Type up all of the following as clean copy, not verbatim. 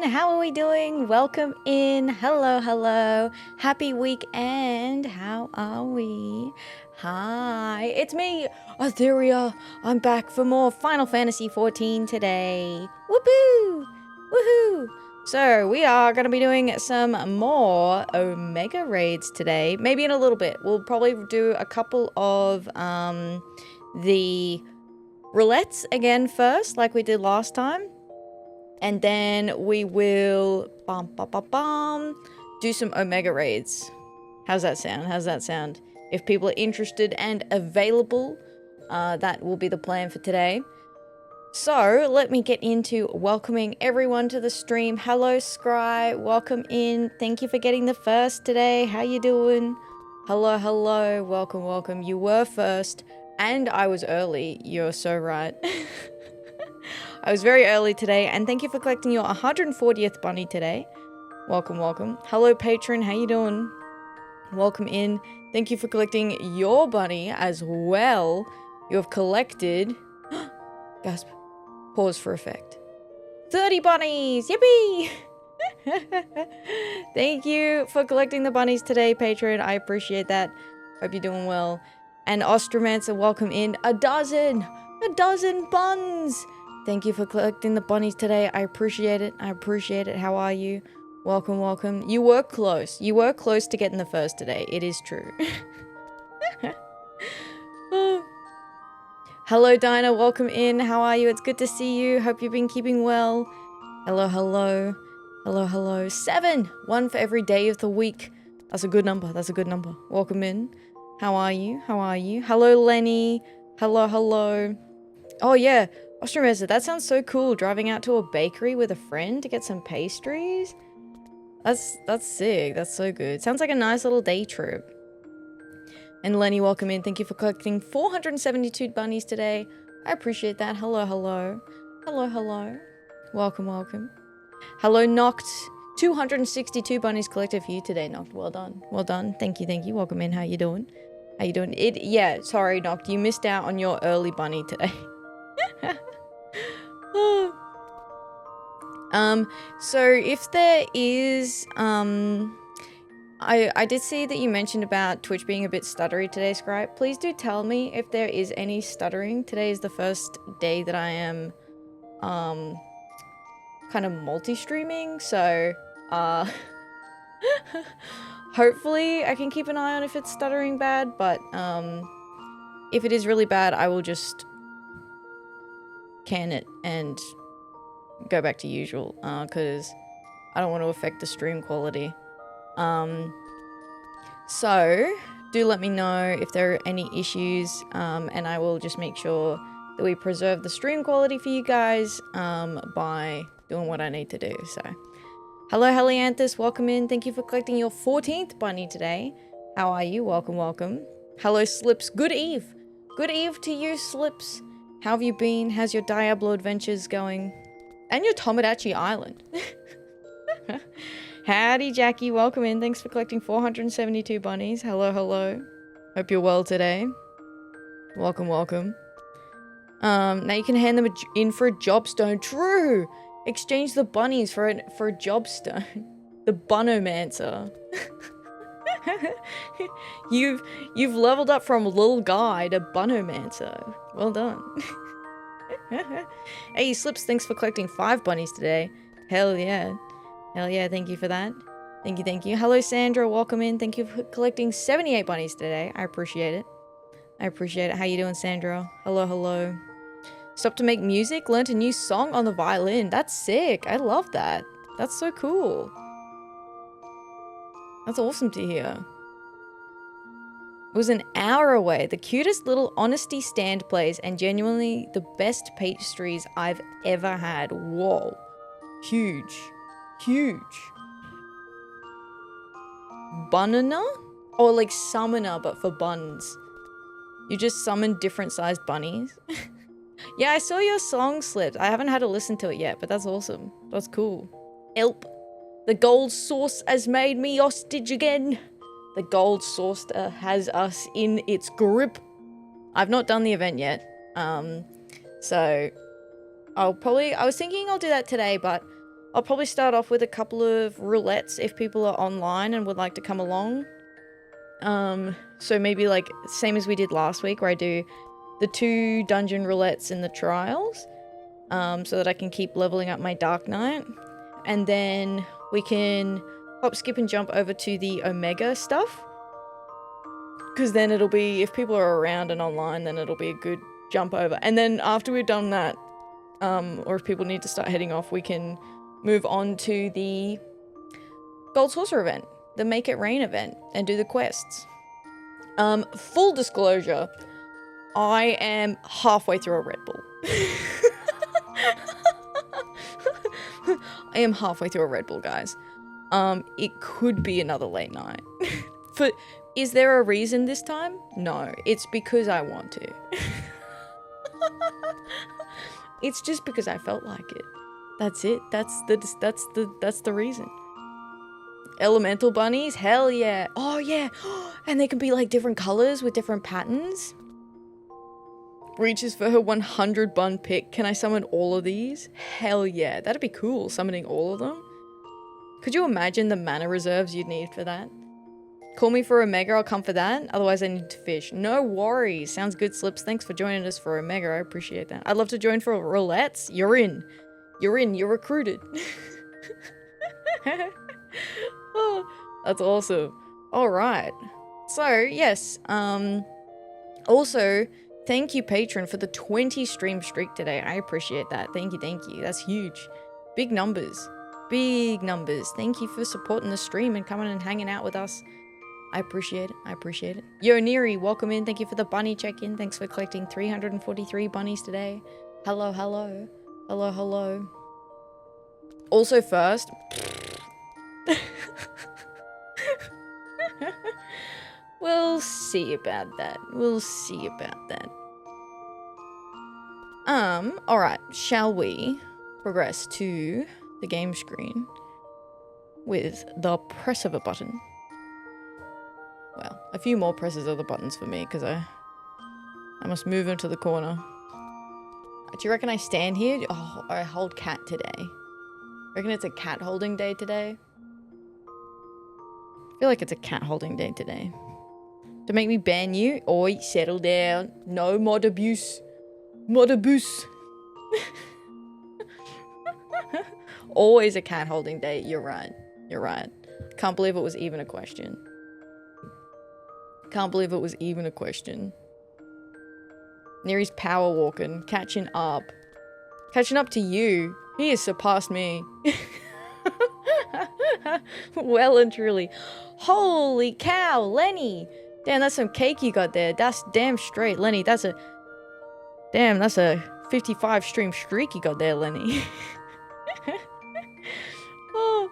everyone, how are we doing? Welcome in. Hello. Happy weekend. How are we? Hi, it's me, Atheria. I'm back for more Final Fantasy XIV today. Whoopoo! Woohoo! So we are going to be doing some more Omega raids today. Maybe in a little bit. We'll probably do a couple of the roulettes again first, like we did last time. And then we will do some Omega raids. How's that sound? If people are interested and available, that will be the plan for today. So let me get into welcoming everyone to the stream. Hello, Scry. Welcome in. Thank you for getting the first today. How you doing? Hello. Welcome. You were first, and I was early. You're so right. I was very early today, and thank you for collecting your 140th bunny today. Welcome. Hello, patron. How you doing? Welcome in. Thank you for collecting your bunny as well. You have collected... Gasp. Pause for effect. 30 bunnies! Yippee! Thank you for collecting the bunnies today, patron. I appreciate that. Hope you're doing well. And Ostromancer, welcome in. A dozen buns! Thank you for collecting the bunnies today. I appreciate it. How are you? Welcome. You were close. To getting the first today. It is true. Oh. Hello, Dinah. Welcome in. How are you? It's good to see you. Hope you've been keeping well. Hello. 7. 1 for every day of the week. That's a good number. Welcome in. How are you? Hello, Lenny. Hello. Oh, yeah. Ostromesa, that sounds so cool, driving out to a bakery with a friend to get some pastries. That's sick. That's so good. Sounds like a nice little day trip. And Lenny, welcome in. Thank you for collecting 472 bunnies today. I appreciate that. Hello. Welcome. Hello, Noct. 262 bunnies collected for you today, Noct. Well done. Thank you. Welcome in. How you doing? Yeah, sorry, Noct. You missed out on your early bunny today. So if there is, I did see that you mentioned about Twitch being a bit stuttery today, Scribe. Please do tell me if there is any stuttering. Today is the first day that I am, kind of multi-streaming, so, hopefully I can keep an eye on if it's stuttering bad, but, if it is really bad, I will just can it and go back to usual, because I don't want to affect the stream quality. So do let me know if there are any issues, and I will just make sure that we preserve the stream quality for you guys, by doing what I need to do. So hello, Helianthus, welcome in. Thank you for collecting your 14th bunny today. How are you? Welcome. Hello, Slips. Good eve to you, Slips. How have you been? How's your Diablo adventures going? And your Tomodachi Island. Howdy, Jackie. Welcome in. Thanks for collecting 472 bunnies. Hello. Hope you're well today. Welcome. Now you can hand them in for a jobstone. True! Exchange the bunnies for a jobstone. The Bunomancer. You've leveled up from little guy to Bunomancer. Well done. Hey, Slips, thanks for collecting 5 bunnies today. Hell yeah, thank you for that. Thank you. Hello, Sandra, welcome in. Thank you for collecting 78 bunnies today. I appreciate it. How you doing, Sandra? Hello. Stop to make music, learned a new song on the violin. That's sick. I love that. That's so cool. That's awesome to hear. It was an hour away. The cutest little honesty stand plays, and genuinely the best pastries I've ever had. Whoa. Huge. Bunna? Or like summoner, but for buns. You just summon different sized bunnies. Yeah, I saw your song, Slips. I haven't had to listen to it yet, but that's awesome. That's cool. Elp. The gold sauce has made me hostage again. The gold saucer has us in its grip. I've not done the event yet. So I was thinking I'll do that today, but I'll probably start off with a couple of roulettes if people are online and would like to come along. So maybe like same as we did last week, where I do the 2 dungeon roulettes in the trials, so that I can keep leveling up my Dark Knight. And then we can hop, skip, and jump over to the Omega stuff. Because then it'll be, if people are around and online, then it'll be a good jump over. And then after we've done that, or if people need to start heading off, we can move on to the Gold Saucer event, the Make It Rain event, and do the quests. Full disclosure, I am halfway through a Red Bull. I am halfway through a Red Bull, guys. It could be another late night. Is there a reason this time? No, it's because I want to. It's just because I felt like it. That's it. That's the reason. Elemental bunnies? Hell yeah. Oh yeah. And they can be like different colors with different patterns. Reaches for her 100 bun pick. Can I summon all of these? Hell yeah. That'd be cool, summoning all of them. Could you imagine the mana reserves you'd need for that? Call me for Omega, I'll come for that. Otherwise I need to fish. No worries. Sounds good, Slips. Thanks for joining us for Omega. I appreciate that. I'd love to join for roulettes. You're in. You're in. You're recruited. Oh, that's awesome. Alright. So, yes. Also, thank you, patron, for the 20 stream streak today. I appreciate that. Thank you, thank you. That's huge. Big numbers. Big numbers. Thank you for supporting the stream and coming and hanging out with us. I appreciate it. I appreciate it. Yo, Neri, welcome in. Thank you for the bunny check-in. Thanks for collecting 343 bunnies today. Hello, hello. Hello, hello. Also first... We'll see about that. We'll see about that. Alright. Shall we progress to the game screen with the press of a button? Well, a few more presses of the buttons for me, because I must move into the corner. Do you reckon I stand here? Oh, I hold cat today. Reckon it's a cat holding day today? I feel like it's a cat holding day today. To make me ban you? Oi, settle down. No mod abuse. Mod abuse. Always a cat holding day. You're right. You're right. Can't believe it was even a question. Can't believe it was even a question. Neri's power walking. Catching up. Catching up to you. He has surpassed me. Well and truly. Holy cow, Lenny. Damn, that's some cake you got there. That's damn straight, Lenny. That's a... Damn, that's a 55 stream streak you got there, Lenny. Oh,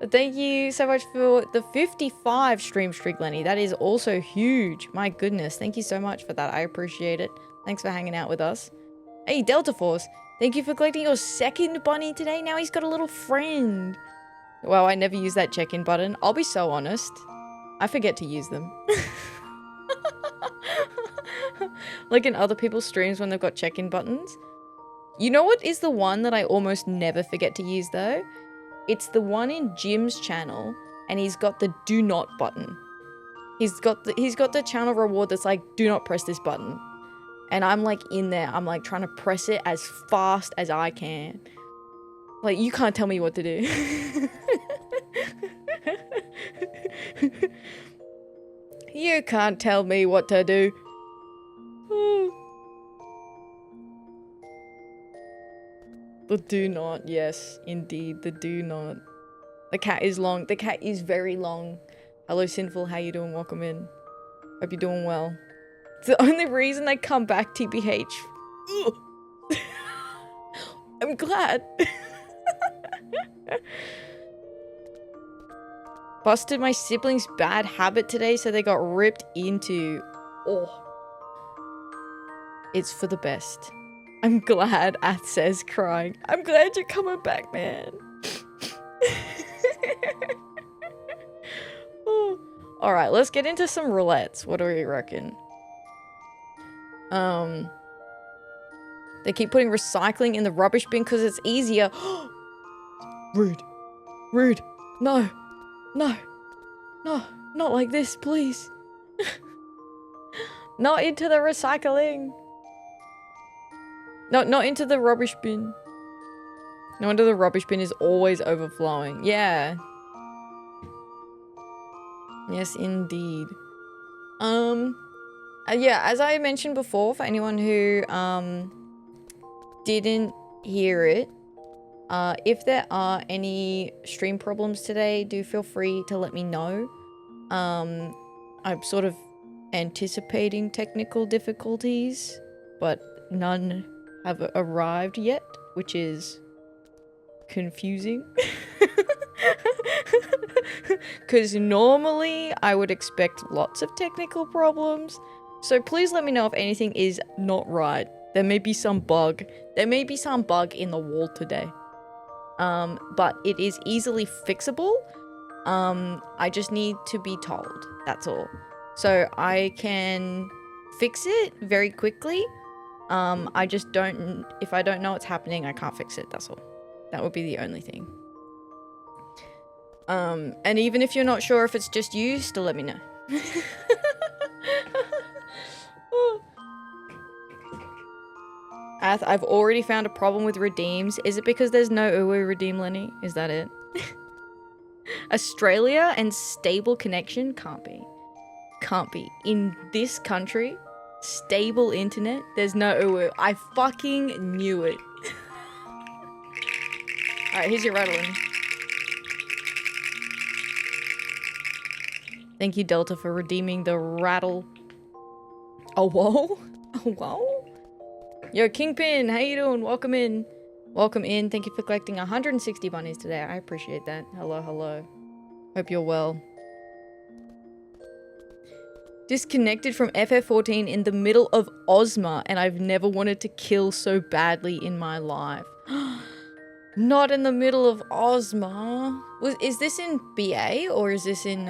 thank you so much for the 55 stream streak, Lenny. That is also huge. My goodness, thank you so much for that. I appreciate it. Thanks for hanging out with us. Hey, Delta Force, thank you for collecting your second bunny today. Now he's got a little friend. Wow, I never use that check-in button. I'll be so honest. I forget to use them. Like in other people's streams when they've got check-in buttons. You know what is the one that I almost never forget to use though? It's the one in Jim's channel, and he's got the do not button. He's got the channel reward that's like, do not press this button. And I'm like in there, I'm like trying to press it as fast as I can. Like, you can't tell me what to do. You can't tell me what to do. The do not, yes, indeed, the do not. The cat is long. The cat is very long. Hello, Sinful. How you doing? Welcome in. Hope you're doing well. It's the only reason I come back, TBH. I'm glad. Busted my siblings' bad habit today, so they got ripped into. Oh. It's for the best. I'm glad, Ath says, crying. I'm glad you're coming back, man. Oh. Alright, let's get into some roulettes. What do we reckon? They keep putting recycling in the rubbish bin because it's easier. Rude. Rude. No. No. No. Not like this, please. Not into the recycling. No, not into the rubbish bin. No wonder the rubbish bin is always overflowing. Yeah. Yes, indeed. Yeah, as I mentioned before, for anyone who didn't hear it, if there are any stream problems today, do feel free to let me know. I'm sort of anticipating technical difficulties, but none have arrived yet, which is confusing. Because normally I would expect lots of technical problems. So please let me know if anything is not right. There may be some bug. There may be some bug in the wall today. But it is easily fixable. I just need to be told. That's all. So I can fix it very quickly. I just don't... If I don't know what's happening, I can't fix it. That's all. That would be the only thing. And even if you're not sure if it's just you, still let me know. I've already found a problem with redeems. Is it because there's no Uwu redeem, Lenny? Is that it? Australia and stable connection? Can't be. Can't be. In this country, stable internet, there's no Uwu. I fucking knew it. Alright, here's your rattling. Thank you, Delta, for redeeming the rattle. Oh, whoa? Oh, whoa? Yo, Kingpin, how you doing? Welcome in. Welcome in. Thank you for collecting 160 bunnies today. I appreciate that. Hello, hello. Hope you're well. Disconnected from FF14 in the middle of Ozma, and I've never wanted to kill so badly in my life. Not in the middle of Ozma. Is this in BA, or is this in,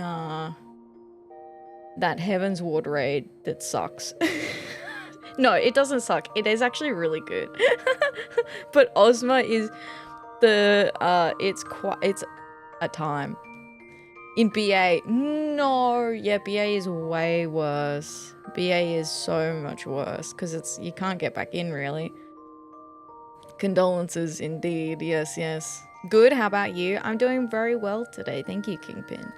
that Heaven's Ward raid that sucks? No, it doesn't suck. It is actually really good. But Ozma is the, it's a time. In BA, no, yeah, BA is way worse. BA is so much worse, because you can't get back in, really. Condolences, indeed, yes, yes. Good, how about you? I'm doing very well today, thank you, Kingpin.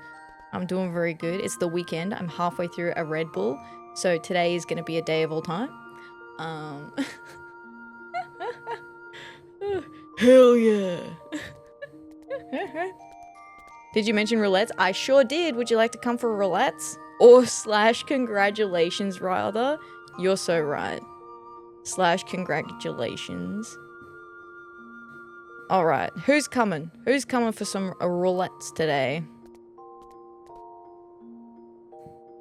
I'm doing very good. It's the weekend, I'm halfway through a Red Bull, so today is going to be a day of all time. Hell yeah. Did you mention roulettes? I sure did. Would you like to come for roulettes? Or / congratulations, rather. You're so right. / congratulations. Alright, who's coming? Who's coming for some roulettes today?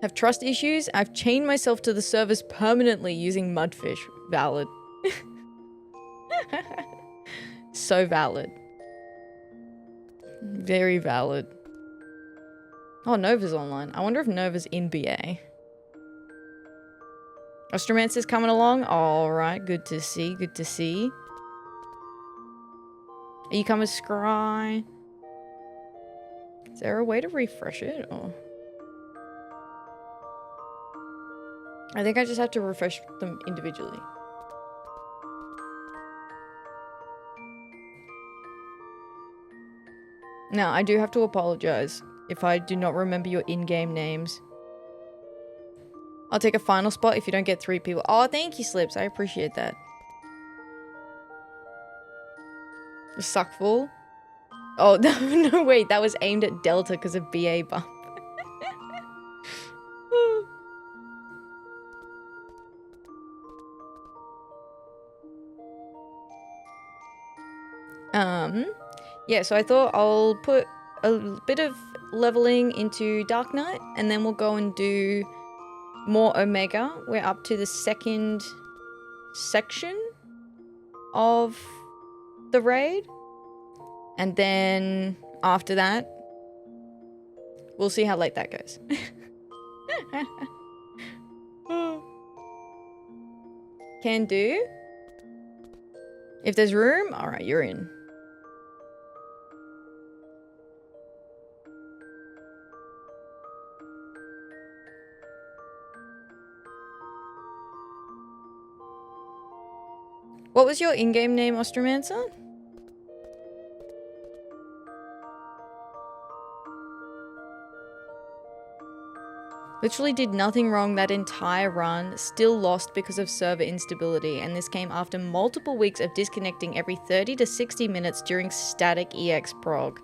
Have trust issues? I've chained myself to the service permanently using mudfish. Valid. So valid. Very valid. Oh, Nova's online. I wonder if Nova's in BA. Ostromancer's coming along? Alright, good to see, good to see. Are you coming, Scry? Is there a way to refresh it? Or... I think I just have to refresh them individually. Now, I do have to apologize if I do not remember your in-game names. I'll take a final spot if you don't get 3 people. Oh, thank you, Slips. I appreciate that. Suckful. Oh, no, wait. That was aimed at Delta because of BA bump. Yeah, so I thought I'll put a bit of leveling into Dark Knight, and then we'll go and do more Omega. We're up to the 2nd section of the raid. And then after that, we'll see how late that goes. Can do. If there's room, alright, you're in. What was your in-game name, Ostromancer? Literally did nothing wrong that entire run, still lost because of server instability, and this came after multiple weeks of disconnecting every 30 to 60 minutes during static EX prog.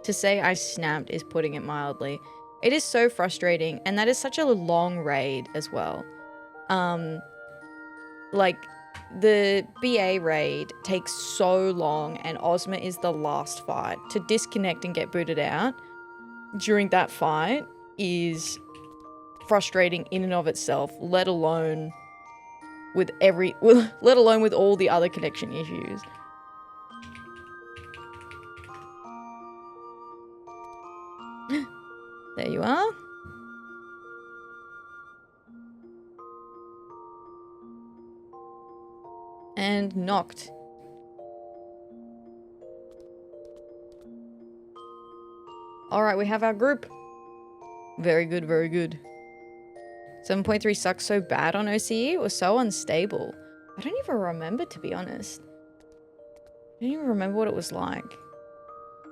To say I snapped is putting it mildly. It is so frustrating, and that is such a long raid as well. Like, the BA raid takes so long, and Ozma is the last fight. To disconnect and get booted out during that fight is frustrating in and of itself, let alone with all the other connection issues. There you are. And knocked. Alright, we have our group. Very good, very good. 7.3 sucks so bad on OCE. It was so unstable. I don't even remember, to be honest. I don't even remember what it was like.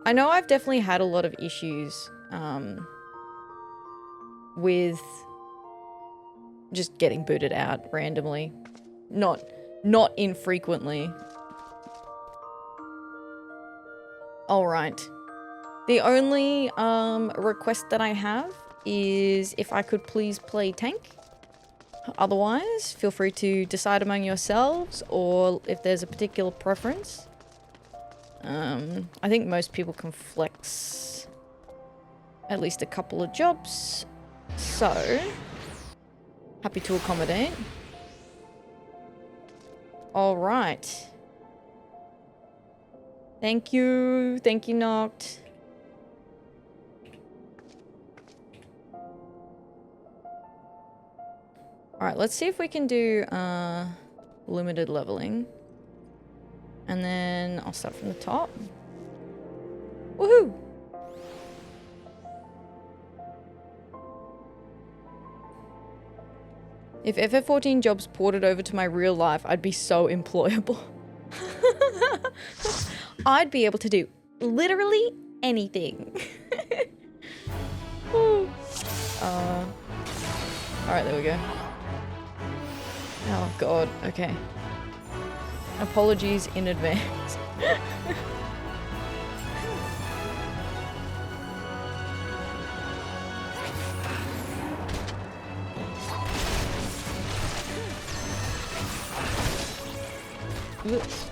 I know I've definitely had a lot of issues with just getting booted out randomly. Not infrequently. Alright. The only request that I have is if I could please play tank. Otherwise, feel free to decide among yourselves, or if there's a particular preference. I think most people can flex at least a couple of jobs, so happy to accommodate. All right. Thank you, Noct. Alright, let's see if we can do limited leveling. And then I'll start from the top. Woohoo! If FF14 jobs ported over to my real life, I'd be so employable. I'd be able to do literally anything. Alright, there we go. Oh god, okay. Apologies in advance. Oops.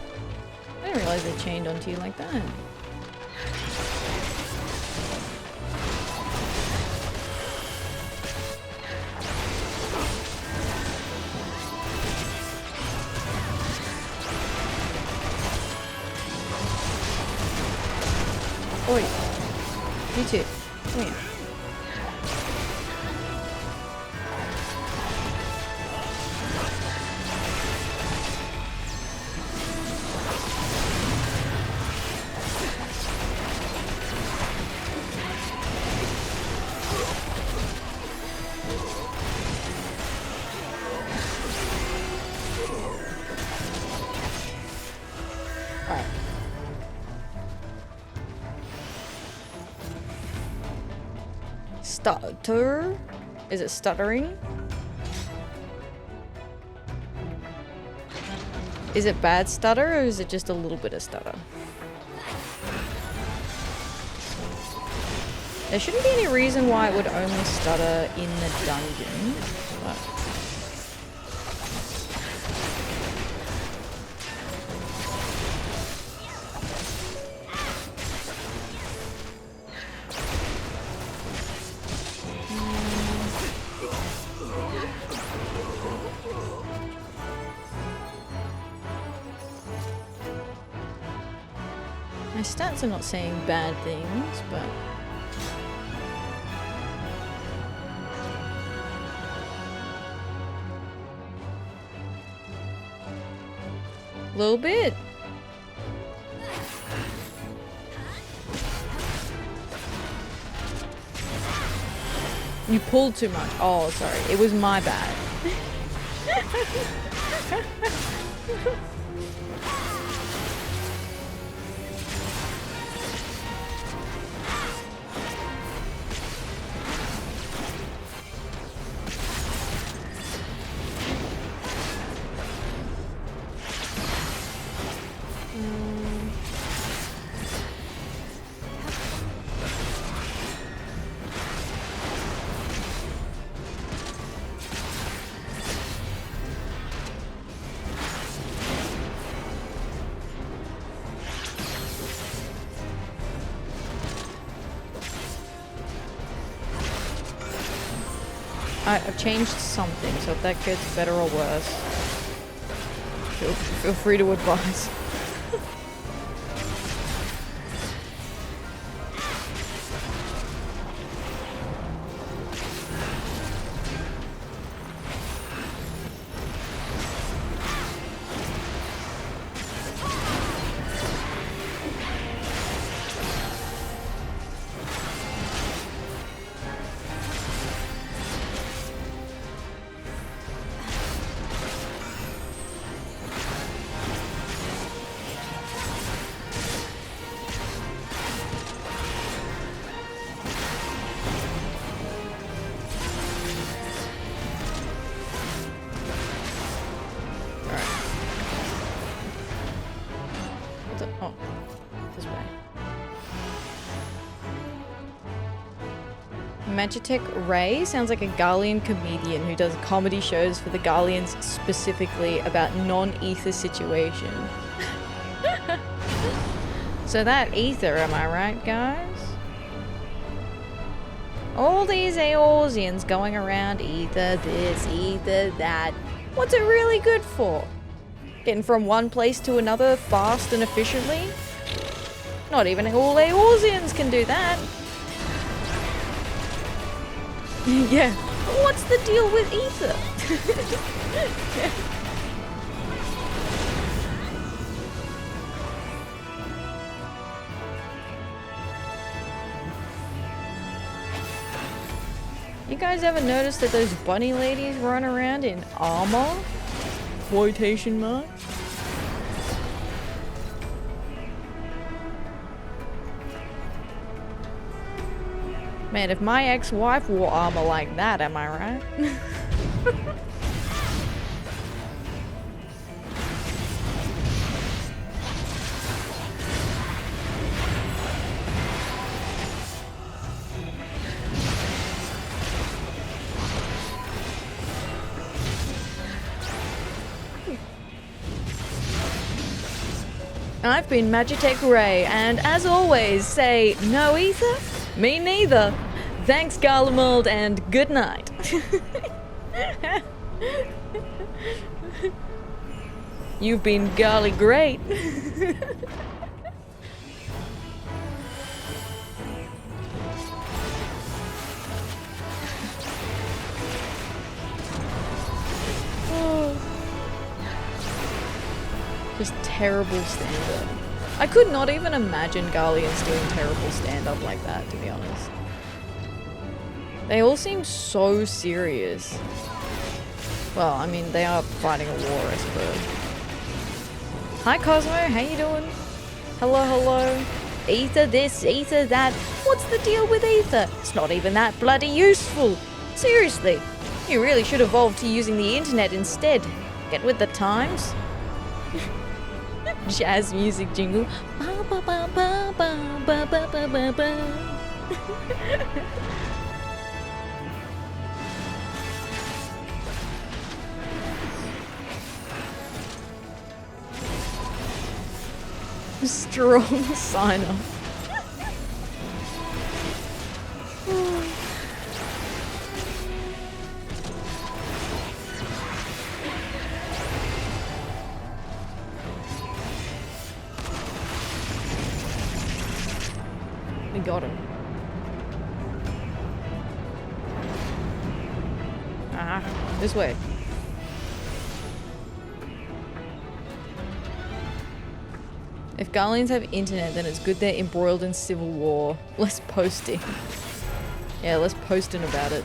I didn't realize they chained onto you like that. Oi. You too. Come here. Stutter? Is it stuttering? Is it bad stutter, or is it just a little bit of stutter? There shouldn't be any reason why it would only stutter in the dungeon, but... My stats are not saying bad things, but... a little bit. You pulled too much. Oh, sorry. It was my bad. I've changed something, so if that gets better or worse, feel free to advise. Oh, this way. Magitech Ray sounds like a Garlean comedian who does comedy shows for the Garleans specifically about non-ether situations. So that ether, am I right, guys? All these Eorzeans going around ether this, ether that. What's it really good for? Getting from one place to another fast and efficiently? Not even all Eorzeans can do that. Yeah, what's the deal with ether? You guys ever notice that those bunny ladies run around in armor? Quotation mark. Man, if my ex-wife wore armor like that, am I right? I've been Magitech Ray, and as always, say no ether? Me neither. Thanks, Garlemald, and good night. You've been golly great. Just terrible stand-up. I could not even imagine Garleans doing terrible stand-up like that, to be honest. They all seem so serious. Well, I mean, they are fighting a war, I suppose. Hi, Cosmo. How you doing? Hello, hello. Ether this, ether that. What's the deal with ether? It's not even that bloody useful. Seriously. You really should evolve to using the internet instead. Get with the times. Jazz music jingle. Ba, ba, ba, ba, ba, ba, ba, ba, ba. Strong sign up. We got him. Ah, this way. If Garleans have internet, then it's good they're embroiled in civil war. Less posting. Yeah, less posting about it.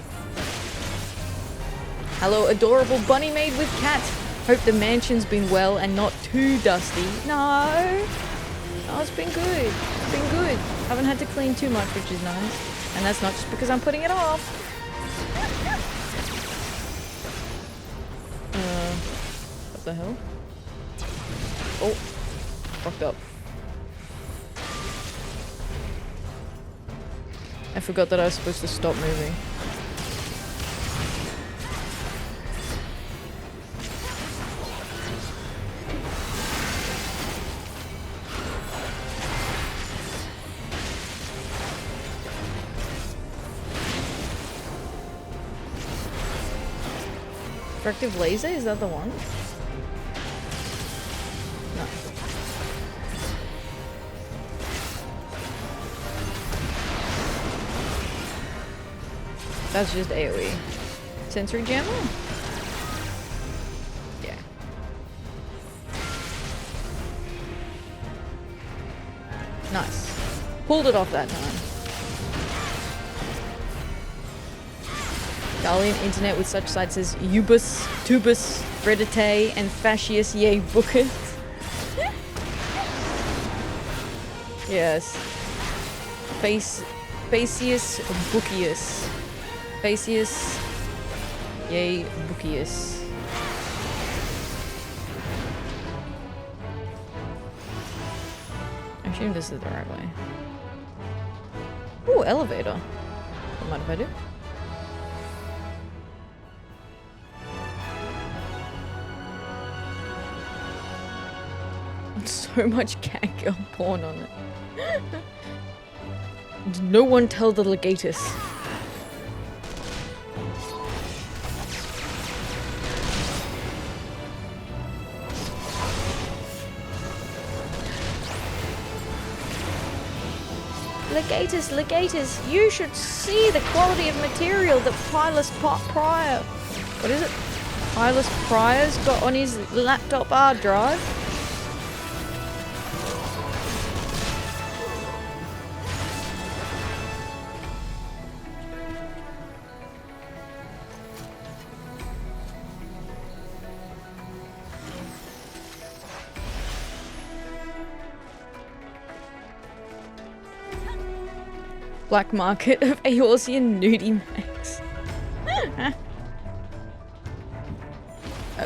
Hello, adorable bunny maid with cat. Hope the mansion's been well and not too dusty. No. Oh, it's been good. It's been good. Haven't had to clean too much, which is nice. And that's not just because I'm putting it off. What the hell? Oh. Fucked up. I forgot that I was supposed to stop moving. Refractive laser, is that the one? No. That's just AoE. Sensory jammer? Yeah. Nice. Pulled it off that time. Gallian internet with such sites as Ubus, Tubus, Reddite, and Fascius, yea, bookers. Yes. Facius Bookius. Facius, yea, Bookius. I assume this is the right way. Ooh, elevator. Don't mind if I do. So much cat girl porn on it. No one tell the legatus. Legatus, you should see the quality of material that Pilus Prior. What is it? Pilus Prior's got on his laptop hard drive. Black market of Eorzean nudie max.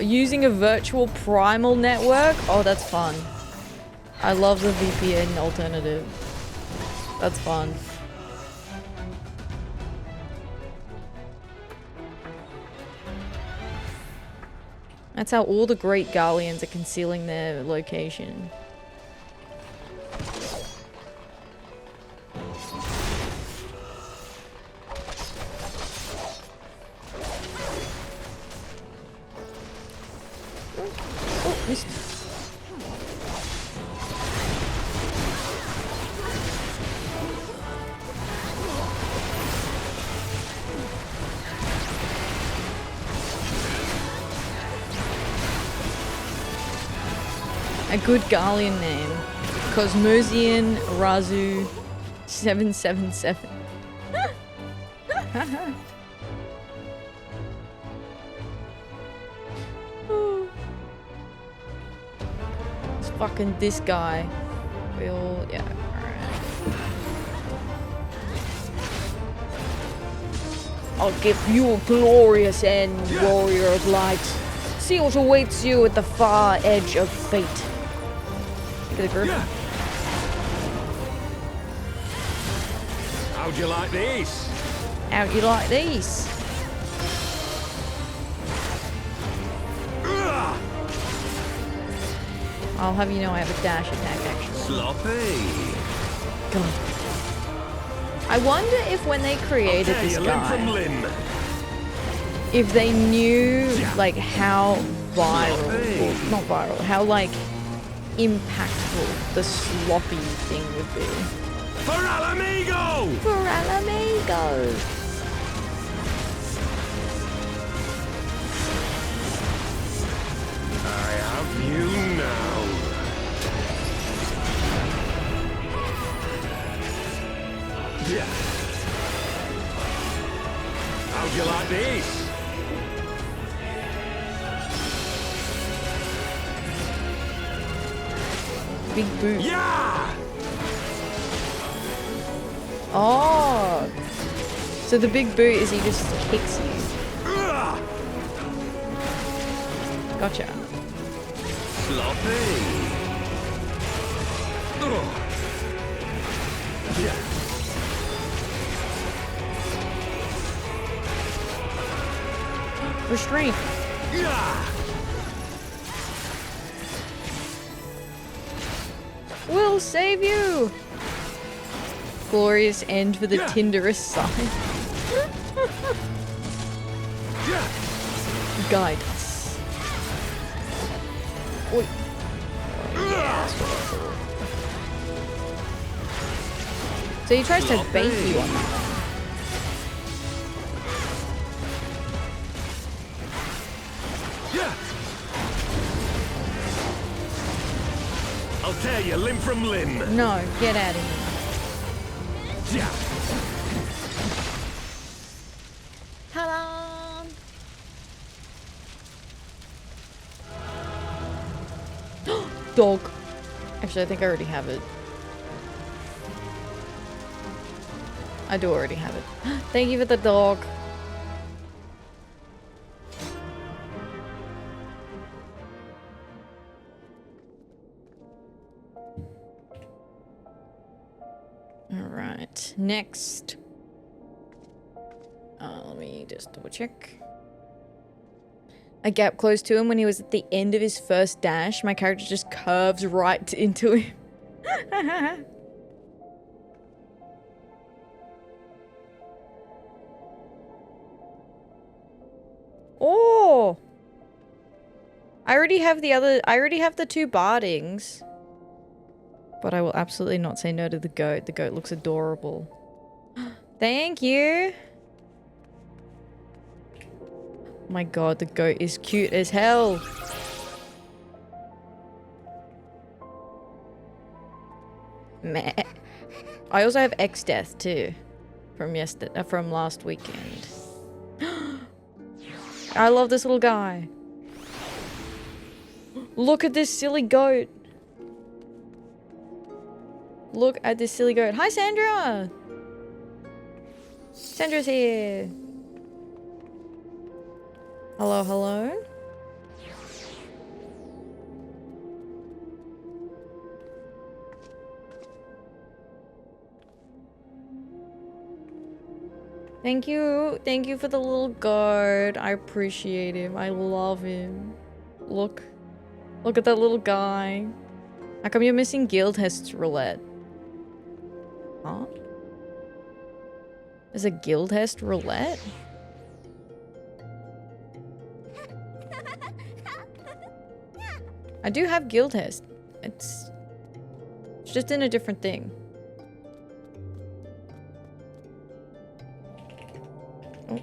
Using a virtual primal network? Oh, that's fun. I love the VPN alternative. That's fun. That's how all the great Garleans are concealing their location. A good Garlean name. Cosmosian Razu 777. It's fucking this guy. We all, yeah, alright. I'll give you a glorious end, warrior of light. See what awaits you at the far edge of fate. Look at the group. How'd you like these? How'd you like these? I'll have you know I have a dash attack actually. Sloppy. God. I wonder if when they created this guy, if they knew like how viral, or not viral, how like impactful the sloppy thing would be. For Alamigo! For Alamigo! I have you now. Yeah. How'd you like these? Big boot. Yeah! Oh! So the big boot is he just kicks you. Gotcha. Sloppy. Yeah. Restraint. Yeah. We'll save you! Glorious end for the Tinderous side. guide us. Oi. So he tries to bait you on that one. I'll tear you limb from limb. No, get out of here. Yeah. Ta-da! Dog. Actually, I think I already have it. I do already have it. Thank you for the dog. Alright, next. Let me just double check. I gap close to him when he was at the end of his first dash. My character just curves right into him. Oh! I already have the two Bardings. But I will absolutely not say no to the goat. The goat looks adorable. Thank you! My god, the goat is cute as hell! Meh. I also have X-Death too. From last weekend. I love this little guy. Look at this silly goat. Look at this silly goat. Hi, Sandra! Sandra's here. Hello, hello? Thank you. Thank you for the little guard. I appreciate him. I love him. Look. Look at that little guy. How come you're missing Guildhest's roulette? Huh? There's a Guildhest roulette? I do have Guildhest. It's just in a different thing. Oh.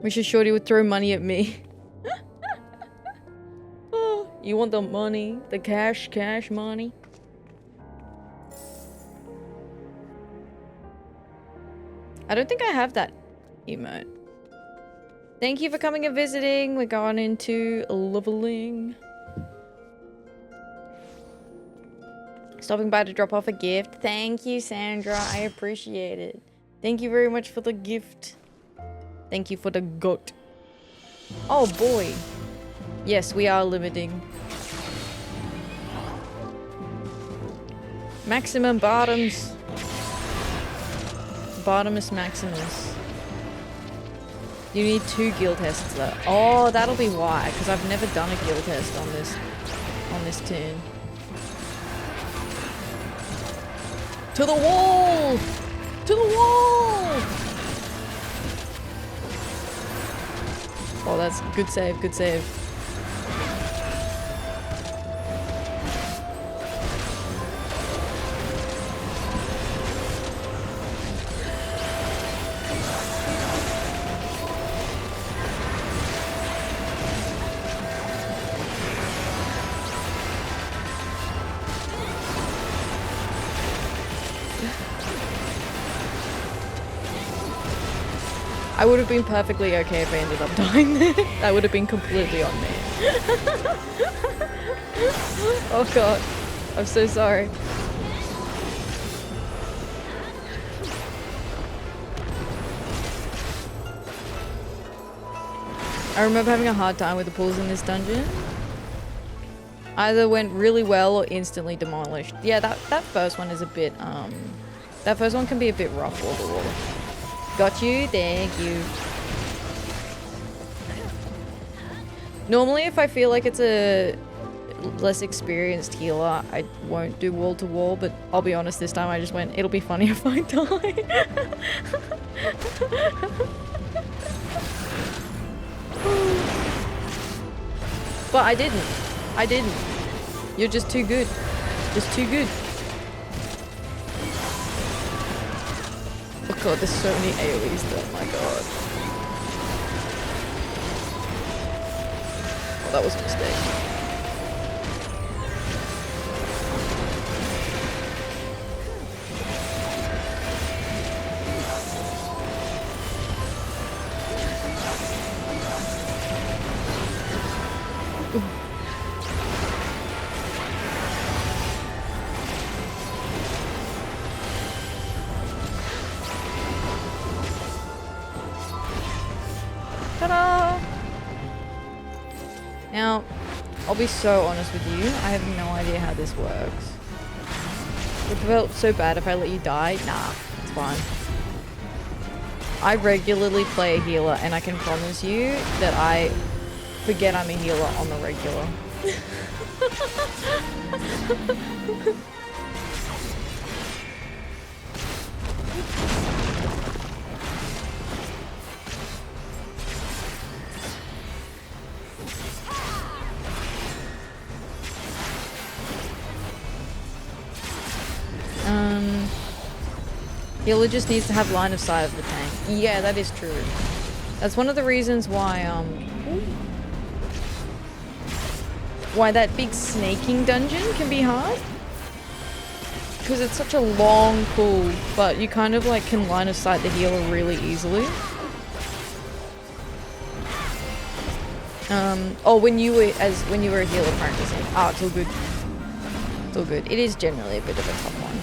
Wish a shorty would throw money at me. Oh, you want the money? The cash money? I don't think I have that emote. Thank you for coming and visiting. We're going into leveling. Stopping by to drop off a gift. Thank you, Sandra. I appreciate it. Thank you very much for the gift. Thank you for the goat. Oh boy. Yes, we are limiting. Maximum bottoms. Bottomus Maximus. You need 2 guild tests though. Oh, that'll be why, because I've never done a guild test on this tune. To the wall! To the wall! Oh, that's good save, good save. I would have been perfectly okay if I ended up dying there. That would have been completely on me. Oh god. I'm so sorry. I remember having a hard time with the pulls in this dungeon. Either went really well or instantly demolished. Yeah, that first one is a bit, that first one can be a bit rough wall to wall. Got you, thank you. Normally if I feel like it's a less experienced healer, I won't do wall to wall, but I'll be honest, this time I just went, it'll be funny if I die. But I didn't. You're just too good. Just too good. Oh god, there's so many AoEs though, oh my god. Oh, that was a mistake. Ta-da! Now, I'll be so honest with you, I have no idea how this works. It felt so bad if I let you die. Nah, it's fine. I regularly play a healer and I can promise you that I forget I'm a healer on the regular. Healer just needs to have line of sight of the tank. Yeah, that is true. That's one of the reasons why that big snaking dungeon can be hard. Because it's such a long pull, but you kind of like can line of sight the healer really easily. When you were a healer practicing. Oh, it's all good. It's all good. It is generally a bit of a tough one.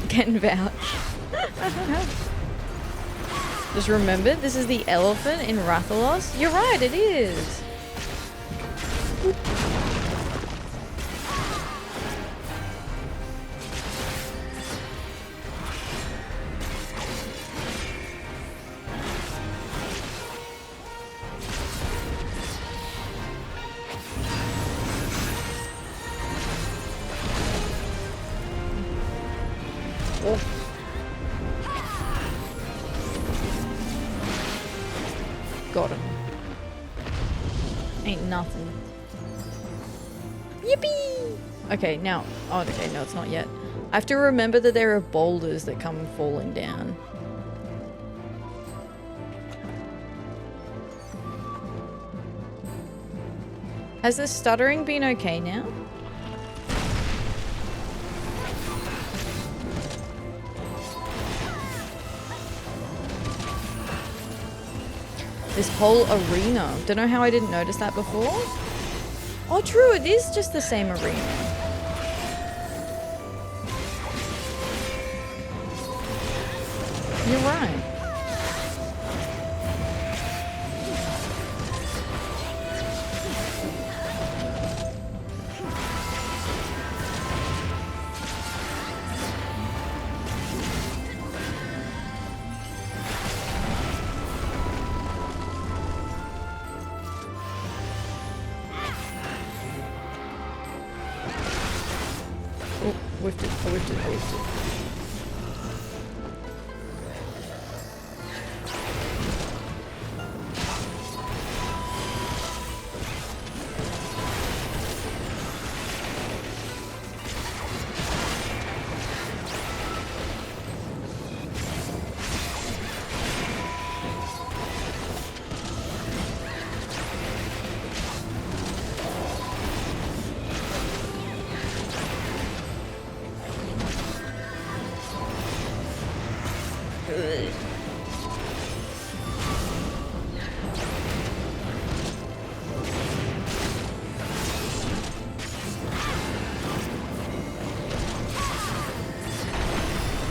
Can vouch. Just remember, this is the elephant in Rathalos. You're right, it is. Got him. Ain't nothing. Yippee! Okay, now. Oh, okay, no, it's not yet. I have to remember that there are boulders that come falling down. Has the stuttering been okay now? This whole arena. Don't know how I didn't notice that before. Oh, true. It is just the same arena. You're right. Whiffed it, I whiffed it, I whiffed it.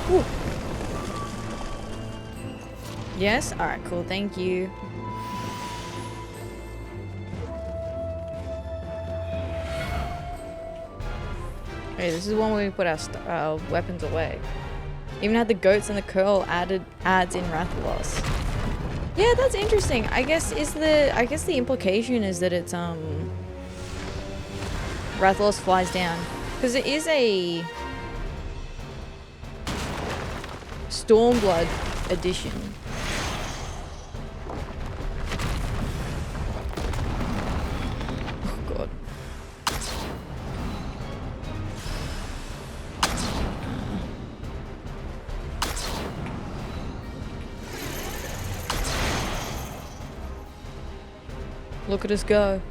Ooh. Yes? Alright, cool. Thank you. Okay, this is one where we put our weapons away. Even had the goats and the curl adds in Rathalos. Yeah, that's interesting. I guess the implication is that it's Rathalos flies down. Because it is a Stormblood edition. Oh god. Look at us go.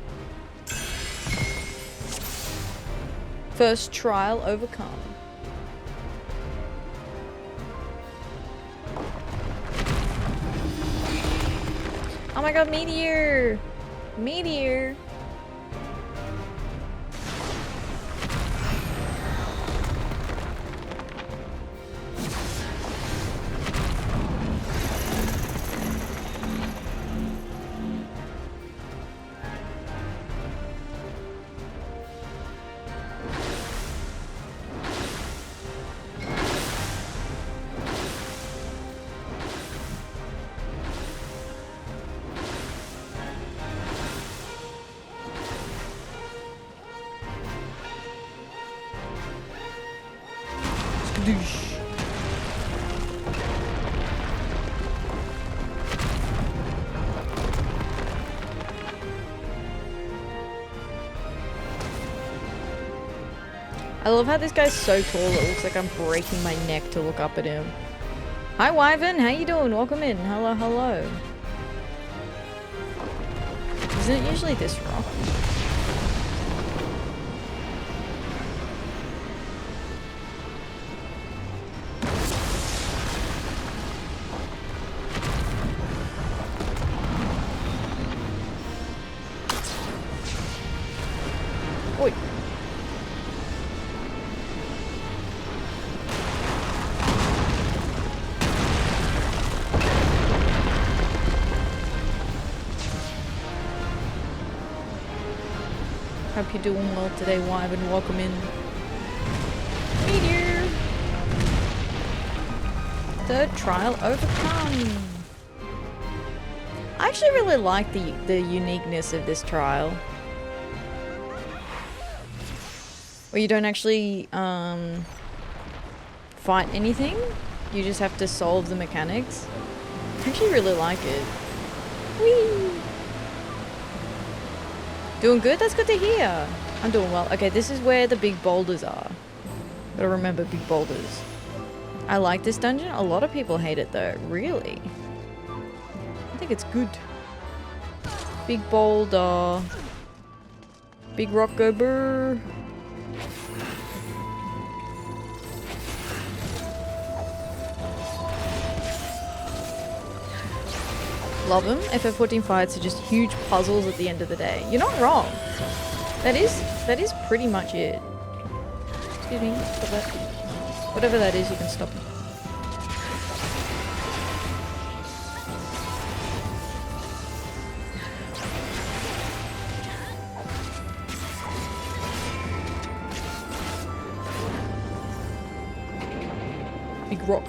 First trial overcome. Oh my god, meteor! Meteor! I love how this guy's so tall it looks like I'm breaking my neck to look up at him. Hi Wyvern, how you doing? Welcome in. Hello, hello. Isn't it usually this rock? Oi. Hope you're doing well today, Wyvern. Welcome in. Meteor! Third trial overcome. I actually really like the uniqueness of this trial. Where you don't actually fight anything. You just have to solve the mechanics. I actually really like it. Whee! Doing good? That's good to hear. I'm doing well. Okay, this is where the big boulders are. Gotta remember big boulders. I like this dungeon. A lot of people hate it though. Really? I think it's good. Big boulder. Big rock go brr. Love them. FF14 fights are just huge puzzles at the end of the day. You're not wrong. That is pretty much it. Excuse me. Stop that. Whatever that is, you can stop it. Big rock.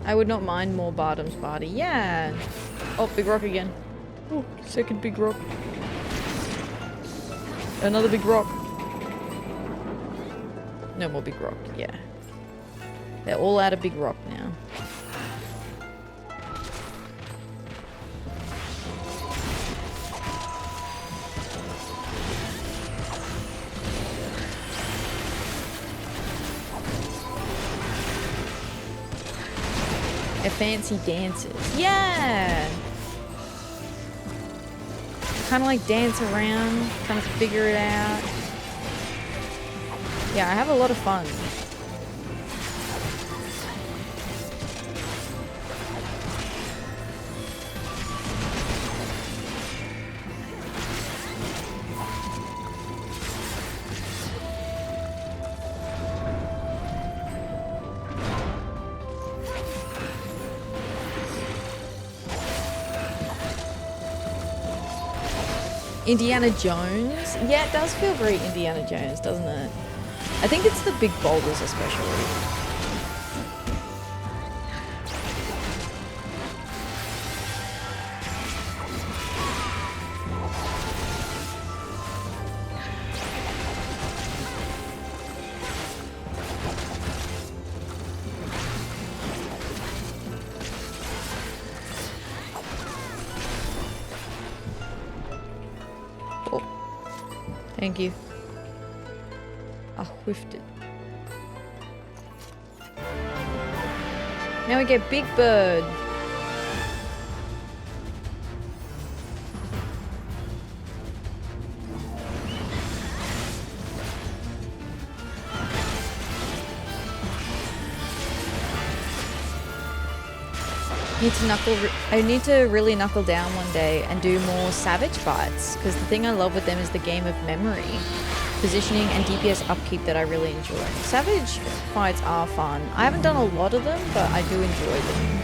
I would not mind more Bardam's party. Yeah. Oh, big rock again. Oh, second big rock. Another big rock. No more big rock. Yeah. They're all out of big rock now. Fancy dances. Yeah! Kind of like dance around, kind of figure it out. Yeah, I have a lot of fun. Indiana Jones? Yeah, it does feel very Indiana Jones, doesn't it? I think it's the big boulders especially. Thank you. I whiffed it. Now we get Big Bird. I need to really knuckle down one day and do more Savage fights, because the thing I love with them is the game of memory, positioning, and DPS upkeep that I really enjoy. Savage fights are fun. I haven't done a lot of them, but I do enjoy them.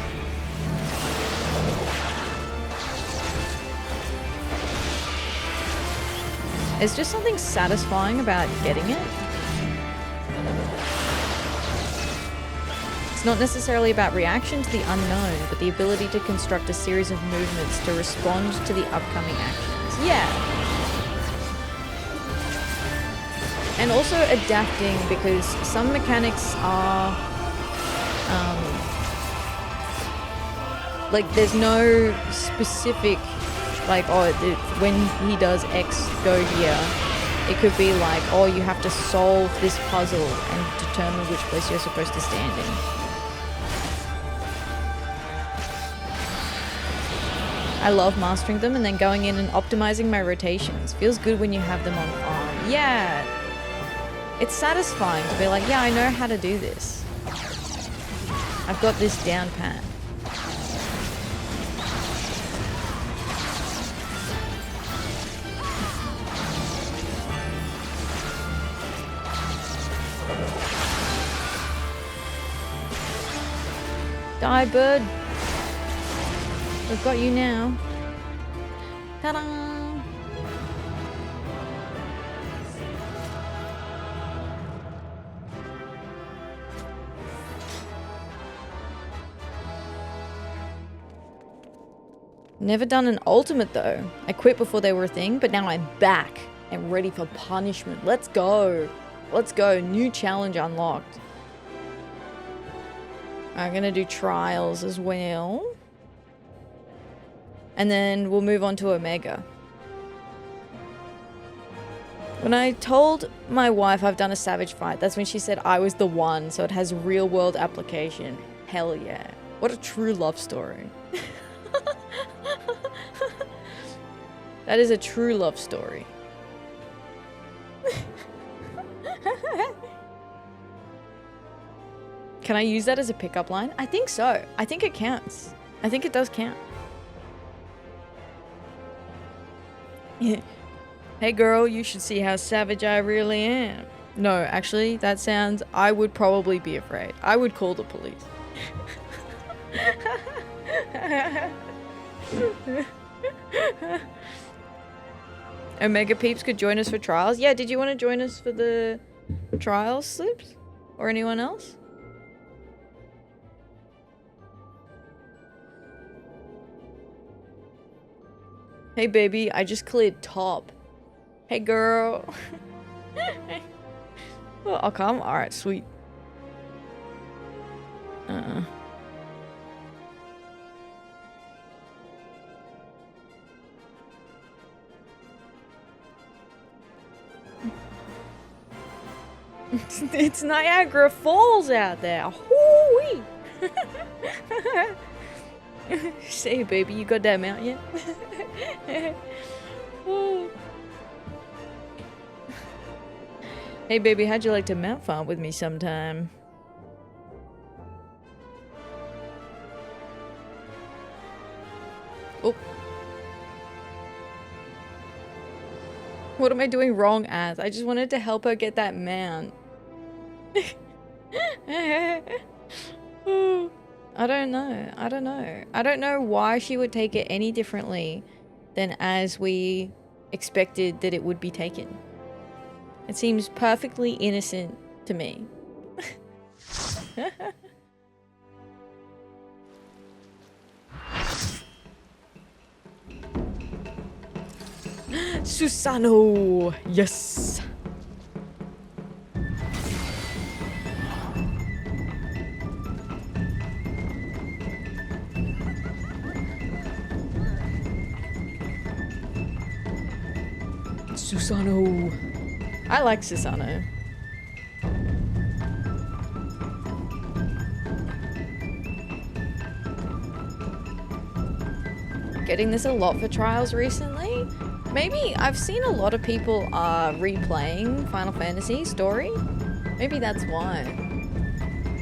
There's just something satisfying about getting it. It's not necessarily about reaction to the unknown, but the ability to construct a series of movements to respond to the upcoming actions. Yeah. And also adapting, because some mechanics are like there's no specific like, oh, when he does X, go here. It could be like, oh, you have to solve this puzzle and determine which place you're supposed to stand in. I love mastering them and then going in and optimizing my rotations. Feels good when you have them on farm. Yeah. It's satisfying to be like, yeah, I know how to do this. I've got this down pat. Die, bird. We've got you now. Ta-da! Never done an ultimate though. I quit before they were a thing, but now I'm back and ready for punishment. Let's go. Let's go. New challenge unlocked. I'm gonna do trials as well. And then we'll move on to Omega. When I told my wife I've done a Savage fight, that's when she said I was the one, so it has real world application. Hell yeah. What a true love story. That is a true love story. Can I use that as a pickup line? I think so. I think it counts. I think it does count. Hey girl, you should see how savage I really am. No, actually, that sounds... I would probably be afraid. I would call the police. Omega peeps could join us for trials. Yeah, did you want to join us for the trials, Slips? Or anyone else? Hey baby, I just cleared top. Hey girl. Oh, I'll come? Alright, sweet. It's Niagara Falls out there. Hoo-wee. Say, baby, you got that mount yet? Hey, baby, how'd you like to mount farm with me sometime? Oh. What am I doing wrong as? I just wanted to help her get that mount. I don't know. I don't know. I don't know why she would take it any differently than as we expected that it would be taken. It seems perfectly innocent to me. Susano! Yes! Susano. I like Susano. Getting this a lot for trials recently. Maybe I've seen a lot of people replaying Final Fantasy story. Maybe that's why.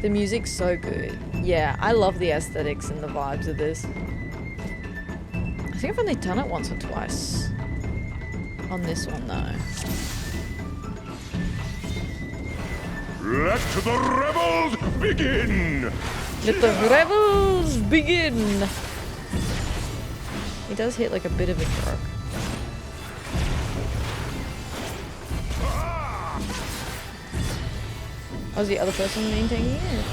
The music's so good. Yeah, I love the aesthetics and the vibes of this. I think I've only done it once or twice on this one though. Let the rebels begin! Let the rebels begin! He does hit like a bit of a truck. I was the other person maintaining it.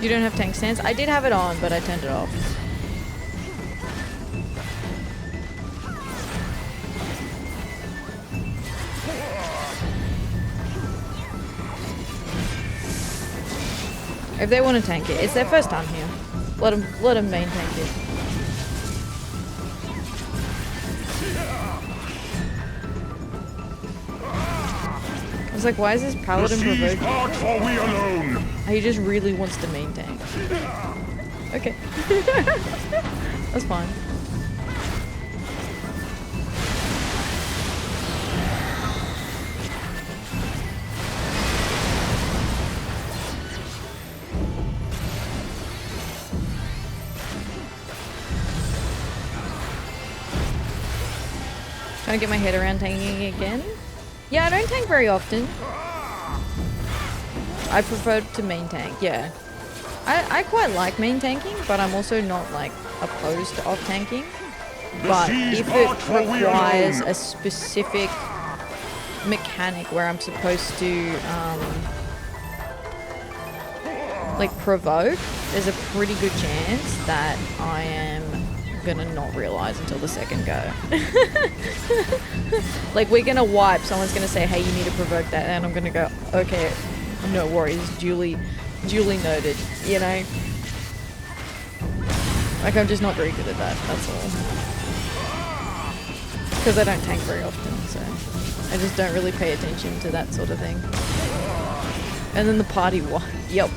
You don't have tank stance? I did have it on, but I turned it off. If they want to tank it, it's their first time here. Let them main tank it. I was like, why is this paladin provoking? He just really wants to main tank. Okay. That's fine. Trying to get my head around tanking again. Yeah, I don't tank very often. I prefer to main tank, yeah. I quite like main tanking, but I'm also not like opposed to off tanking. But if it requires a specific mechanic where I'm supposed to like provoke, there's a pretty good chance that I am gonna not realize until the second go. Like we're gonna wipe, someone's gonna say, hey, you need to provoke that, and I'm gonna go, okay, no worries, duly noted, you know? Like I'm just not very good at that, that's all. Because I don't tank very often, so I just don't really pay attention to that sort of thing. And then the party wipe, yep.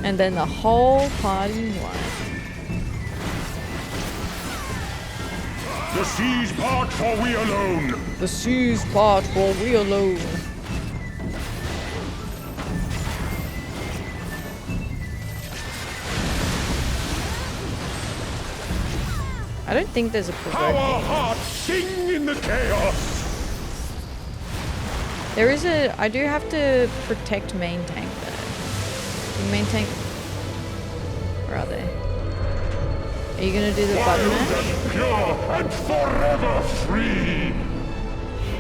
And then the whole party wipe. The seas part for we alone. The seas part for we alone. I don't think there's a provoking. Our hearts sing in the chaos. There is a. I do have to protect main tank though. The main tank. Where are they? Are you gonna do the button mash? Pure and forever free.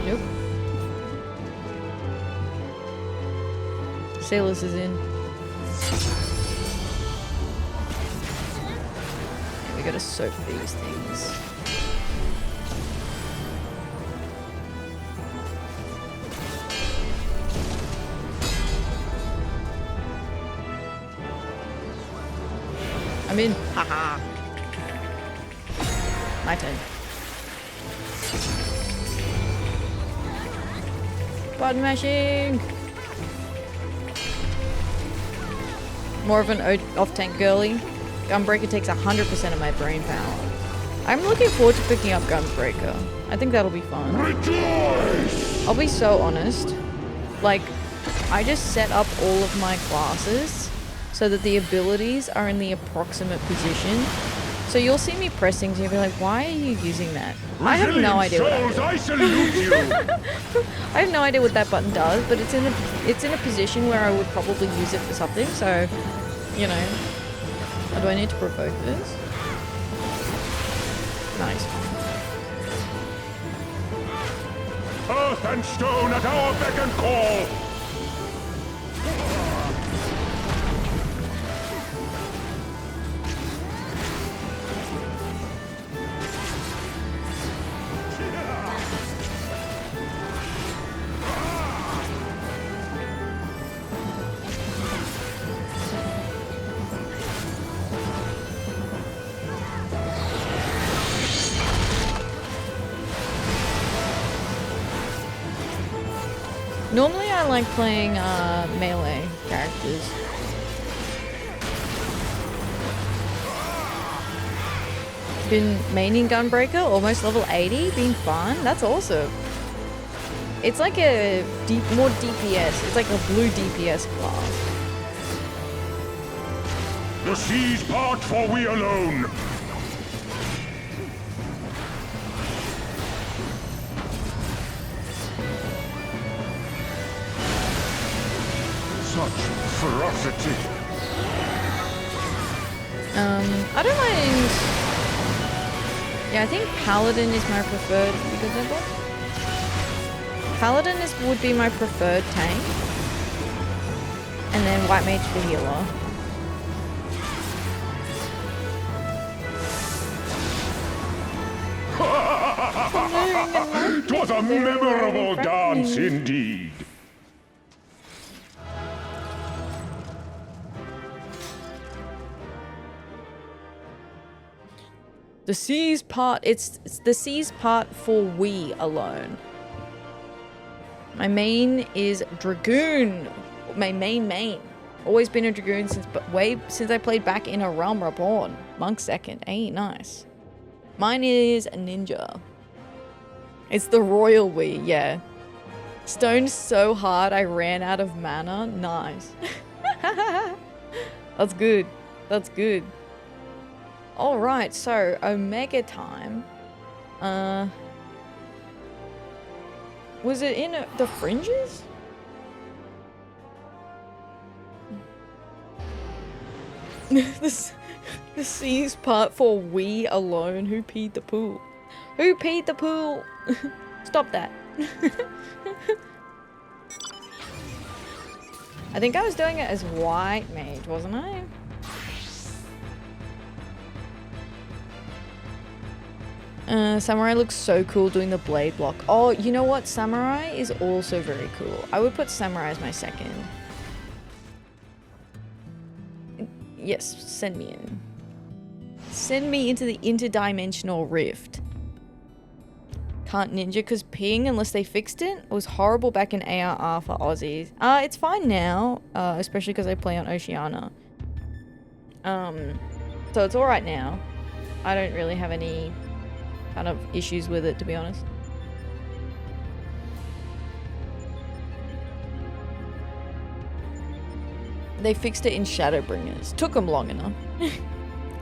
Nope. Sailors is in. We gotta soak these things. I'm in. Haha. My turn. Button mashing. More of an off-tank girly. Gunbreaker takes 100% of my brain power. I'm looking forward to picking up Gunbreaker. I think that'll be fun. Rejoice! I'll be so honest. Like, I just set up all of my classes so that the abilities are in the approximate position. So you'll see me pressing and you'll be like, why are you using that? I have no idea what I'm doing. I salute you. I have no idea what that button does, but it's in a position where I would probably use it for something, so, you know. Oh, do I need to provoke this? Nice. Earth and stone at our beck and call. Normally I like playing melee characters. Been maining Gunbreaker, almost level 80, been fun. That's awesome. It's like a more DPS. It's like a blue DPS class. The seas part for we alone. Such ferocity. I don't mind. Yeah, I think Paladin is my preferred because of it. Paladin would be my preferred tank. And then White Mage the healer. Twas a memorable dance indeed. The seas part, it's the seas part for we alone. My main is Dragoon. My main. Always been a Dragoon since I played back in A Realm Reborn. Monk second. Hey, nice. Mine is Ninja. It's the royal we, yeah. Stoned so hard I ran out of mana. Nice. That's good. That's good. Alright, so Omega time. Was it in the fringes? The seas part for we alone. Who peed the pool? Who peed the pool? Stop that. I think I was doing it as White Mage, wasn't I? Samurai looks so cool doing the blade block. Oh, you know what? Samurai is also very cool. I would put Samurai as my second. Yes, send me in. Send me into the interdimensional rift. Can't ninja because ping unless they fixed it. It was horrible back in ARR for Aussies. It's fine now, especially because I play on Oceania. So it's alright now. I don't really have any kind of issues with it, to be honest. They fixed it in Shadowbringers. Took them long enough.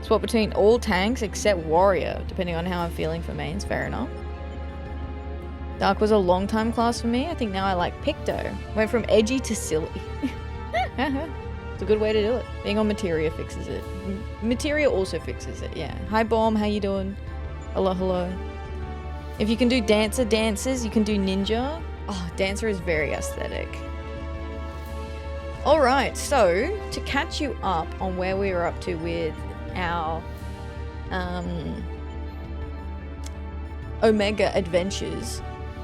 Swap between all tanks except Warrior, depending on how I'm feeling for mains. Fair enough. Dark was a long time class for me. I think now I like Picto. Went from edgy to silly. It's a good way to do it. Being on Materia fixes it. Materia also fixes it, yeah. Hi Bomb, how you doing? Hello, hello. If you can do dances, you can do ninja. Oh, dancer is very aesthetic. Alright, so to catch you up on where we were up to with our Omega adventures.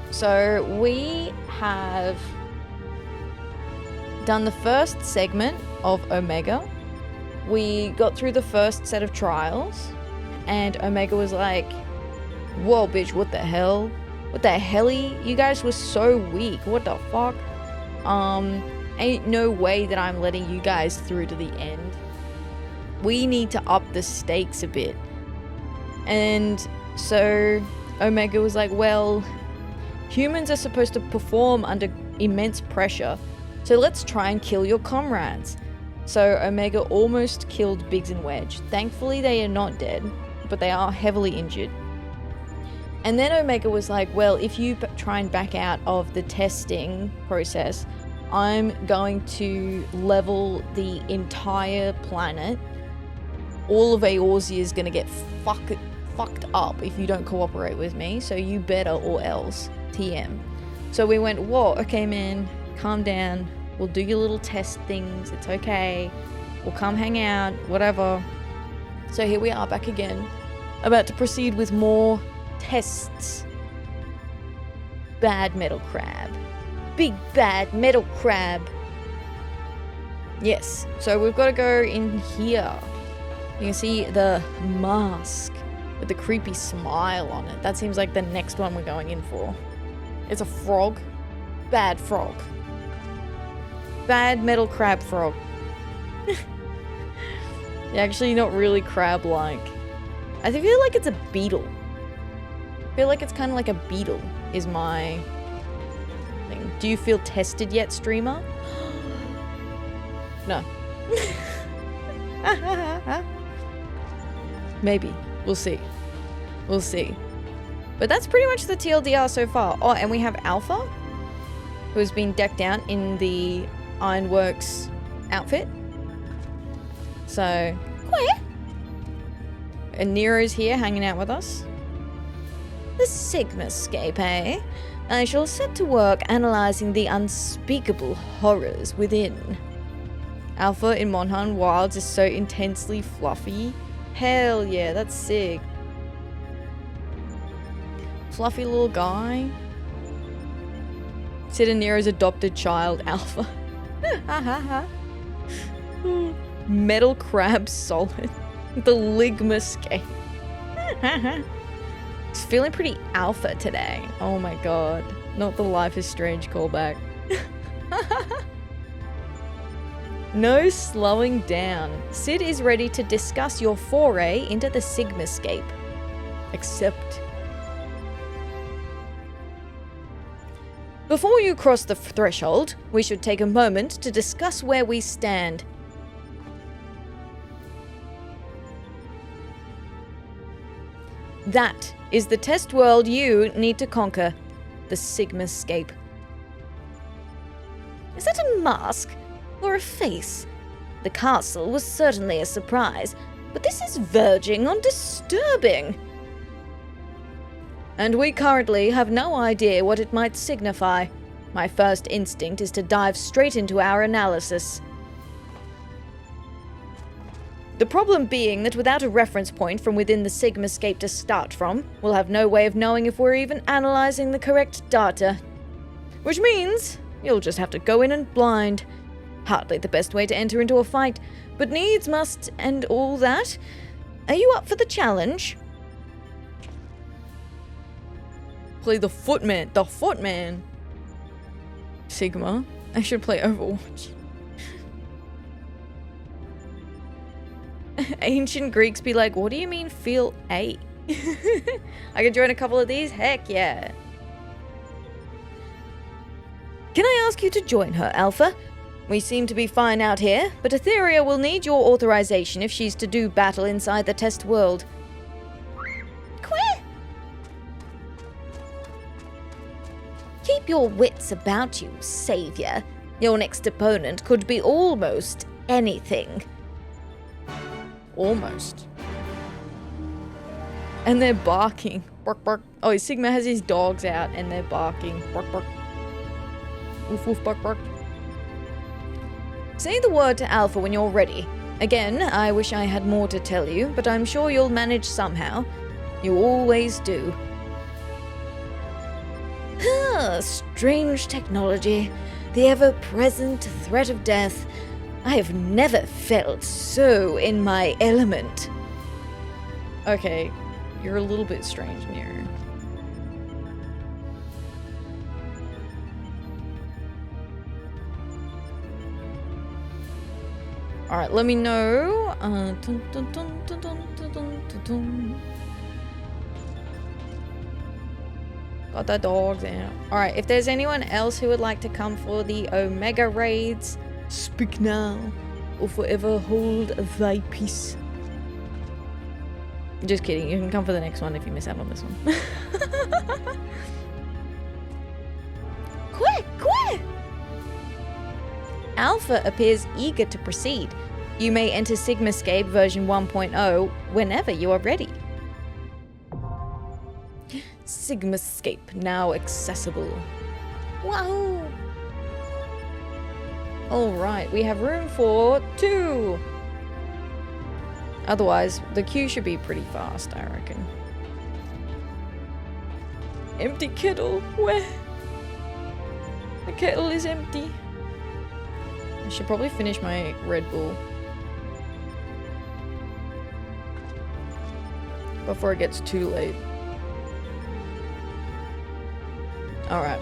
So we have done the first segment of Omega. We got through the first set of trials and Omega was like, whoa bitch, what the hell? What the helly? You guys were so weak. What the fuck? Ain't no way that I'm letting you guys through to the end. We need to up the stakes a bit. And so Omega was like, well, humans are supposed to perform under immense pressure, so let's try and kill your comrades. So Omega almost killed Biggs and Wedge. Thankfully they are not dead, but they are heavily injured. And then Omega was like, well, if you try and back out of the testing process, I'm going to level the entire planet. All of Eorzea is going to get fucked up if you don't cooperate with me, so you better or else. TM. So we went, whoa, okay man, calm down. We'll do your little test things. It's okay. We'll come hang out, whatever. So here we are back again, about to proceed with more tests. Bad metal crab. Big bad metal crab. Yes, so we've got to go in here. You can see the mask with the creepy smile on it. That seems like the next one we're going in for. It's a frog. Bad frog. bad metal crab frog. You're actually not really crab-like. I feel like it's a beetle. I feel like it's kind of like a beetle is my thing. Do you feel tested yet, streamer? No. Maybe. We'll see. We'll see. But that's pretty much the TLDR so far. Oh, and we have Alpha, who has been decked out in the Ironworks outfit. So, and Nero's here hanging out with us. The Sigmascape, eh? I shall set to work analysing the unspeakable horrors within. Alpha in Monhan Wilds is so intensely fluffy. Hell yeah, that's sick. Fluffy little guy. Sid and Nero's adopted child, Alpha. Metal crab solid. The Ligmascape. It's feeling pretty alpha today. Oh my god. Not the Life is Strange callback. No slowing down. Sid is ready to discuss your foray into the Sigmascape. Accept. Before you cross the threshold, we should take a moment to discuss where we stand. That is the test world you need to conquer, the Sigmascape. Is that a mask or a face? The castle was certainly a surprise, but this is verging on disturbing. And we currently have no idea what it might signify. My first instinct is to dive straight into our analysis. The problem being that without a reference point from within the Sigmascape to start from, we'll have no way of knowing if we're even analysing the correct data. Which means you'll just have to go in and blind. Hardly the best way to enter into a fight, but needs must and all that. Are you up for the challenge? Play the Footman. The Footman. Sigma. I should play Overwatch. Ancient Greeks be like, what do you mean feel A? I can join a couple of these? Heck yeah. Can I ask you to join her, Alpha? We seem to be fine out here, but Atheria will need your authorization if she's to do battle inside the test world. Keep your wits about you, Savior. Your next opponent could be almost anything. Almost. And they're barking. Bark, bark. Oh, Sigma has his dogs out and they're barking. Bark, bark. Woof, woof, bark, bark. Say the word to Alpha when you're ready. Again, I wish I had more to tell you, but I'm sure you'll manage somehow. You always do. Strange technology. The ever-present threat of death. I have never felt so in my element. Okay, you're a little bit strange, Nero. Alright, let me know. Got the dogs out. Alright, if there's anyone else who would like to come for the Omega raids, speak now, or forever hold thy peace. Just kidding, you can come for the next one if you miss out on this one. Quick, quick! Alpha appears eager to proceed. You may enter Sigmascape version 1.0 whenever you are ready. Sigmascape now accessible. Wow! Alright, we have room for 2. Otherwise, the queue should be pretty fast, I reckon. Empty kettle, where? The kettle is empty. I should probably finish my Red Bull before it gets too late. Alright.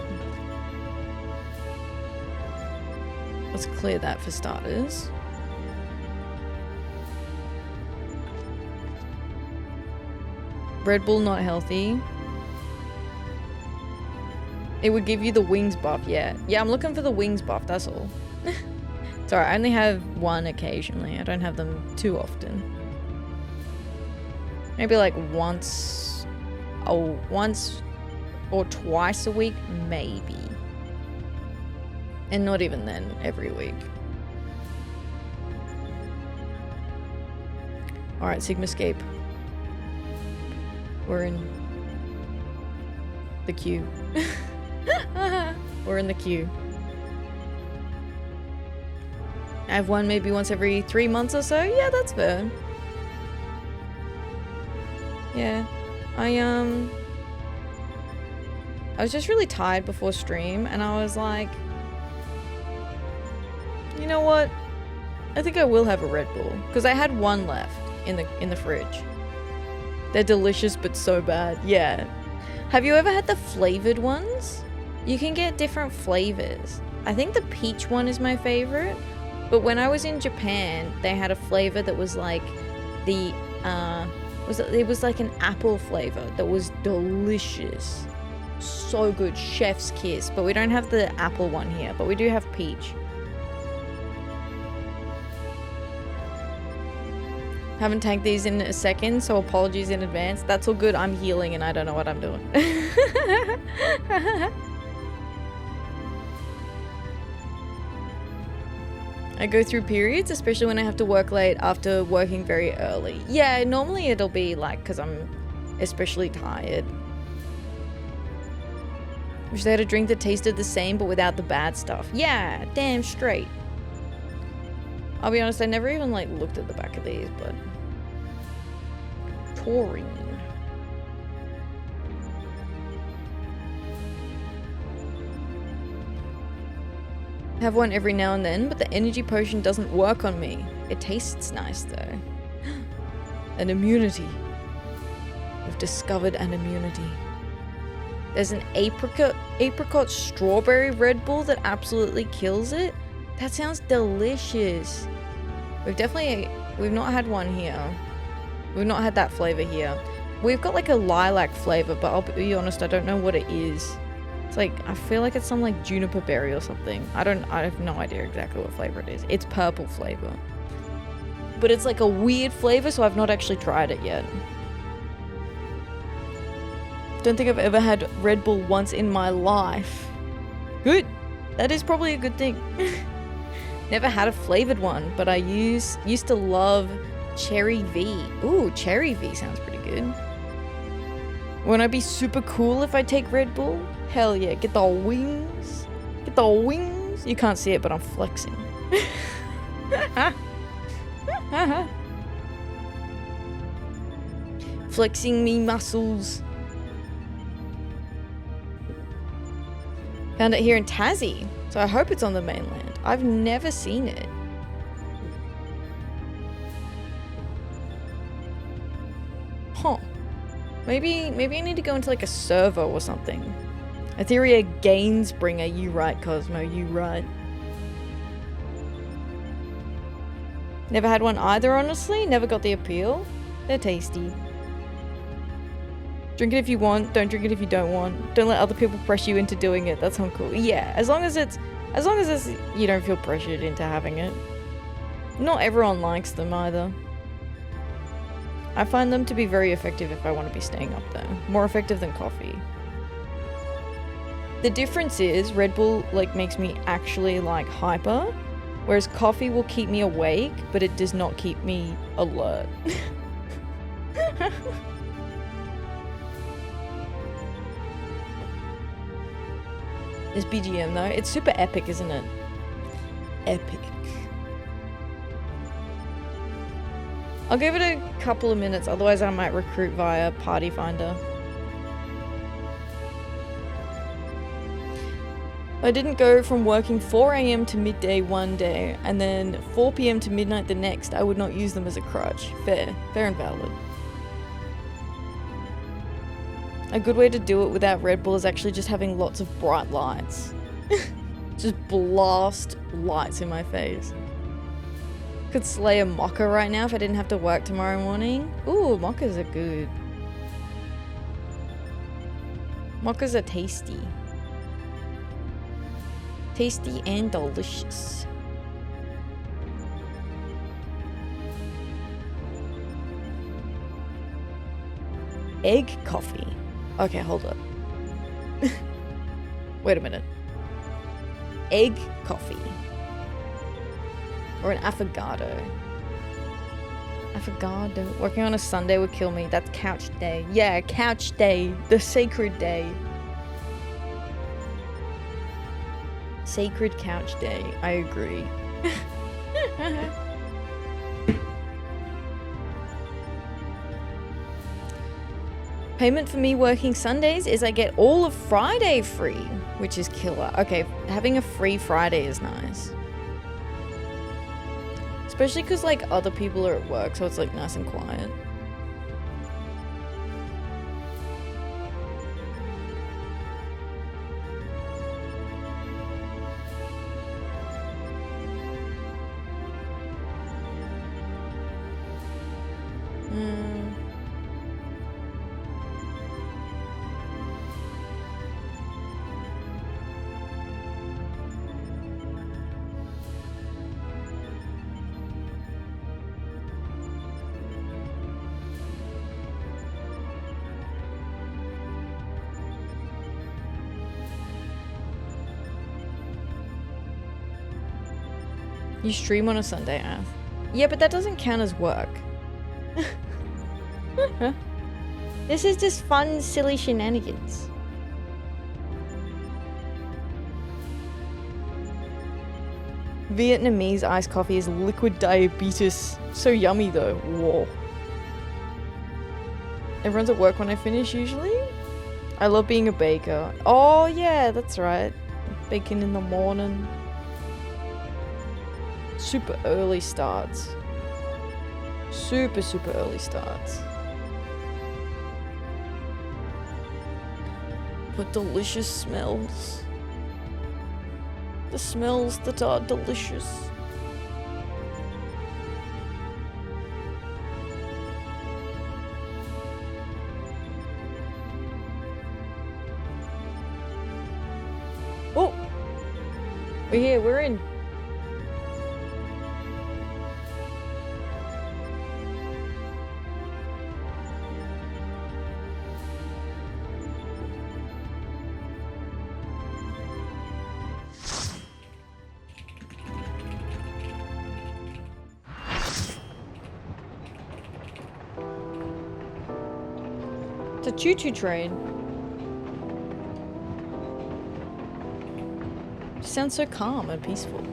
Let's clear that for starters. Red Bull not healthy. It would give you the wings buff, yeah. Yeah, I'm looking for the wings buff, that's all. Sorry, I only have one occasionally. I don't have them too often. Maybe like once or twice a week, maybe. And not even then, every week. Alright, Sigmascape. We're in the queue. We're in the queue. I have one maybe once every 3 months or so. Yeah, that's fair. Yeah. I was just really tired before stream and I was like, you know what? I think I will have a Red Bull because I had one left in the fridge. They're delicious but so bad. Yeah. Have you ever had the flavored ones? You can get different flavors. I think the peach one is my favorite, but when I was in Japan, they had a flavor that was like the it was like an apple flavor that was delicious. So good, chef's kiss. But we don't have the apple one here, but we do have peach. Haven't tagged these in a second, so apologies in advance. That's all good. I'm healing and I don't know what I'm doing. I go through periods, especially when I have to work late after working very early. Yeah, normally it'll be like because I'm especially tired. Wish they had a drink that tasted the same but without the bad stuff. Yeah, damn straight. I'll be honest, I never even like looked at the back of these, but taurine. I have one every now and then, but the energy potion doesn't work on me. It tastes nice though. An immunity. We've discovered an immunity. There's an apricot strawberry Red Bull that absolutely kills it. That sounds delicious. We've not had one here. We've not had that flavor here. We've got like a lilac flavor, but I'll be honest, I don't know what it is. It's like, I feel like it's some like juniper berry or something. I have no idea exactly what flavor it is. It's purple flavor. But it's like a weird flavor, so I've not actually tried it yet. Don't think I've ever had Red Bull once in my life. Good. That is probably a good thing. Never had a flavored one, but I used to love Cherry V. Ooh, Cherry V sounds pretty good. Won't I be super cool if I take Red Bull? Hell yeah, get the wings. Get the wings. You can't see it, but I'm flexing. Flexing me muscles. Found it here in Tassie, so I hope it's on the mainland. I've never seen it. Huh. Maybe I need to go into like a server or something. Atheria Gainsbringer, you right, Cosmo, you right. Never had one either, honestly. Never got the appeal. They're tasty. Drink it if you want, don't drink it if you don't want. Don't let other people pressure you into doing it. That's uncool. Yeah, as long as you don't feel pressured into having it. Not everyone likes them either. I find them to be very effective if I want to be staying up there. More effective than coffee. The difference is Red Bull like makes me actually like hyper, whereas coffee will keep me awake, but it does not keep me alert. This BGM though, it's super epic, isn't it? Epic. I'll give it a couple of minutes, otherwise I might recruit via Party Finder. I didn't go from working 4 AM to midday one day, and then 4 PM to midnight the next. I would not use them as a crutch. Fair and valid. A good way to do it without Red Bull is actually just having lots of bright lights. Just blast lights in my face. Could slay a mocha right now if I didn't have to work tomorrow morning. Ooh, mochas are good. Mochas are tasty. Tasty and delicious. Egg coffee. Okay, hold up. Wait a minute. Egg coffee. Or an affogato. Affogato. Working on a Sunday would kill me. That's couch day. Yeah, couch day. The sacred day. Sacred couch day. I agree. Payment for me working Sundays is I get all of Friday free, which is killer. Okay, having a free Friday is nice. Especially because like other people are at work, so it's like nice and quiet. You stream on a Sunday, Ath. Yeah, but that doesn't count as work. This is just fun, silly shenanigans. Vietnamese iced coffee is liquid diabetes. So yummy though. Whoa. Everyone's at work when I finish usually. I love being a baker. Oh yeah, that's right. Baking in the morning. Super early starts. Super early starts. But delicious smells. The smells that are delicious. Oh! We're here, we're in. It's a choo-choo train. It sounds so calm and peaceful.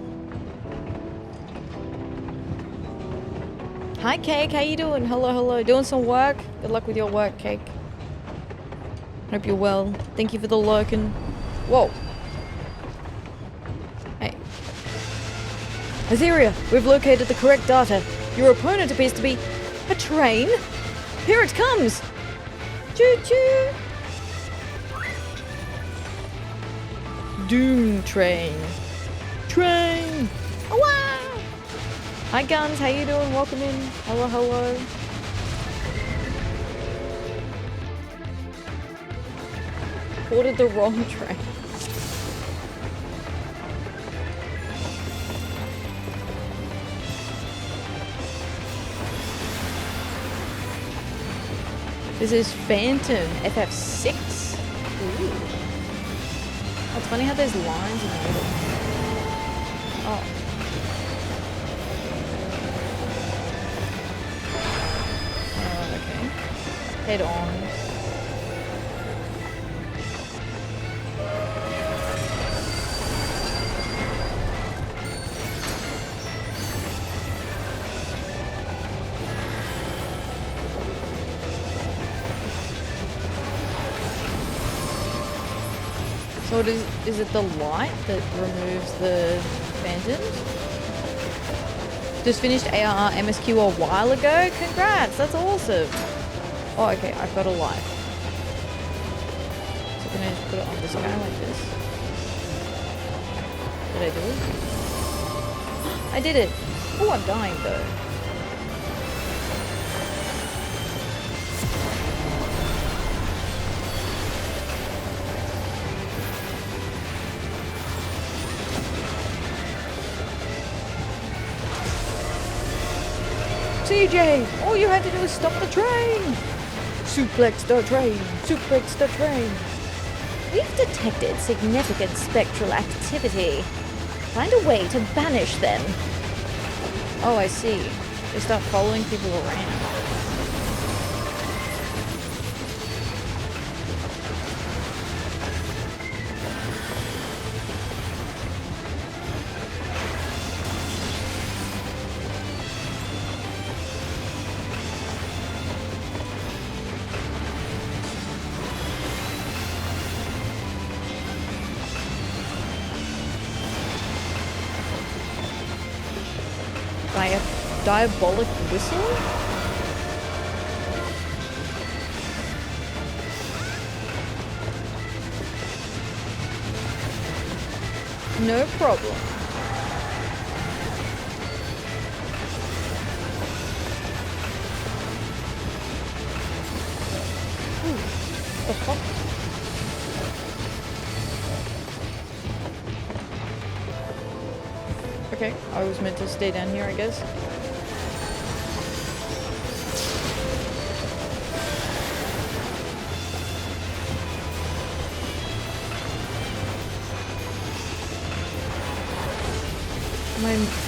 Hi Cake, how you doing? Hello. Doing some work? Good luck with your work, Cake. Hope you're well. Thank you for the lurking. Whoa. Hey. Atheria, we've located the correct data. Your opponent appears to be a train. Here it comes! Choo-choo! Doom train. Train! Oh, wow! Hi Guns, how you doing? Welcome in. Hello. Ordered the wrong train. This is Phantom FF6. Ooh. It's funny how there's lines in the middle. Oh. Okay. Head on. So is it the light that removes the phantoms? Just finished ARR MSQ a while ago? Congrats, that's awesome. Oh, okay, I've got a light. So can I just put it on this guy like this? Did I do it? I did it. Oh, I'm dying though. CJ, all you had to do was stop the train. Suplex the train. Suplex the train. We've detected significant spectral activity. Find a way to banish them. Oh, I see. They start following people around. Diabolic whistle? No problem. Ooh, the fuck? Okay, I was meant to stay down here, I guess.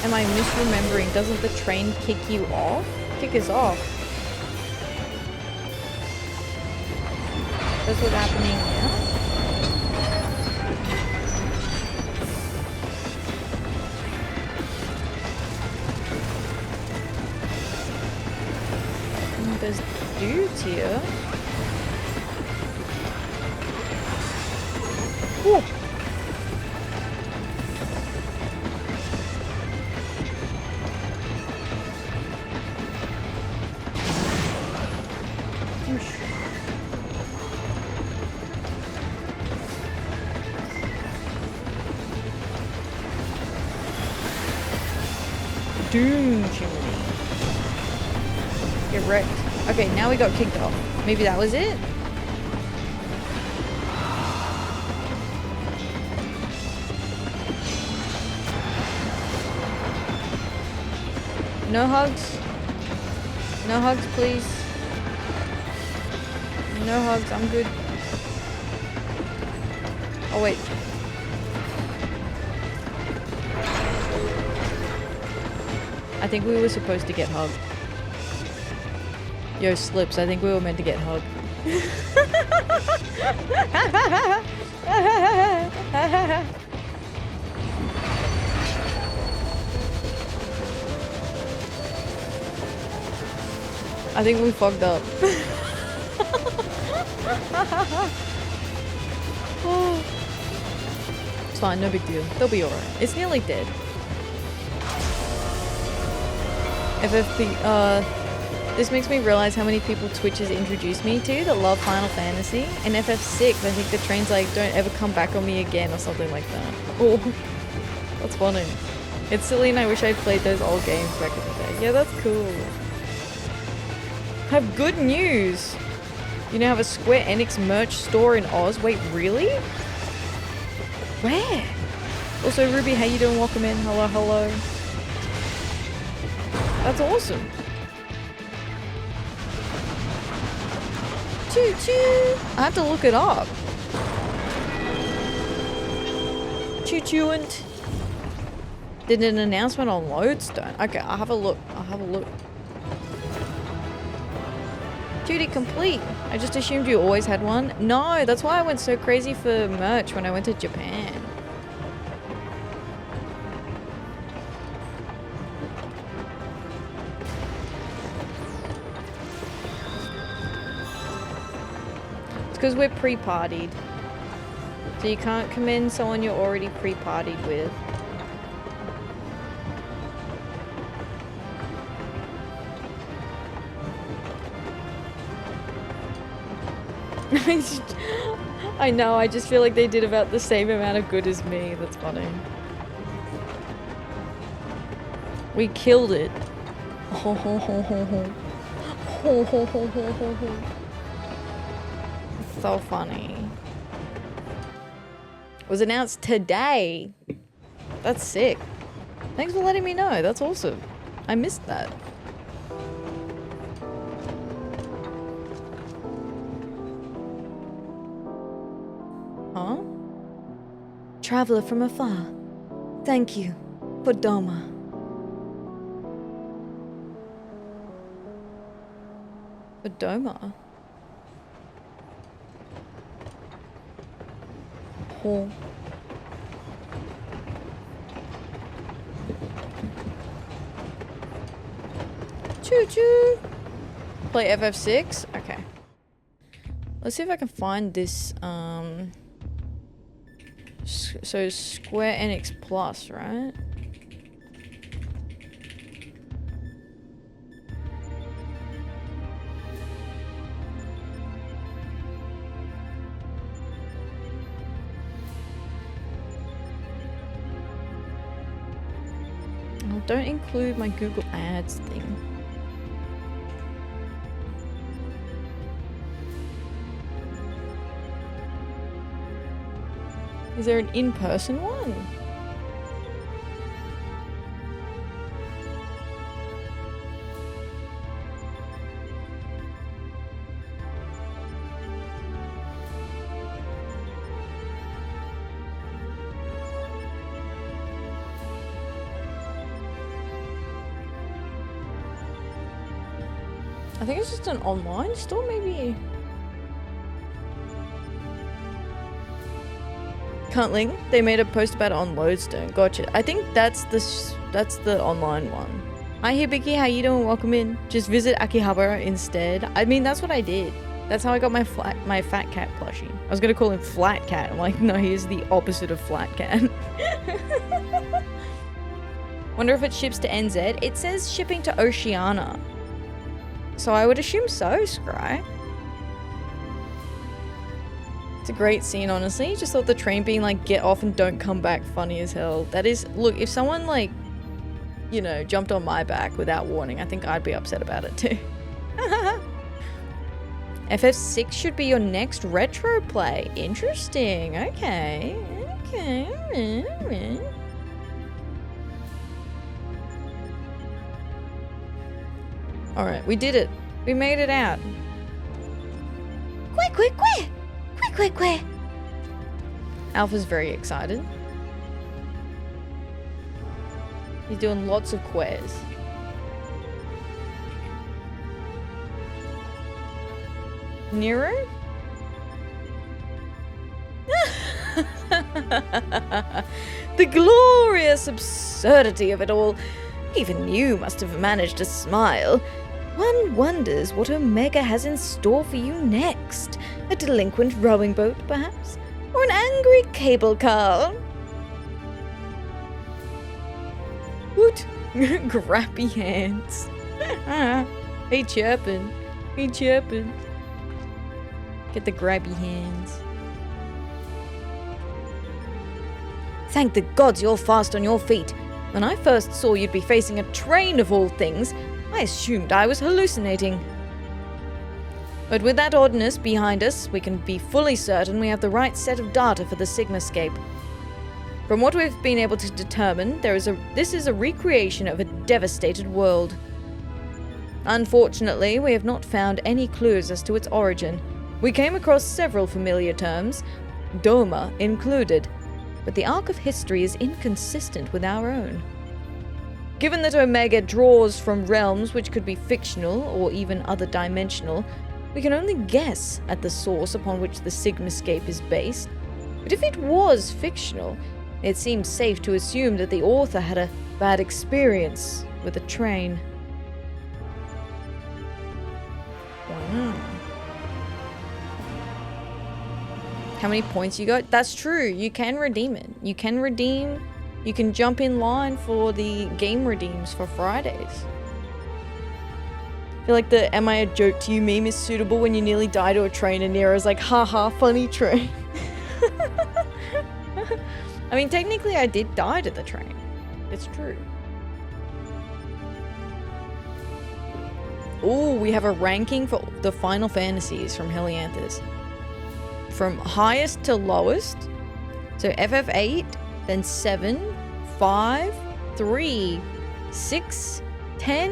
Am I misremembering? Doesn't the train kick you off? Kick us off. That's what's happening now? There's dudes here. Ooh. Doom chimney. Get wrecked. Okay, now we got kicked off. Maybe that was it? No hugs? No hugs, please. No hugs, I'm good. Oh, wait. I think we were supposed to get hugged. Yo, Slips, I think we were meant to get hugged. I think we fucked up. It's fine, no big deal. They'll be alright. It's nearly dead. This makes me realize how many people Twitch has introduced me to that love Final Fantasy. In FF6, I think the train's like, don't ever come back on me again or something like that. Oh, that's funny. It's silly and I wish I'd played those old games back in the day. Yeah, that's cool. I have good news. You now have a Square Enix merch store in Oz. Wait, really? Where? Also, Ruby, how you doing? Welcome in. Hello, hello. That's awesome. Choo choo. I have to look it up. Choo chooant. Did an announcement on Lodestone? Okay, I'll have a look. I'll have a look. Duty complete. I just assumed you always had one. No, that's why I went so crazy for merch when I went to Japan. Because we're pre-partied. So you can't commend someone you're already pre-partied with. I know, I just feel like they did about the same amount of good as me. That's funny. We killed it. Ho, ho, ho, ho, ho. Ho, ho, ho, ho, ho, ho. So funny. Was announced today. That's sick. Thanks for letting me know. That's awesome. I missed that. Huh? Traveler from afar. Thank you for Doma. For Doma? Oh. Choo choo. Play FF6? Okay. Let's see if I can find this, so Square Enix Plus, right? Oh, don't include my Google Ads thing. Is there an in-person one? I think it's just an online store, maybe. Can't link. They made a post about it on Lodestone. Gotcha. I think that's the online one. Hi Hibiki, how you doing? Welcome in. Just visit Akihabara instead. I mean, that's what I did. That's how I got my fat cat plushie. I was gonna call him Flat Cat. I'm like, no, he's the opposite of Flat Cat. Wonder if it ships to NZ. It says shipping to Oceania. So I would assume so, Scry. It's a great scene, honestly. Just thought the train being like, get off and don't come back, funny as hell. That is, look, if someone like, you know, jumped on my back without warning, I think I'd be upset about it too. FF6 should be your next retro play. Interesting. Okay. Okay. Alright, we did it. We made it out. Quick. Alpha's very excited. He's doing lots of quests. Nero? The glorious absurdity of it all. Even you must have managed to smile. One wonders what Omega has in store for you next. A delinquent rowing boat, perhaps? Or an angry cable car? Woot! Grappy hands. He chirping. Get the grabby hands. Thank the gods you're fast on your feet. When I first saw you'd be facing a train of all things, I assumed I was hallucinating. But with that oddness behind us, we can be fully certain we have the right set of data for the Sigmascape. From what we've been able to determine, this is a recreation of a devastated world. Unfortunately, we have not found any clues as to its origin. We came across several familiar terms, Doma included, but the arc of history is inconsistent with our own. Given that Omega draws from realms which could be fictional or even other dimensional, we can only guess at the source upon which the Sigmascape is based. But if it was fictional, it seems safe to assume that the author had a bad experience with a train. Wow. How many points you got? That's true. You can redeem it. You can jump in line for the game redeems for Fridays. I feel like the "am I a joke to you" meme is suitable when you nearly die to a train and Nero's like, haha, funny train. I mean, technically I did die to the train. It's true. Ooh, we have a ranking for the Final Fantasies from Helianthus. From highest to lowest. So FF8, then 7, 5, 3, 6, 10,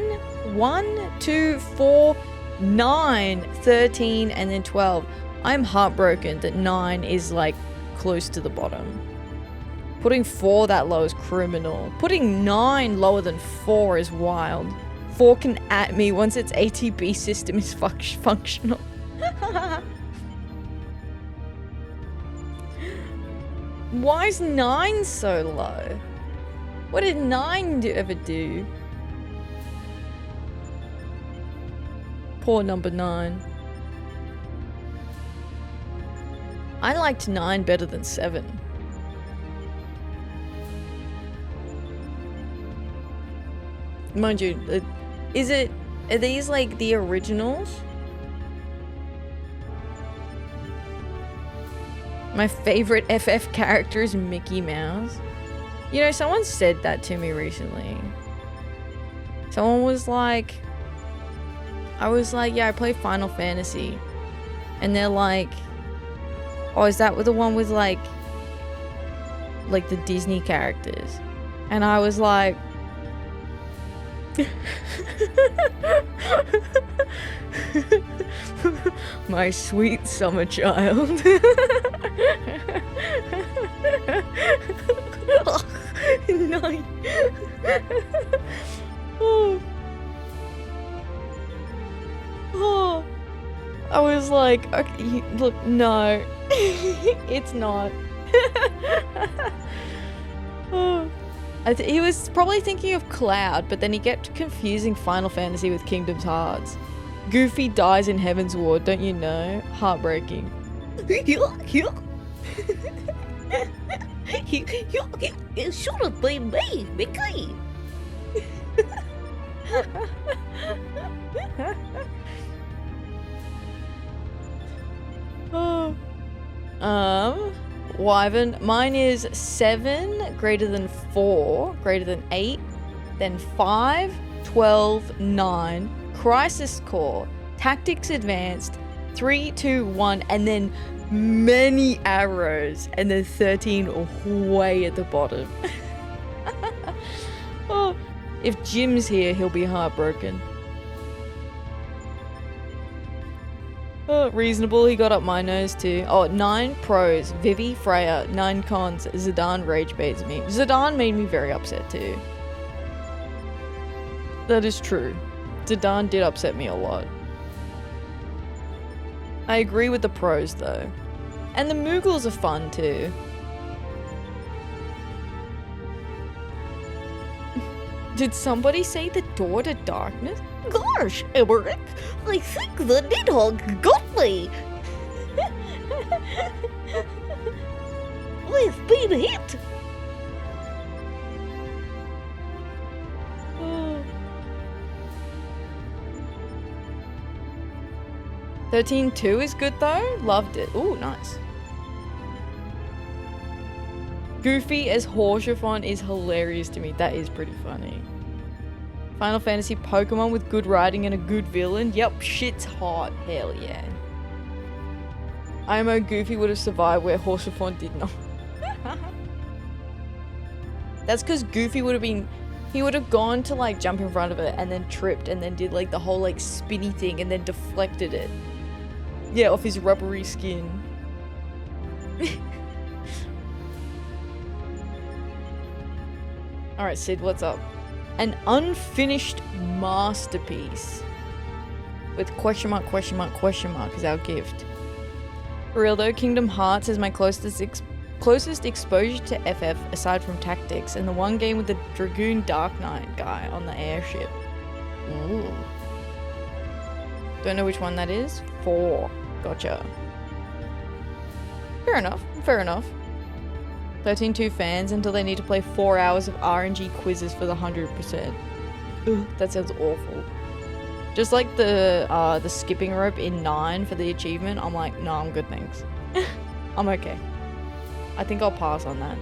1, 2, 4, 9, 13, and then 12. I'm heartbroken that 9 is like close to the bottom. Putting 4 that low is criminal. Putting 9 lower than 4 is wild. 4 can at me once its ATB system is functional. Why is 9 so low? What did 9 ever do? Poor number 9. I liked 9 better than 7. Mind you, are these like the originals? My favorite FF character is Mickey Mouse. You know, someone said that to me recently. Someone was like, I was like, yeah, I play Final Fantasy. And they're like, oh, is that the one with like the Disney characters? And I was like, my sweet summer child. No. Oh. I was like, okay, look, no. It's not. Oh. He was probably thinking of Cloud, but then he kept confusing Final Fantasy with Kingdom's Hearts. Goofy dies in Heaven's Ward, don't you know? Heartbreaking. It should have been me, Mickey. Oh. Wyvern, mine is 7 greater than 4 greater than 8, then 5, 12, 9, Crisis Core, Tactics Advanced, 3, 2, 1, and then many arrows, and then 13 way at the bottom. Oh, if Jim's here, he'll be heartbroken. Oh, reasonable, he got up my nose too. Oh, 9 pros, Vivi, Freya, 9 cons, Zidane rage baits me. Zidane made me very upset too. That is true. Zidane did upset me a lot. I agree with the pros though. And the Moogles are fun too. Did somebody say the door to darkness? Gosh, Emmerich, I think the Nidhogg got me. We've been hit. Oh. 13.2 is good though. Loved it. Ooh, nice. Goofy as Horsefon is hilarious to me. That is pretty funny. Final Fantasy Pokemon with good writing and a good villain. Yep, shit's hot. Hell yeah. IMO Goofy would have survived where Horsefon did not. That's because Goofy would have been... He would have gone to like jump in front of it and then tripped and then did like the whole like spinny thing and then deflected it. Yeah, off his rubbery skin. Alright, Sid, what's up? An unfinished masterpiece. With question mark is our gift. For real though, Kingdom Hearts is my closest exposure to FF aside from Tactics, and the one game with the Dragoon Dark Knight guy on the airship. Ooh. Don't know which one that is? 4. Gotcha. Fair enough. 13.2 fans until they need to play 4 hours of RNG quizzes for the 100%. Ugh, that sounds awful. Just like the skipping rope in 9 for the achievement, I'm like, no, I'm good, thanks. I'm okay. I think I'll pass on that.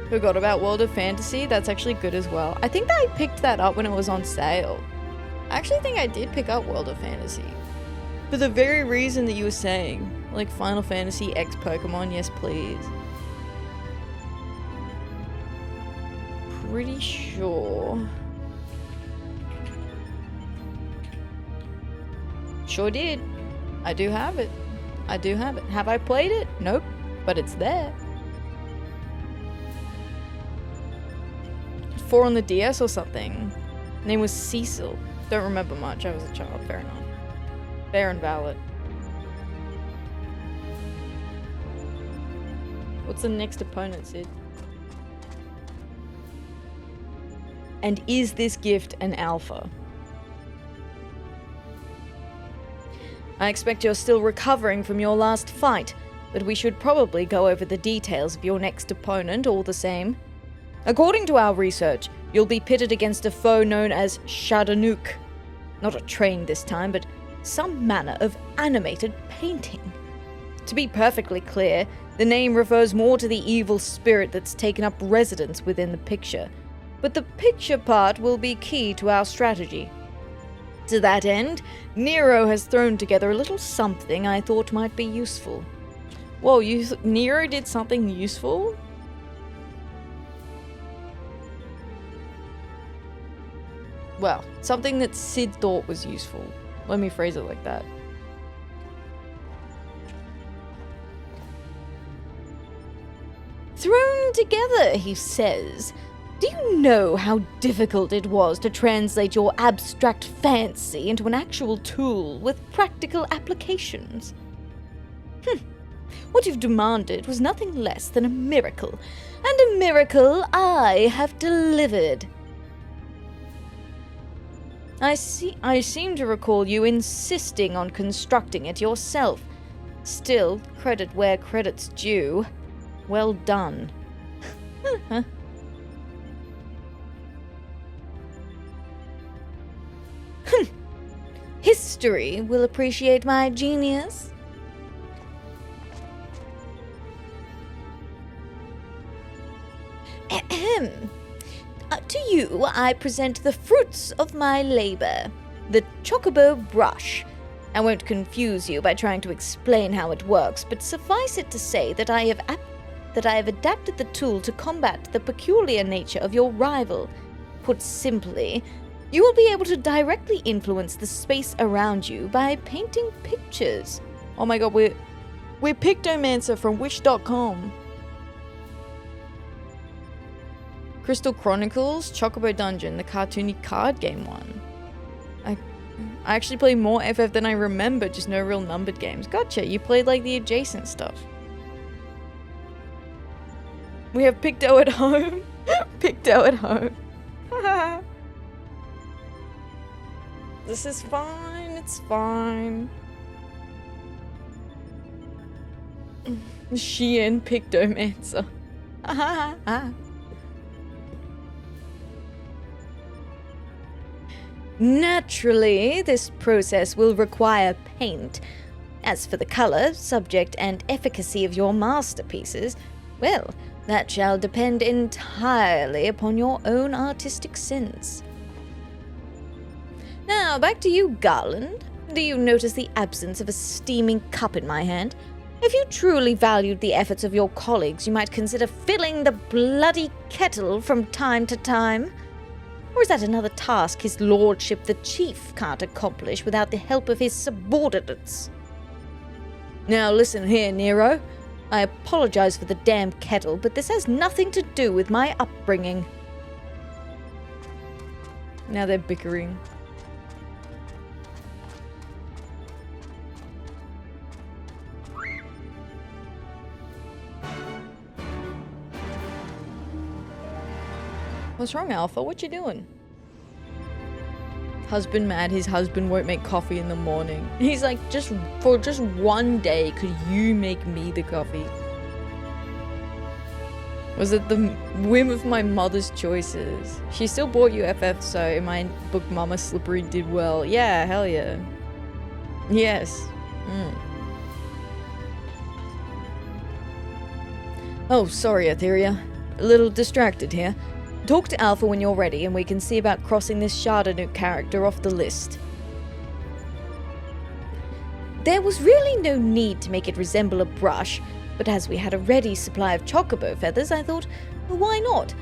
Forgot about World of Fantasy. That's actually good as well. I think that I picked that up when it was on sale. I actually think I did pick up World of Fantasy. For the very reason that you were saying. Like Final Fantasy X Pokemon, yes please. Pretty sure. Sure did. I do have it. I do have it. Have I played it? Nope. But it's there. 4 on the DS or something. Name was Cecil. Don't remember much. I was a child. Fair enough. Fair and valid. What's the next opponent, Sid? And is this gift an alpha? I expect you're still recovering from your last fight, but we should probably go over the details of your next opponent all the same. According to our research, you'll be pitted against a foe known as Shadanook. Not a train this time, but some manner of animated painting. To be perfectly clear, the name refers more to the evil spirit that's taken up residence within the picture, but the picture part will be key to our strategy. To that end, Nero has thrown together a little something I thought might be useful. Whoa, Nero did something useful? Well, something that Sid thought was useful. Let me phrase it like that. Thrown together, he says. Do you know how difficult it was to translate your abstract fancy into an actual tool with practical applications? What you've demanded was nothing less than a miracle, and a miracle I have delivered. I seem to recall you insisting on constructing it yourself. Still, credit where credit's due. Well done. History will appreciate my genius. Ahem. To you, I present the fruits of my labor, the Chocobo brush. I won't confuse you by trying to explain how it works, but suffice it to say that I have adapted the tool to combat the peculiar nature of your rival. Put simply, you will be able to directly influence the space around you by painting pictures. Oh my god, we're Pictomancer from Wish.com. Crystal Chronicles, Chocobo Dungeon, the cartoony card game one. I actually play more FF than I remember, just no real numbered games. Gotcha, you played like the adjacent stuff. We have Picto at home. Picto at home. This is fine, it's fine. Sheehan Pictomancer. Naturally, this process will require paint. As for the color, subject, and efficacy of your masterpieces, well, that shall depend entirely upon your own artistic sense. Now, back to you, Garland. Do you notice the absence of a steaming cup in my hand? If you truly valued the efforts of your colleagues, you might consider filling the bloody kettle from time to time. Or is that another task his lordship the chief can't accomplish without the help of his subordinates? Now listen here, Nero. I apologize for the damn kettle, but this has nothing to do with my upbringing. Now they're bickering. What's wrong, Alpha? What you doing? Husband mad his husband won't make coffee in the morning. He's like, for just one day, could you make me the coffee? Was it the whim of my mother's choices? She still bought you FF, so in my book Mama Slippery did well. Yeah, hell yeah. Yes. Oh, sorry, Atheria. A little distracted here. Talk to Alpha when you're ready and we can see about crossing this Shardanook character off the list. There was really no need to make it resemble a brush, but as we had a ready supply of chocobo feathers, I thought, well, why not?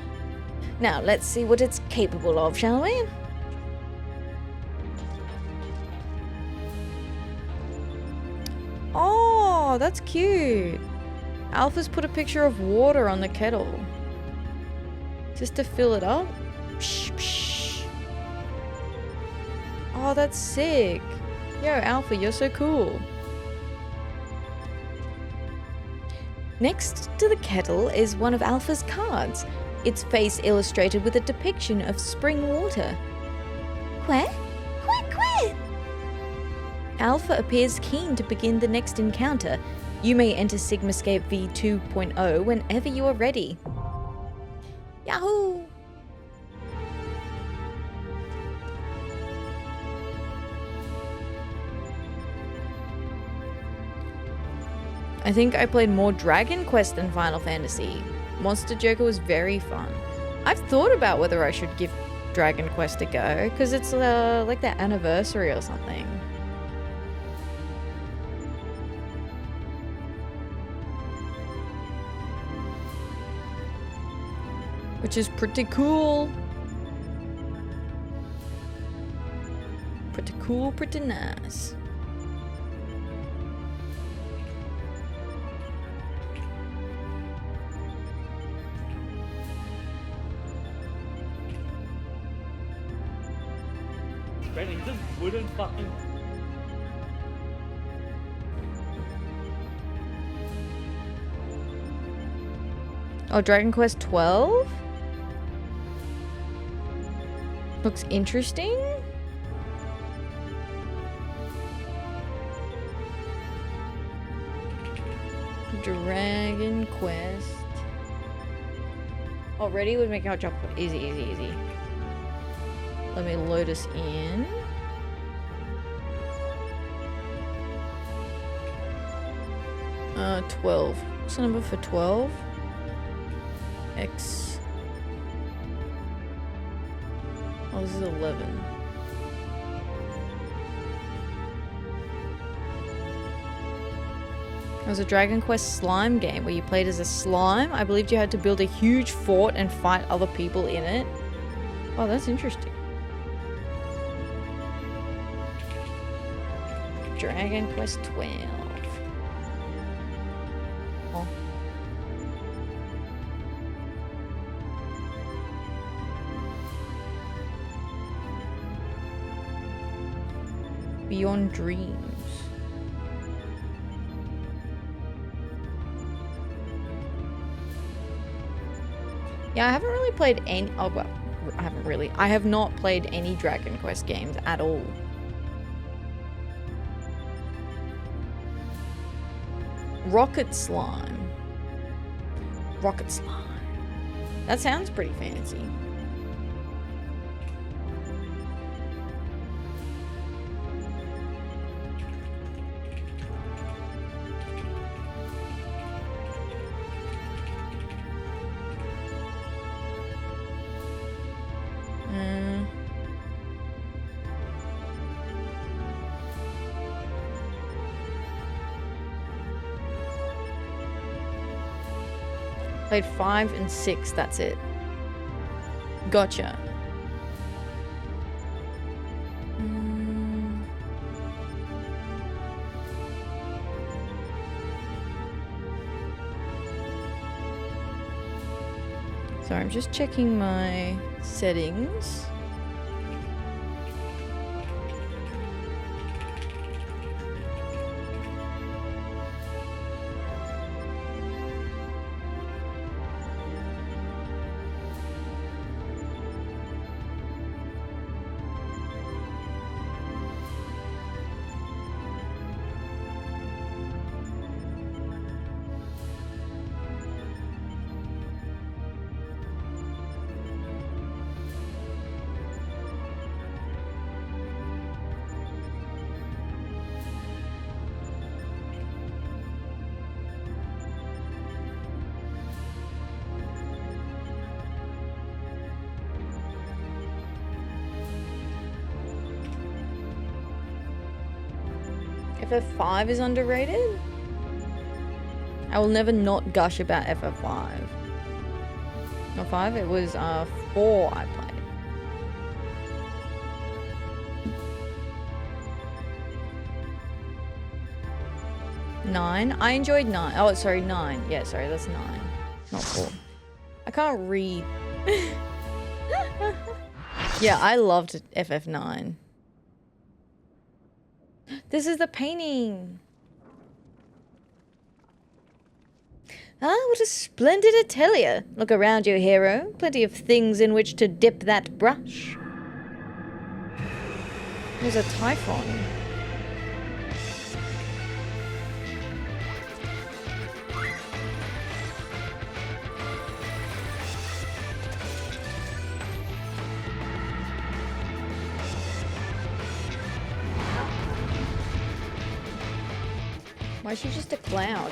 Now let's see what it's capable of, shall we? Oh, that's cute. Alpha's put a picture of water on the kettle. Just to fill it up? Psh, psh. Oh, that's sick. Yo, Alpha, you're so cool. Next to the kettle is one of Alpha's cards. Its face illustrated with a depiction of spring water. Where? Where? Alpha appears keen to begin the next encounter. You may enter Sigmascape V2.0 whenever you are ready. Yahoo! I think I played more Dragon Quest than Final Fantasy. Monster Joker was very fun. I've thought about whether I should give Dragon Quest a go, because it's like their anniversary or something. Which is pretty cool. Pretty cool, pretty nice. Benny just wouldn't fucking. Oh, Dragon Quest 12? Looks interesting. Dragon Quest. Already would make our job easy, easy, easy. Let me load us in. Uh, 12. What's the number for 12? X. Oh, this is 11. It was a Dragon Quest slime game where you played as a slime. I believed you had to build a huge fort and fight other people in it. Oh, that's interesting. Dragon Quest 12. Oh. Beyond Dreams. Yeah, I haven't really played any. Oh, well, I haven't really. I have not played any Dragon Quest games at all. Rocket Slime. Rocket Slime. That sounds pretty fancy. Played 5 and 6, that's it. Gotcha. Sorry, I'm just checking my settings. FF5 is underrated? I will never not gush about FF5. Not 5, it was 4 I played. Nine. I enjoyed 9. Oh, sorry, 9. Yeah, sorry, that's 9. Not 4. I can't read. Yeah, I loved FF9. This is the painting. Ah, what a splendid atelier. Look around you, hero. Plenty of things in which to dip that brush. There's a typhon. Why is she just a cloud?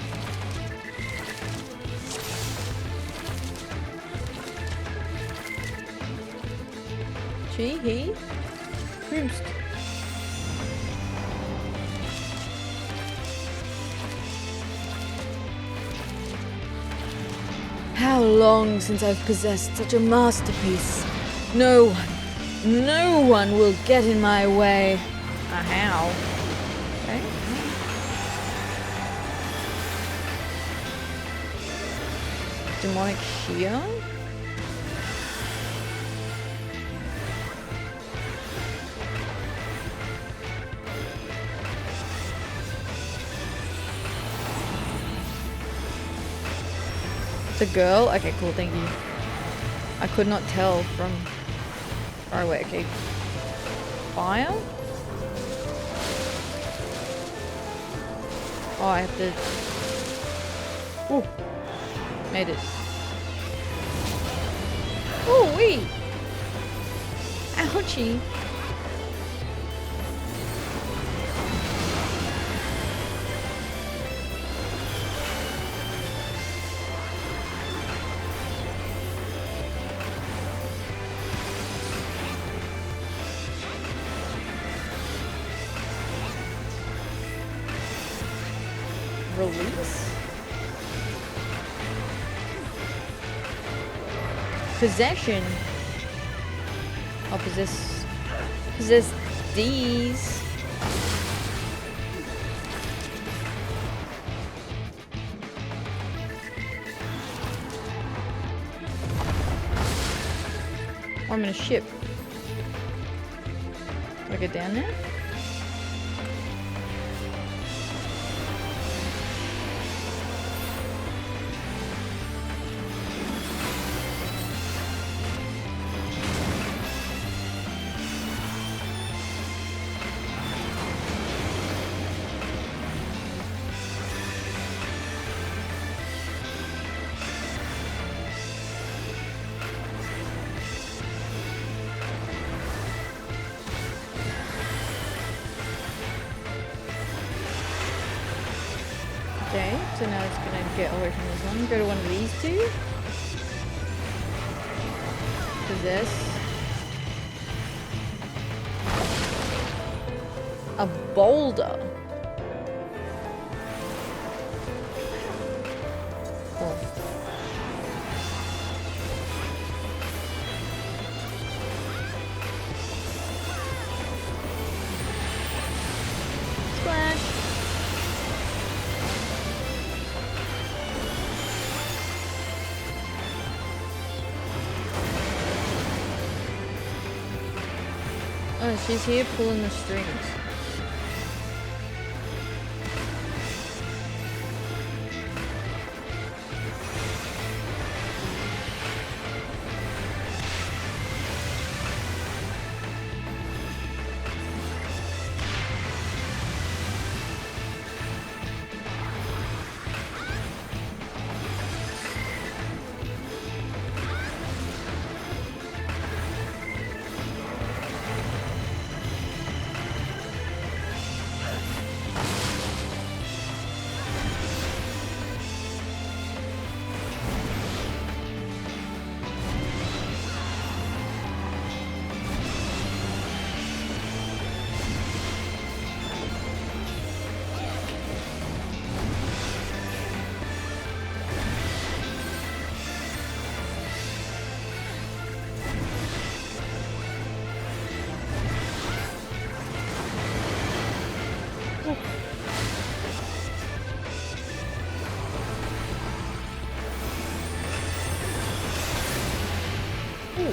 She, he? Whomst? How long since I've possessed such a masterpiece? No one will get in my way. How? Okay. Demonic Shia? It's a girl? Okay, cool, thank you. I could not tell from far away. Okay. Fire? Oh, I have to... Ooh. Made it. Oh, wait! Ouchie! Release? Possession. I'll possess these. Oh, I'm in a ship. Do I get down there? Okay, so now it's gonna get away from this one. Go to one of these two. Possess. A boulder. Cool. Splash. Oh, she's here pulling the strings.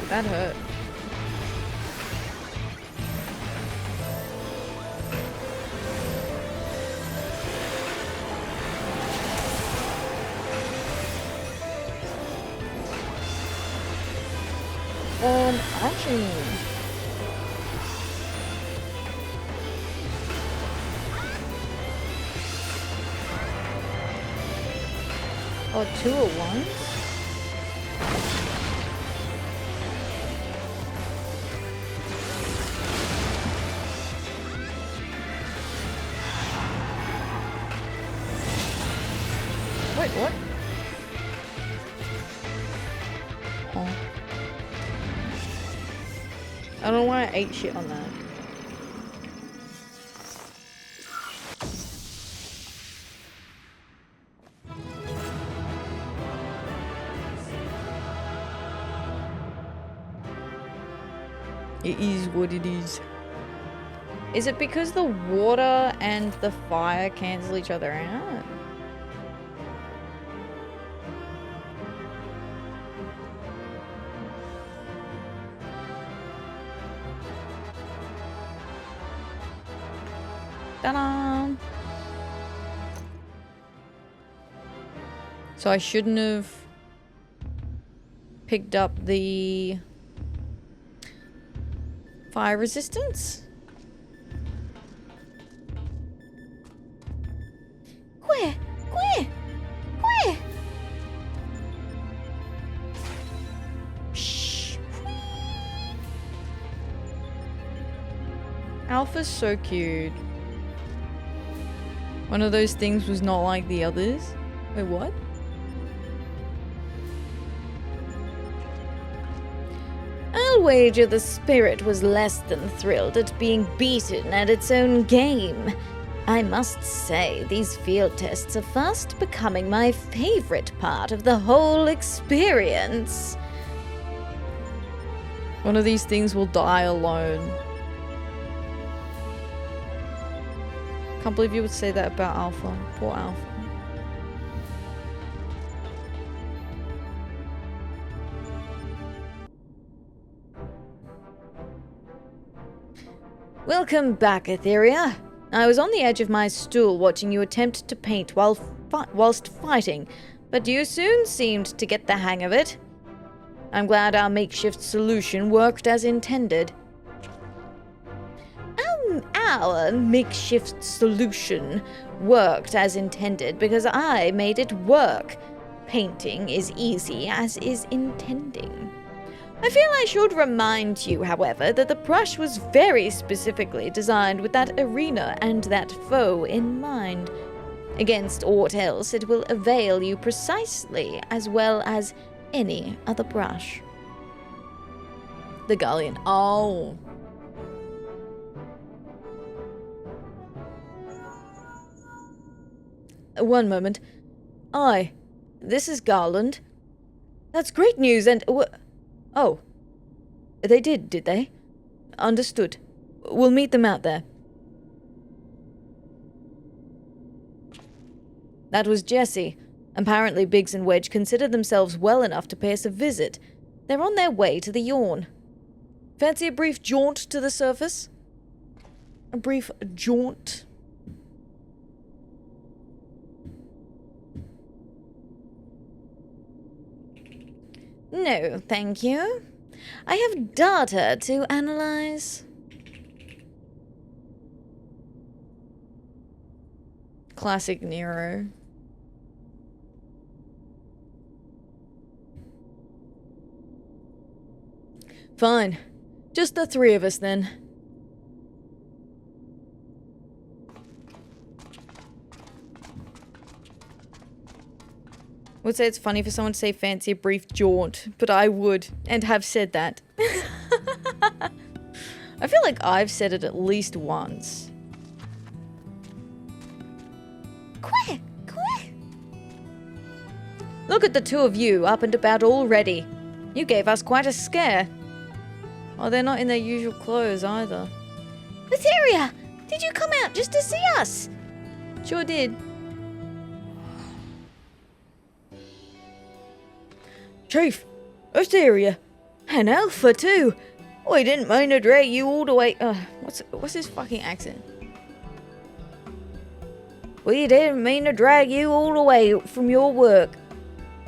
That hurt. Action. Oh, 2 at once? Wait, what? Oh. I don't want to eat shit on that. It is what it is. Is it because the water and the fire cancel each other out? Ta-da! So I shouldn't have picked up the fire resistance? Where? Shh. Alpha's so cute. One of those things was not like the others. Wait, what? I'll wager the spirit was less than thrilled at being beaten at its own game. I must say, these field tests are fast becoming my favorite part of the whole experience. One of these things will die alone. Can't believe you would say that about Alpha. Poor Alpha. Welcome back, Atheria. I was on the edge of my stool watching you attempt to paint whilst fighting, but you soon seemed to get the hang of it. I'm glad our makeshift solution worked as intended. Our makeshift solution worked as intended because I made it work. Painting is easy as is intending. I feel I should remind you, however, that the brush was very specifically designed with that arena and that foe in mind. Against aught else, it will avail you precisely as well as any other brush. The Guardian. Oh. One moment. Aye, this is Garland. That's great news and... Oh. They did they? Understood. We'll meet them out there. That was Jesse. Apparently Biggs and Wedge consider themselves well enough to pay us a visit. They're on their way to the Yawn. Fancy a brief jaunt to the surface? A brief jaunt? No, thank you. I have data to analyze. Classic Nero. Fine. Just the three of us then. I would say it's funny for someone to say fancy a brief jaunt, but I would, and have said that. I feel like I've said it at least once. Quick! Look at the two of you up and about already. You gave us quite a scare. Oh, they're not in their usual clothes either. Atheria! Did you come out just to see us? Sure did. Chief, Atheria, An alpha too. I didn't mean to drag you all the way. What's his fucking accent? We didn't mean to drag you all the way from your work.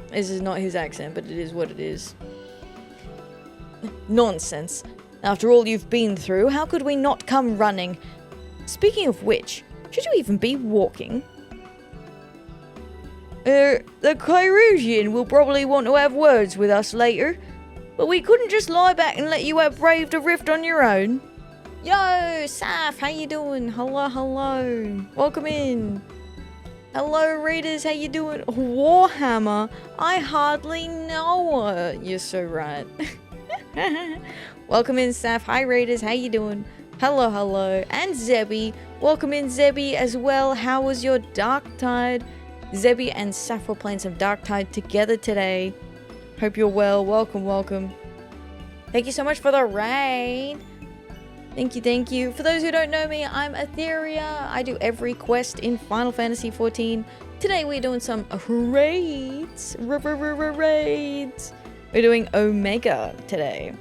This is not his accent, but it is what it is. Nonsense. After all you've been through, how could we not come running? Speaking of which, should you even be walking? The Kyrusian will probably want to have words with us later, but we couldn't just lie back and let you have braved a rift on your own. Yo, Saf, how you doing? Hello, hello. Welcome in. Hello, readers, how you doing? Warhammer, I hardly know her. You're so right. Welcome in, Saf. Hi, readers, how you doing? Hello, hello. And Zebby. Welcome in, Zebby, as well. How was your Darktide? Zebby and Saf were playing some Darktide together today. Hope you're well. Welcome, welcome. Thank you so much for the raid. Thank you, thank you. For those who don't know me, I'm Atheria. I do every quest in Final Fantasy XIV. Today we're doing some raids. Raids. We're doing Omega today.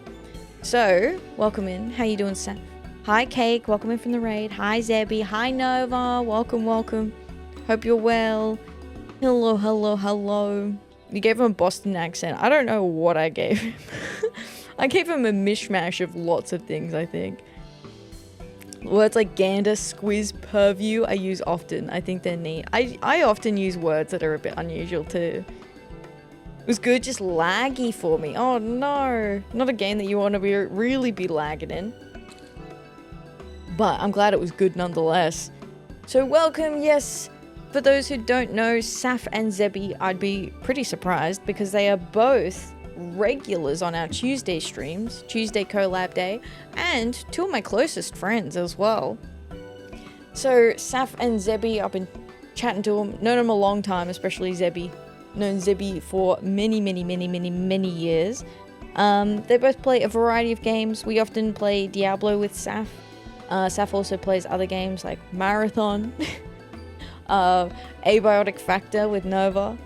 So, welcome in. How you doing, Sam? Hi, Cake. Welcome in from the raid. Hi, Zebby. Hi, Nova. Welcome, welcome. Hope you're well. Hello, hello, hello. You gave him a Boston accent. I don't know what I gave him. I gave him a mishmash of lots of things, I think. Words like gander, squiz, purview, I use often. I think they're neat. I often use words that are a bit unusual too. It was good, just laggy for me. Oh no, not a game that you want to really be lagging in. But I'm glad it was good nonetheless. So welcome, yes. For those who don't know, Saf and Zebby, I'd be pretty surprised because they are both regulars on our Tuesday streams, Tuesday collab day, and two of my closest friends as well. So Saf and Zebby, I've been chatting to them, known them a long time, especially Zebby. Known Zebby for many years. They both play a variety of games. We often play Diablo with Saf. Saf also plays other games like Marathon, Abiotic Factor with Nova,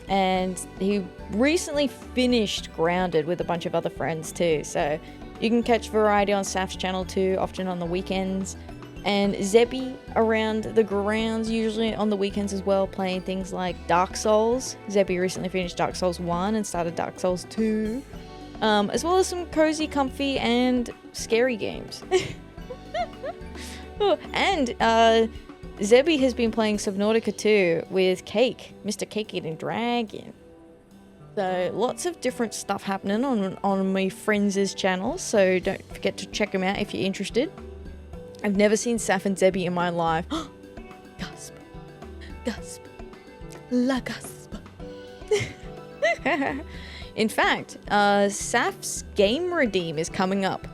and he recently finished Grounded with a bunch of other friends too, so you can catch variety on Saf's channel too, often on the weekends, and Zebby around the grounds usually on the weekends as well, playing things like Dark Souls. Zebby recently finished Dark Souls 1 and started Dark Souls 2, as well as some cozy, comfy, and scary games. Oh, and Zebby has been playing Subnautica 2 with Cake, Mr. Cake Eating Dragon. So lots of different stuff happening on my friends' channels, so don't forget to check them out if you're interested. I've never seen Saf and Zebby in my life. Gasp. Gasp. La gasp. In fact, Saf's Game Redeem is coming up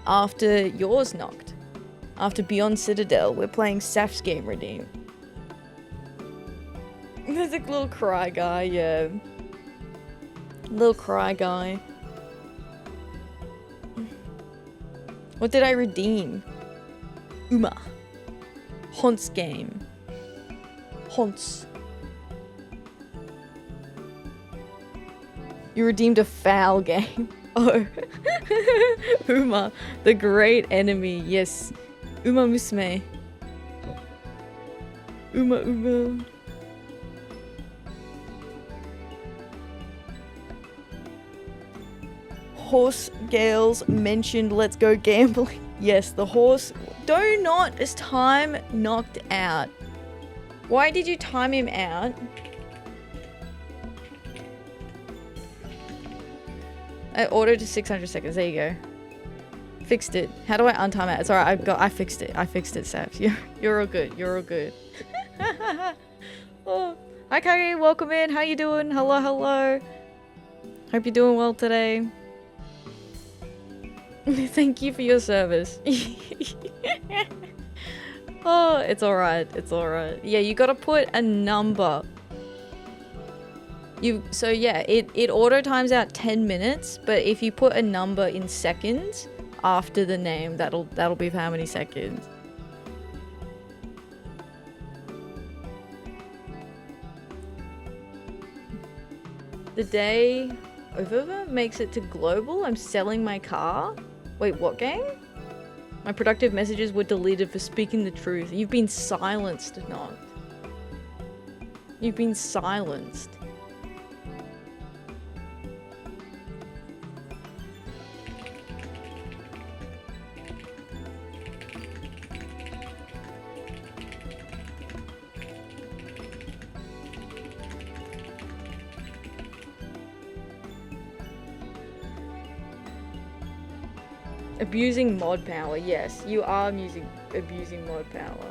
after yours knocked. After Beyond Citadel, we're playing Saf's Game Redeem. There's a little cry guy, yeah. Little cry guy. What did I redeem? Uma. Haunts game. Haunts. You redeemed a foul game. Oh. Uma, the great enemy, yes. Uma Musume. Uma. Horse Gales mentioned let's go gambling. Yes, the horse. Do not is time knocked out. Why did you time him out? I ordered to 600 seconds. There you go. Fixed it. How do I untime it? It's alright. I fixed it. I fixed it, Saf. You're all good. You're all good. Oh. Hi, Kage. Welcome in. How you doing? Hello, hello. Hope you're doing well today. Thank you for your service. Oh, it's alright. It's alright. Yeah, you gotta put a number. So yeah, it auto times out 10 minutes, but if you put a number in seconds after the name, that'll be for how many seconds. The day Over makes it to global. I'm selling my car. Wait, what game? My productive messages were deleted for speaking the truth. You've been silenced, not. You've been silenced. Abusing mod power. Yes, you are abusing mod power.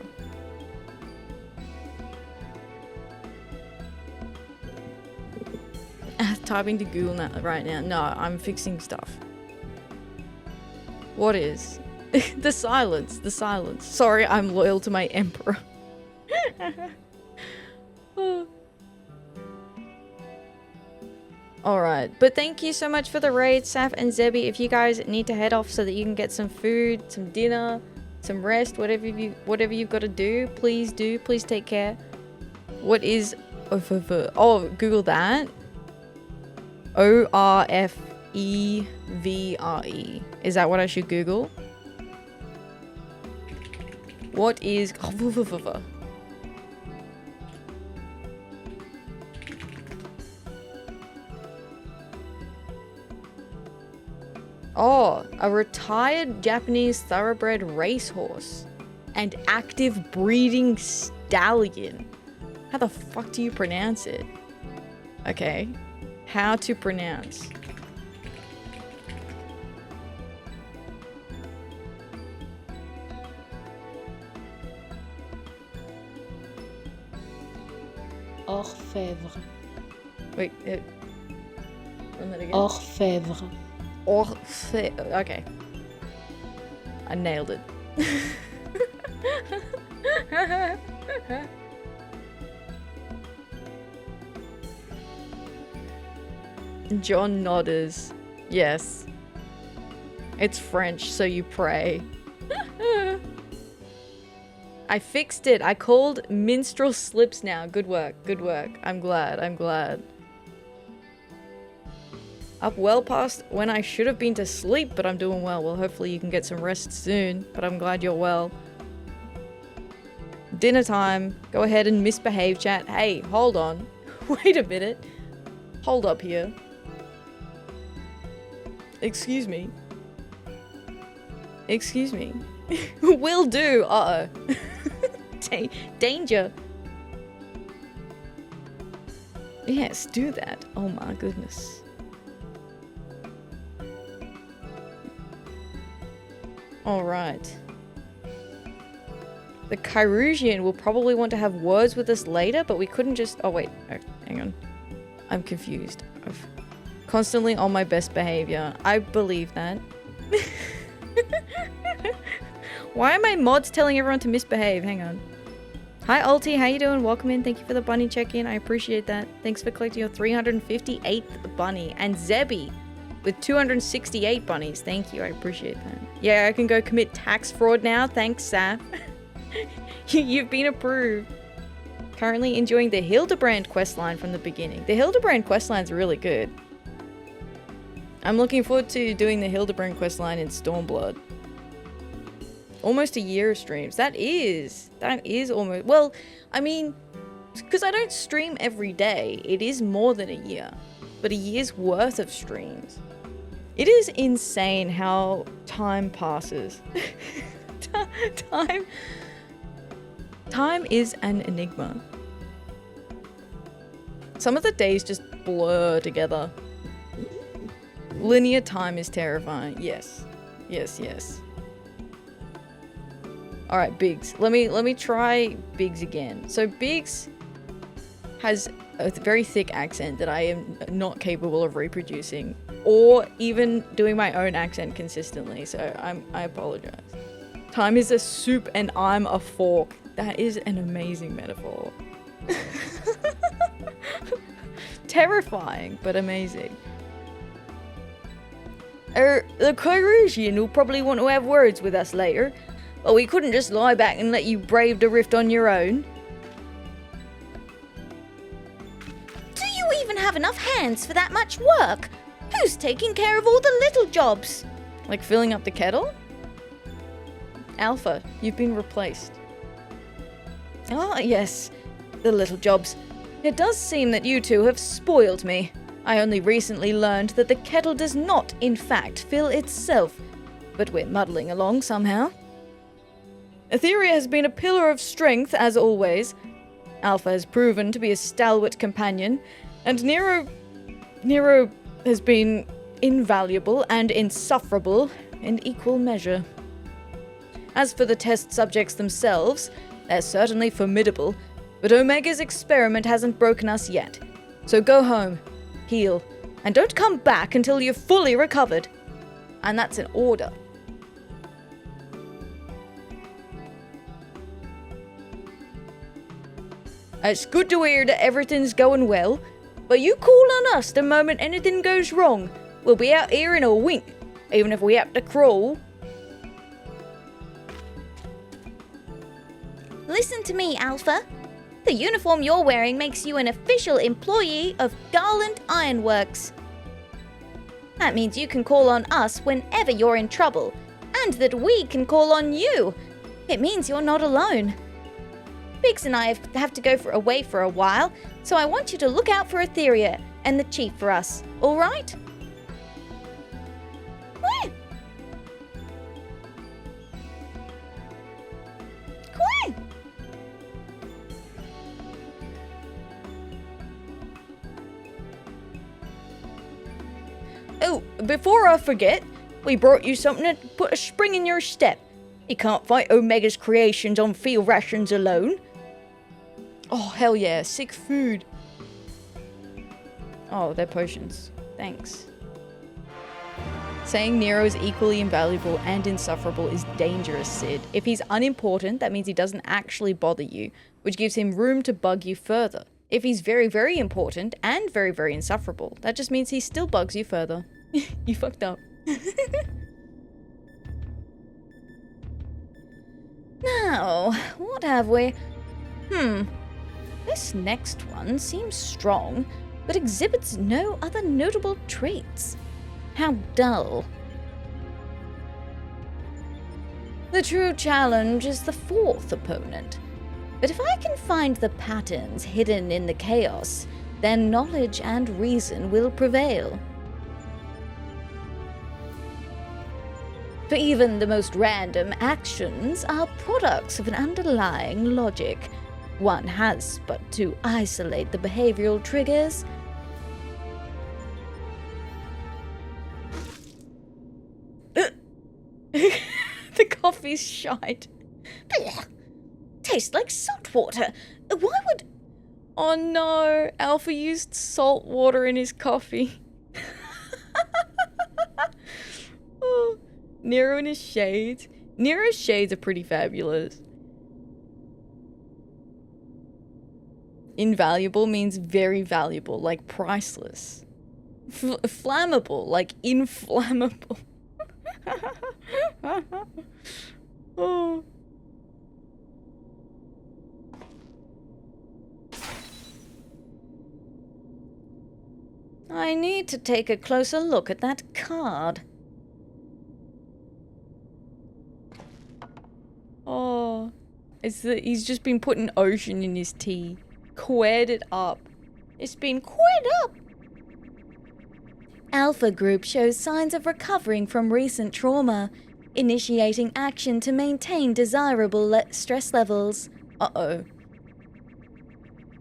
Typing to Google now, right now. No, I'm fixing stuff. What is? The silence. The silence. Sorry, I'm loyal to my emperor. Alright, but thank you so much for the raid, Saf and Zebi. If you guys need to head off so that you can get some food, some dinner, some rest, whatever you've got to do, please do. Please take care. What is... Oh, Google that. ORFEVRE. Is that what I should Google? What is... Oh, a retired Japanese thoroughbred racehorse and active breeding stallion. How the fuck do you pronounce it? Okay. How to pronounce. Orfèvre. Wait, run that again. Orfèvre. Okay. I nailed it. John Nodders. Yes. It's French, so you pray. I fixed it. I called minstrel slips now. Good work. Good work. I'm glad. I'm glad. Up well past when I should have been to sleep, but I'm doing well. Well, hopefully you can get some rest soon, but I'm glad you're well. Dinner time. Go ahead and misbehave, chat. Hey, hold on. Wait a minute. Hold up here. Excuse me. Excuse me. Will do. Uh-oh. Danger. Yes, do that. Oh my goodness. Alright. The Kyrusian will probably want to have words with us later, but we couldn't just... Oh, wait. Oh, hang on. I'm confused. Constantly on my best behavior. I believe that. Why are my mods telling everyone to misbehave? Hang on. Hi, Ulti. How you doing? Welcome in. Thank you for the bunny check-in. I appreciate that. Thanks for collecting your 358th bunny. And Zebi with 268 bunnies. Thank you. I appreciate that. Yeah, I can go commit tax fraud now. Thanks, Saf. You've been approved. Currently enjoying the Hildebrand questline from the beginning. The Hildebrand questline's really good. I'm looking forward to doing the Hildebrand questline in Stormblood. Almost a year of streams. That is almost... Well, I mean, because I don't stream every day, it is more than a year. But a year's worth of streams. It is insane how time passes. Time is an enigma. Some of the days just blur together. Linear time is terrifying. Yes. Yes, yes. Alright, Biggs. Let me try Biggs again. So Biggs has a very thick accent that I am not capable of reproducing or even doing my own accent consistently, so I apologize. Time is a soup and I'm a fork. That is an amazing metaphor. Terrifying, but amazing. The Kyrusian will probably want to have words with us later, but we couldn't just lie back and let you brave the rift on your own. Do you even have enough hands for that much work? Who's taking care of all the little jobs? Like filling up the kettle? Alpha, you've been replaced. Ah, yes, the little jobs. It does seem that you two have spoiled me. I only recently learned that the kettle does not, in fact, fill itself, but we're muddling along somehow. Atheria has been a pillar of strength, as always. Alpha has proven to be a stalwart companion, and Nero has been invaluable and insufferable in equal measure. As for the test subjects themselves, they're certainly formidable, but Omega's experiment hasn't broken us yet. So go home, heal, and don't come back until you're fully recovered. And that's an order. It's good to hear that everything's going well, but you call on us the moment anything goes wrong. We'll be out here in a wink, even if we have to crawl. Listen to me, Alpha. The uniform you're wearing makes you an official employee of Garland Ironworks. That means you can call on us whenever you're in trouble, and that we can call on you. It means you're not alone. Biggs and I have to go away for a while, so I want you to look out for Atheria and the chief for us, all right? Come on. Oh, before I forget, we brought you something to put a spring in your step. You can't fight Omega's creations on field rations alone. Oh, hell yeah, sick food. Oh, they're potions. Thanks. Saying Nero is equally invaluable and insufferable is dangerous, Sid. If he's unimportant, that means he doesn't actually bother you, which gives him room to bug you further. If he's very, very important and very, very insufferable, that just means he still bugs you further. You fucked up. Now, what have we? This next one seems strong, but exhibits no other notable traits. How dull. The true challenge is the fourth opponent. But if I can find the patterns hidden in the chaos, then knowledge and reason will prevail. For even the most random actions are products of an underlying logic. One has but to isolate the behavioral triggers. The coffee's shite. Blech. Tastes like salt water. Why would... Oh no, Alpha used salt water in his coffee. Oh, Nero and his shades. Nero's shades are pretty fabulous. Invaluable means very valuable, like priceless. Flammable, like inflammable. Oh. I need to take a closer look at that card. Oh. He's just been putting ocean in his tea. Quared it up. It's been quared up. Alpha Group shows signs of recovering from recent trauma, initiating action to maintain desirable stress levels. Uh-oh.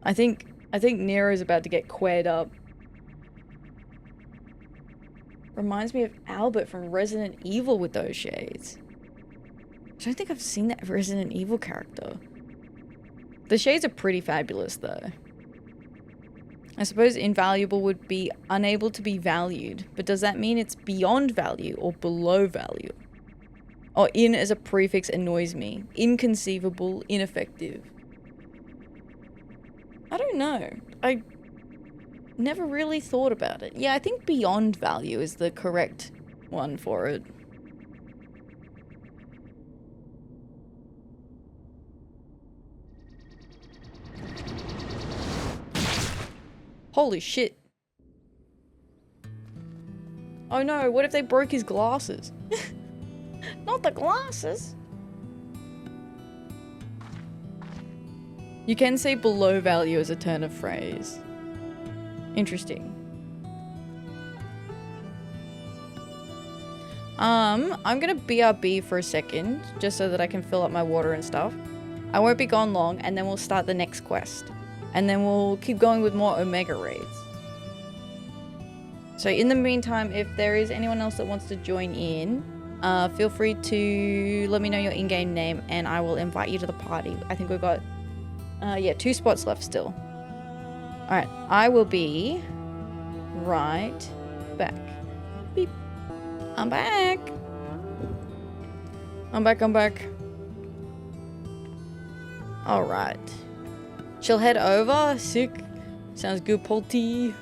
I think Nero's about to get quared up. Reminds me of Albert from Resident Evil with those shades. I don't think I've seen that Resident Evil character. The shades are pretty fabulous, though. I suppose invaluable would be unable to be valued, but does that mean it's beyond value or below value? Or in as a prefix annoys me. Inconceivable, ineffective. I don't know. I never really thought about it. Yeah, I think beyond value is the correct one for it. Holy shit. Oh no, what if they broke his glasses? Not the glasses. You can say below value as a turn of phrase. Interesting. I'm gonna BRB for a second, just so that I can fill up my water and stuff. I won't be gone long, and then we'll start the next quest. And then we'll keep going with more Omega raids. So in the meantime, if there is anyone else that wants to join in, feel free to let me know your in-game name, and I will invite you to the party. I think we've got, yeah, 2 spots left still. Alright, I will be right back. Beep. I'm back. I'm back. Alright. She'll head over. Sick. Sounds good, Polty.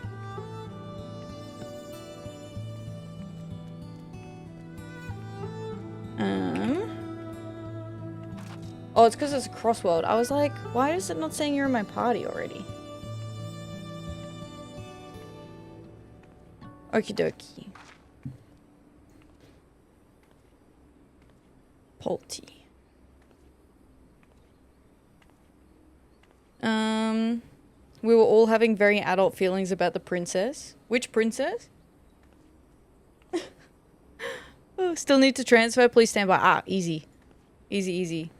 Oh, it's because it's a crossword. I was like, why is it not saying you're in my party already? Okie dokie. Polty. We were all having very adult feelings about the princess. Which princess? Oh, still need to transfer. Please stand by. Ah, easy. Easy.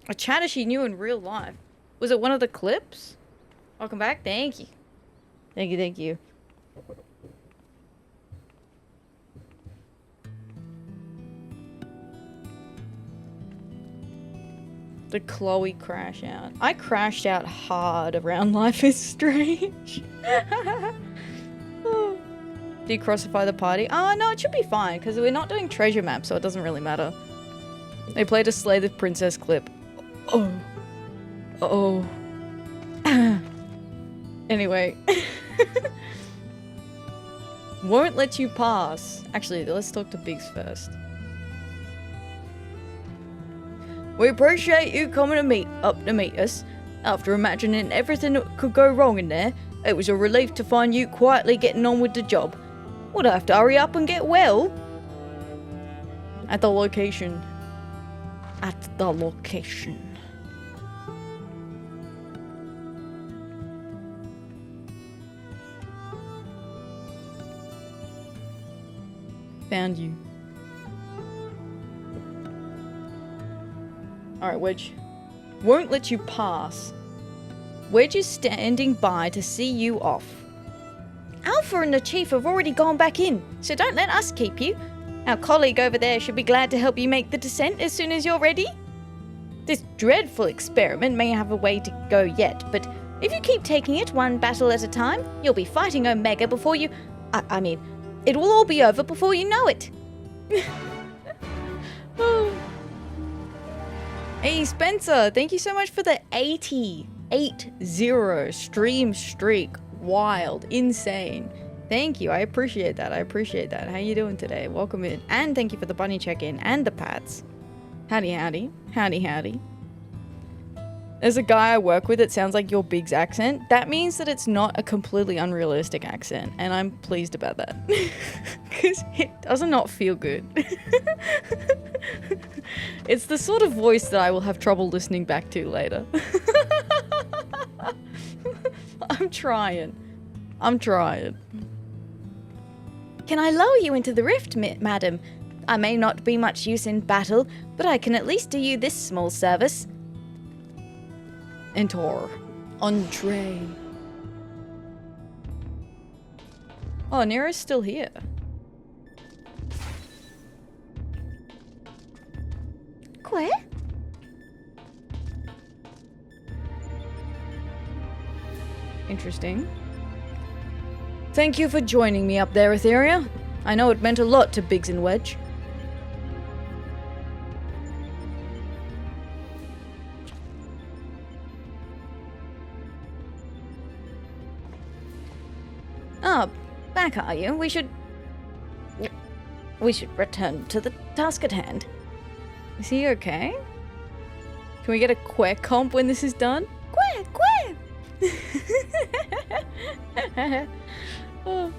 A chatter she knew in real life. Was it one of the clips? Welcome back. Thank you. Thank you. The Chloe crash out. I crashed out hard around Life is Strange. Oh. Decrossify the party. Oh, no, it should be fine, because we're not doing treasure maps, so it doesn't really matter. They played a Slay the Princess clip. Oh. Anyway. Won't let you pass. Actually, let's talk to Biggs first. We appreciate you coming to meet us. After imagining everything that could go wrong in there, it was a relief to find you quietly getting on with the job. Would I have to hurry up and get well? At the location. Found you. Alright, Wedge. Won't let you pass. Wedge is standing by to see you off. Alpha and the Chief have already gone back in, so don't let us keep you. Our colleague over there should be glad to help you make the descent as soon as you're ready. This dreadful experiment may have a way to go yet, but if you keep taking it one battle at a time, you'll be fighting Omega before you... I mean, it will all be over before you know it. Oh. Hey, Spencer, thank you so much for the 80 stream streak. Wild, insane. Thank you, I appreciate that. How you doing today? Welcome in. And thank you for the bunny check-in and the pats. Howdy. There's a guy I work with that sounds like your Big's accent. That means that it's not a completely unrealistic accent, and I'm pleased about that. Because it does not feel good. It's the sort of voice that I will have trouble listening back to later. I'm trying. Can I lower you into the rift, madam? I may not be much use in battle, but I can at least do you this small service. Enter. Entree. Oh, Nero's still here. Where? Interesting. Thank you for joining me up there, Atheria. I know it meant a lot to Biggs and Wedge. Oh, back are you? We should return to the task at hand. Is he okay? Can we get a quack comp when this is done? Quack! Oh.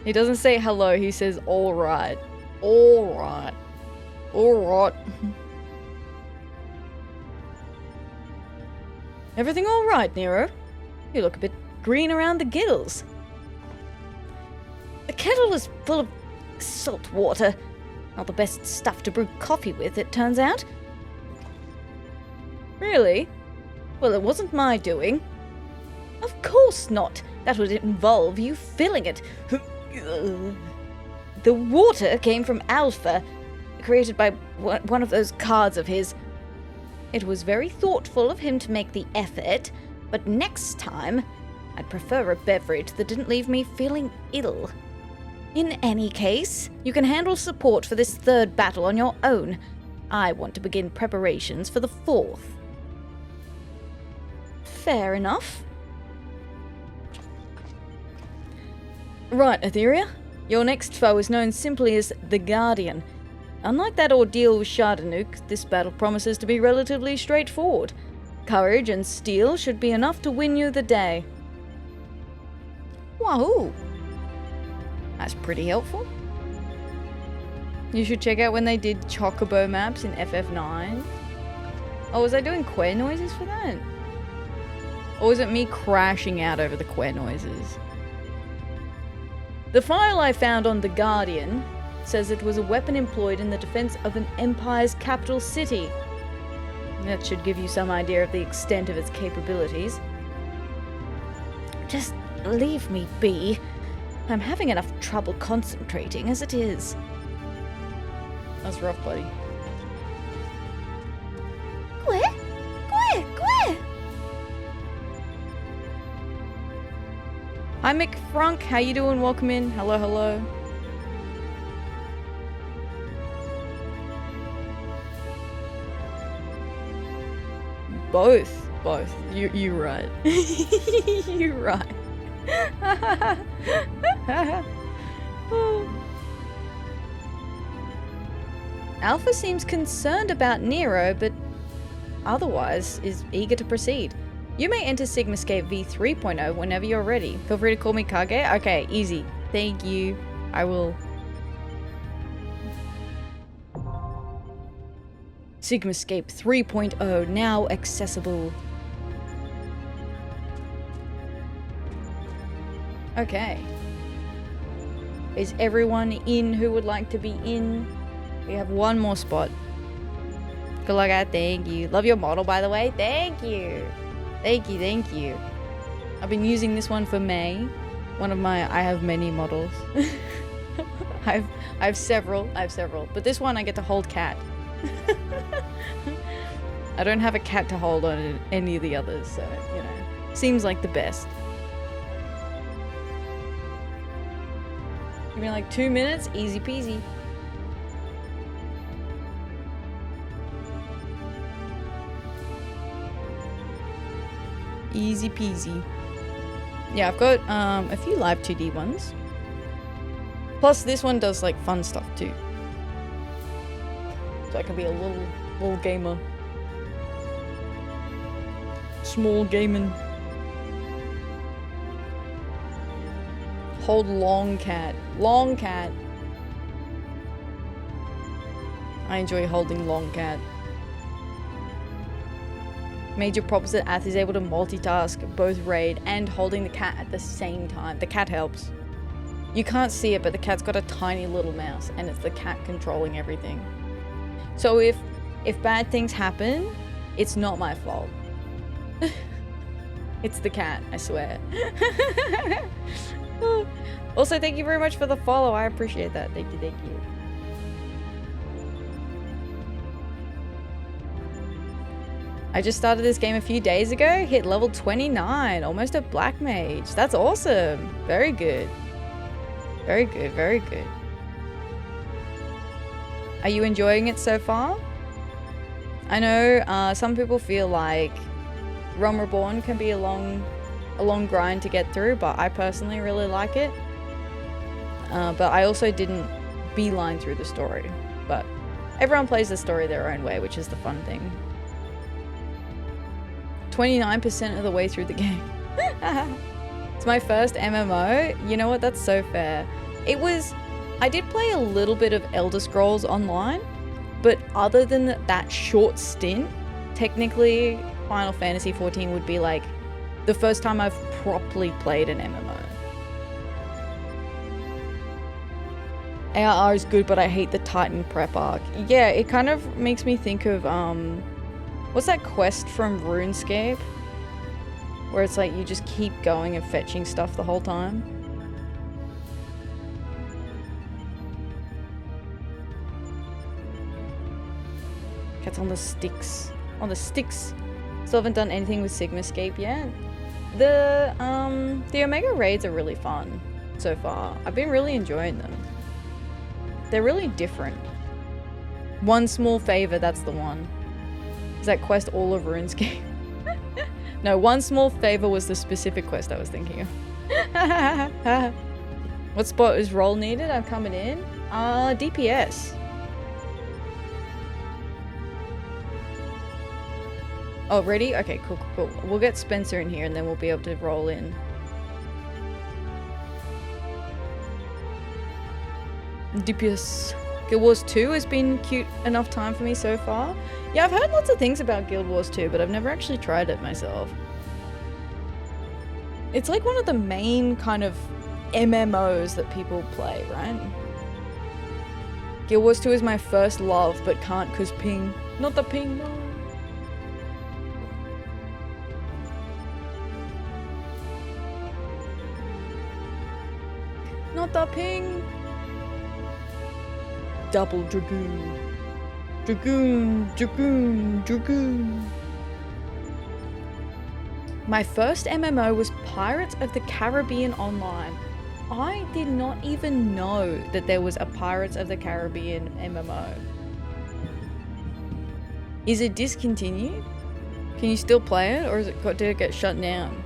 He doesn't say hello, he says alright. Alright. Alright. Everything alright, Nero? You look a bit green around the gills. The kettle is full of salt water. Not the best stuff to brew coffee with, it turns out. Really? Well, it wasn't my doing. Of course not. That would involve you filling it. The water came from Alpha, created by one of those cards of his. It was very thoughtful of him to make the effort, but next time, I'd prefer a beverage that didn't leave me feeling ill. In any case, you can handle support for this third battle on your own. I want to begin preparations for the fourth. Fair enough. Right, Atheria. Your next foe is known simply as the Guardian. Unlike that ordeal with Shardanook, this battle promises to be relatively straightforward. Courage and steel should be enough to win you the day. Wahoo! That's pretty helpful. You should check out when they did Chocobo maps in FF9. Oh, was I doing queer noises for that? Or was it me crashing out over the queer noises? The file I found on The Guardian says it was a weapon employed in the defense of an empire's capital city. That should give you some idea of the extent of its capabilities. Just leave me be. I'm having enough trouble concentrating as it is. That's rough, buddy. Queer? Hi, Mick Frunk. How you doing? Welcome in. Hello, hello. Both. You're right. You're right. Alpha seems concerned about Nero, but otherwise is eager to proceed. You may enter Sigmascape V3.0 whenever you're ready. Feel free to call me Kage. Okay, easy. Thank you. I will. Sigmascape 3.0 now accessible. Okay. Is everyone in who would like to be in? We have one more spot. Good luck out. Thank you. Love your model, by the way. Thank you. Thank you. I've been using this one for May. One of my, I have many models. I have several. But this one I get to hold cat. I don't have a cat to hold on any of the others, so, you know. Seems like the best. Give me like 2 minutes, easy peasy. Easy peasy. Yeah, I've got a few Live2D ones. Plus this one does like fun stuff too. So I can be a little gamer. Small gaming. Hold long cat. Long cat. I enjoy holding long cat. Major props that Ath is able to multitask both raid and holding the cat at the same time. The cat helps. You can't see it, but the cat's got a tiny little mouse and it's the cat controlling everything. So if bad things happen, it's not my fault. It's the cat, I swear. Also, thank you very much for the follow. I appreciate that. Thank you. I just started this game a few days ago, hit level 29, almost a black mage. That's awesome. Very good. Very good. Are you enjoying it so far? I know some people feel like Realm Reborn can be a long grind to get through, but I personally really like it. But I also didn't beeline through the story. But everyone plays the story their own way, which is the fun thing. 29% of the way through the game. It's my first MMO. You know what? That's so fair. I did play a little bit of Elder Scrolls Online, but other than that short stint, technically Final Fantasy XIV would be like the first time I've properly played an MMO. ARR is good, but I hate the Titan prep arc. Yeah, it kind of makes me think of, what's that quest from RuneScape? Where it's like you just keep going and fetching stuff the whole time. Cats on the sticks. On the sticks. Still haven't done anything with Sigmascape yet. The Omega raids are really fun so far. I've been really enjoying them. They're really different. One small favor, that's the one. Is that quest all of RuneScape? No, one small favor was the specific quest I was thinking of. What spot is roll needed? I'm coming in. DPS. Oh, ready? Okay, cool. We'll get Spencer in here and then we'll be able to roll in. DPS. Guild Wars 2 has been cute enough time for me so far. Yeah, I've heard lots of things about Guild Wars 2, but I've never actually tried it myself. It's like one of the main kind of MMOs that people play, right? Guild Wars 2 is my first love, but can't cause ping. Not the ping, no. Not the ping. Double Dragoon. Dragoon. My first MMO was Pirates of the Caribbean Online. I did not even know that there was a Pirates of the Caribbean MMO. Is it discontinued? Can you still play it, or did it get shut down?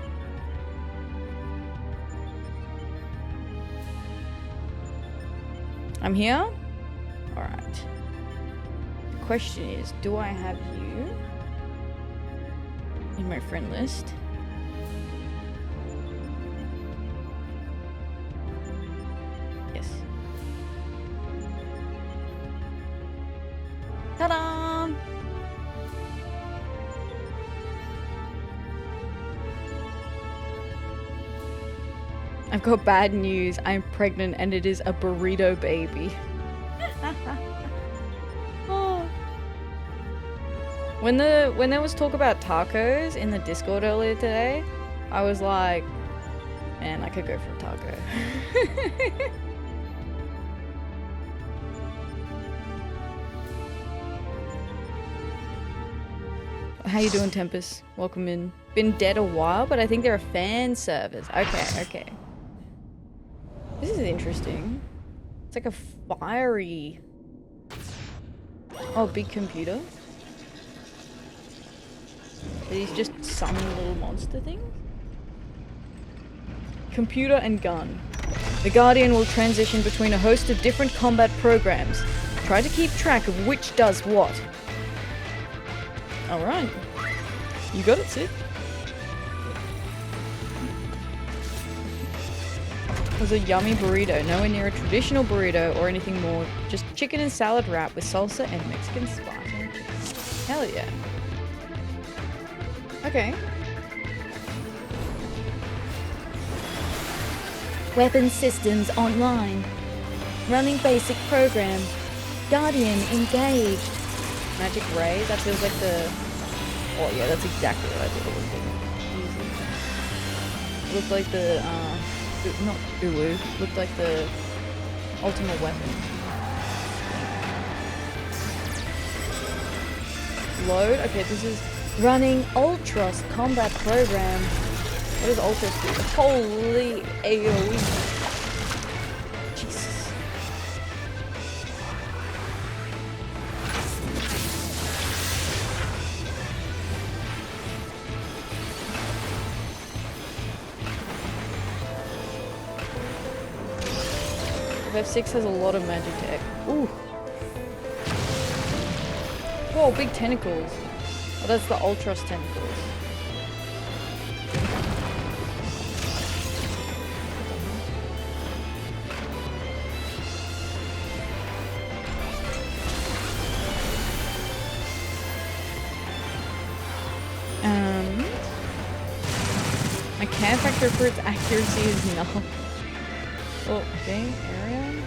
I'm here? Alright. The question is, do I have you in my friend list? Yes. Ta-da! I've got bad news. I'm pregnant and it is a burrito baby. Oh. When there was talk about tacos in the Discord earlier today, I was like, man, I could go for a taco. How you doing, Tempest? Welcome in. Been dead a while, but I think there are fan servers. Okay. This is interesting. It's like a fiery... Oh, big computer. Are these just some little monster things? Computer and gun. The Guardian will transition between a host of different combat programs. Try to keep track of which does what. Alright. You got it, Sid. It was a yummy burrito, nowhere near a traditional burrito or anything more, just chicken and salad wrap with salsa and Mexican spice. Hell yeah. Okay. Weapon systems online. Running basic program. Guardian engaged. Magic ray, that feels like the... Oh yeah, that's exactly what I thought it was. Easy. Looked like the, not Ulu, looked like the ultimate weapon. Load? Okay, this is running Ultros combat program. What does Ultros do? Holy AoE. Jesus. FF6 has a lot of magic tech. Ooh. Whoa, big tentacles. Oh, that's the Ultros tentacles. command factor for its accuracy is null. Oh, okay, area.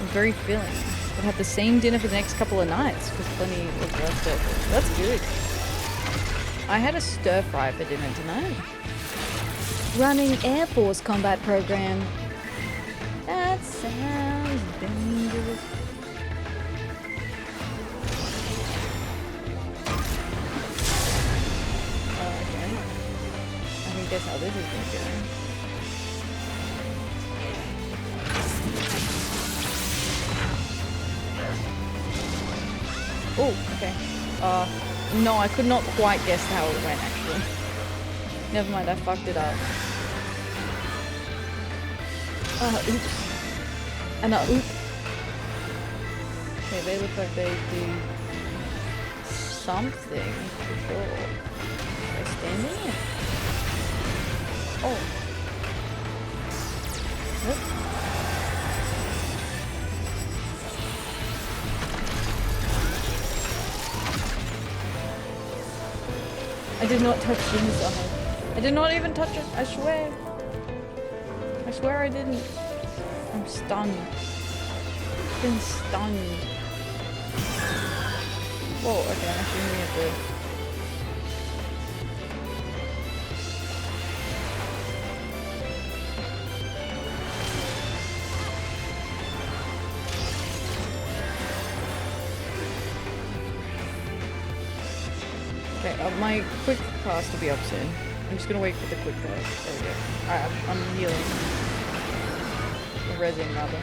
It's very filling. We'll have the same dinner for the next couple of nights because plenty was left over. That's good. I had a stir fry for dinner tonight. Running Air Force combat program. That sounds dangerous. Okay. I think that's how this is gonna go. Oh, okay. No, I could not quite guess how it went, actually. Never mind, I fucked it up. Oops. And oops. Okay, they look like they do something, for sure. They're standing in. Oh. Whoop. I did not touch the inside. I did not even touch it, I swear. I swear I didn't. I'm stunned. I've been stunned. Whoa, okay, I'm actually at the... Okay, my quick cast will be up soon. I'm just gonna wait for the quick cast. There we go. Alright, I'm healing. Or resin, rather.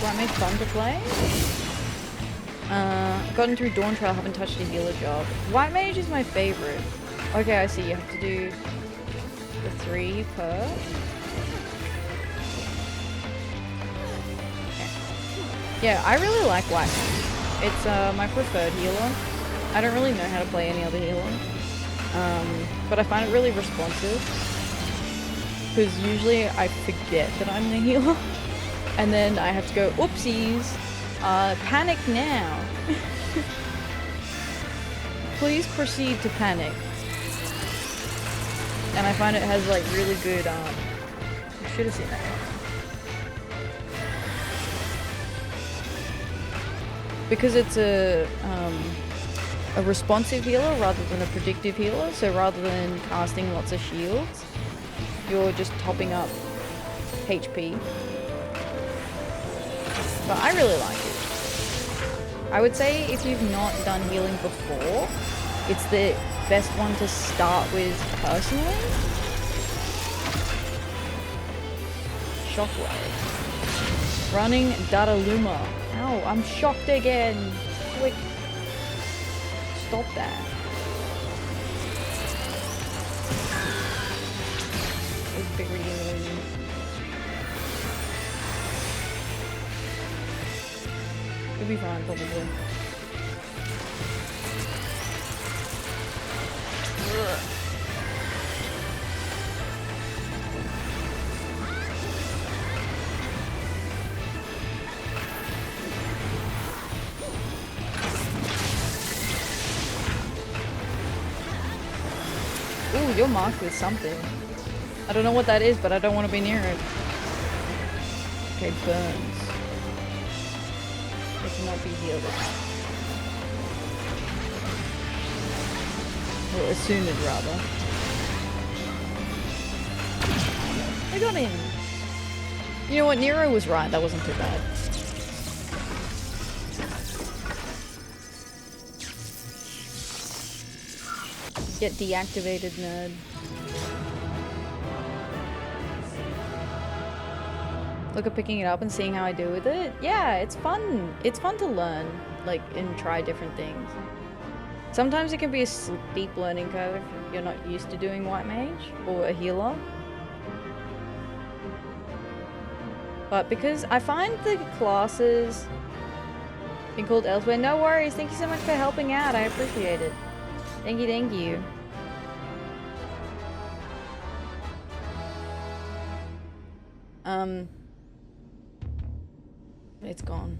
Well, it made fun to play. I've gotten through Dawn Trail, haven't touched a healer job. White Mage is my favorite. Okay, I see. You have to do the 3 per. Yeah, I really like White Mage. It's my preferred healer. I don't really know how to play any other healer. But I find it really responsive. Because usually I forget that I'm the healer. And then I have to go, oopsies. Panic now. Please proceed to panic. And I find it has like really good, I should have seen that. Because it's a responsive healer rather than a predictive healer, so rather than casting lots of shields, you're just topping up HP. But I really like it. I would say if you've not done healing before, it's the best one to start with personally. Shockwave. Running Dataluma. Ow, I'm shocked again. Quick. Stop that. It's big reading. It'll be fine, probably. Ugh. Ooh, you're marked with something. I don't know what that is, but I don't want to be near it. Okay, burns. They cannot be healed. Or assumed, rather. I got in. You know what? Nero was right. That wasn't too bad. Get deactivated, nerd. Look at picking it up and seeing how I do with it. Yeah, it's fun. It's fun to learn, like, and try different things. Sometimes it can be a steep learning curve if you're not used to doing White Mage or a healer. But because I find the classes being called elsewhere, no worries. Thank you so much for helping out. I appreciate it. Thank you, thank you. It's gone.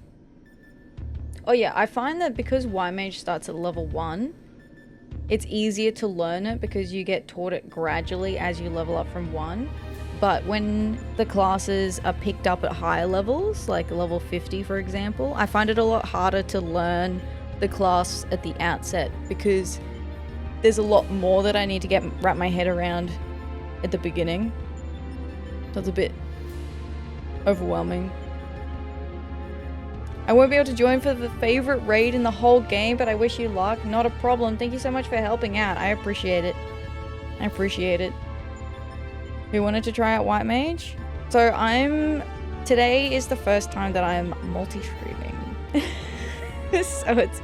Oh yeah, I find that because Y-Mage starts at level 1, it's easier to learn it because you get taught it gradually as you level up from 1. But when the classes are picked up at higher levels, like level 50 for example, I find it a lot harder to learn the class at the outset because there's a lot more that I need to wrap my head around at the beginning. So it's a bit overwhelming. I won't be able to join for the favorite raid in the whole game, but I wish you luck. Not a problem. Thank you so much for helping out. I appreciate it. I appreciate it. Who wanted to try out White Mage? So today is the first time that I'm multi-streaming. So it's...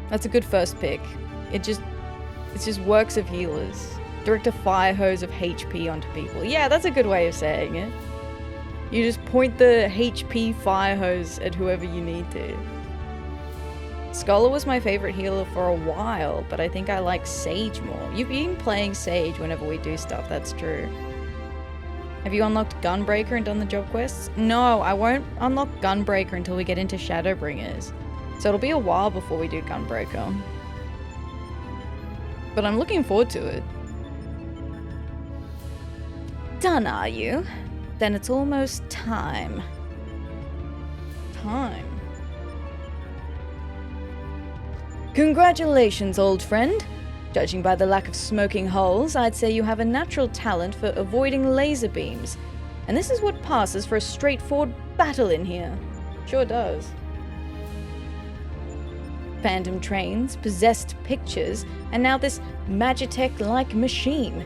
That's a good first pick. It's just works of healers. Direct a fire hose of HP onto people. Yeah, that's a good way of saying it. You just point the HP fire hose at whoever you need to. Scholar was my favorite healer for a while, but I think I like Sage more. You've been playing Sage whenever we do stuff, that's true. Have you unlocked Gunbreaker and done the job quests? No, I won't unlock Gunbreaker until we get into Shadowbringers. So it'll be a while before we do Gunbreaker. But I'm looking forward to it. Done, are you? Then it's almost time. Time. Congratulations, old friend. Judging by the lack of smoking holes, I'd say you have a natural talent for avoiding laser beams. And this is what passes for a straightforward battle in here. Sure does. Phantom trains, possessed pictures, and now this Magitech-like machine.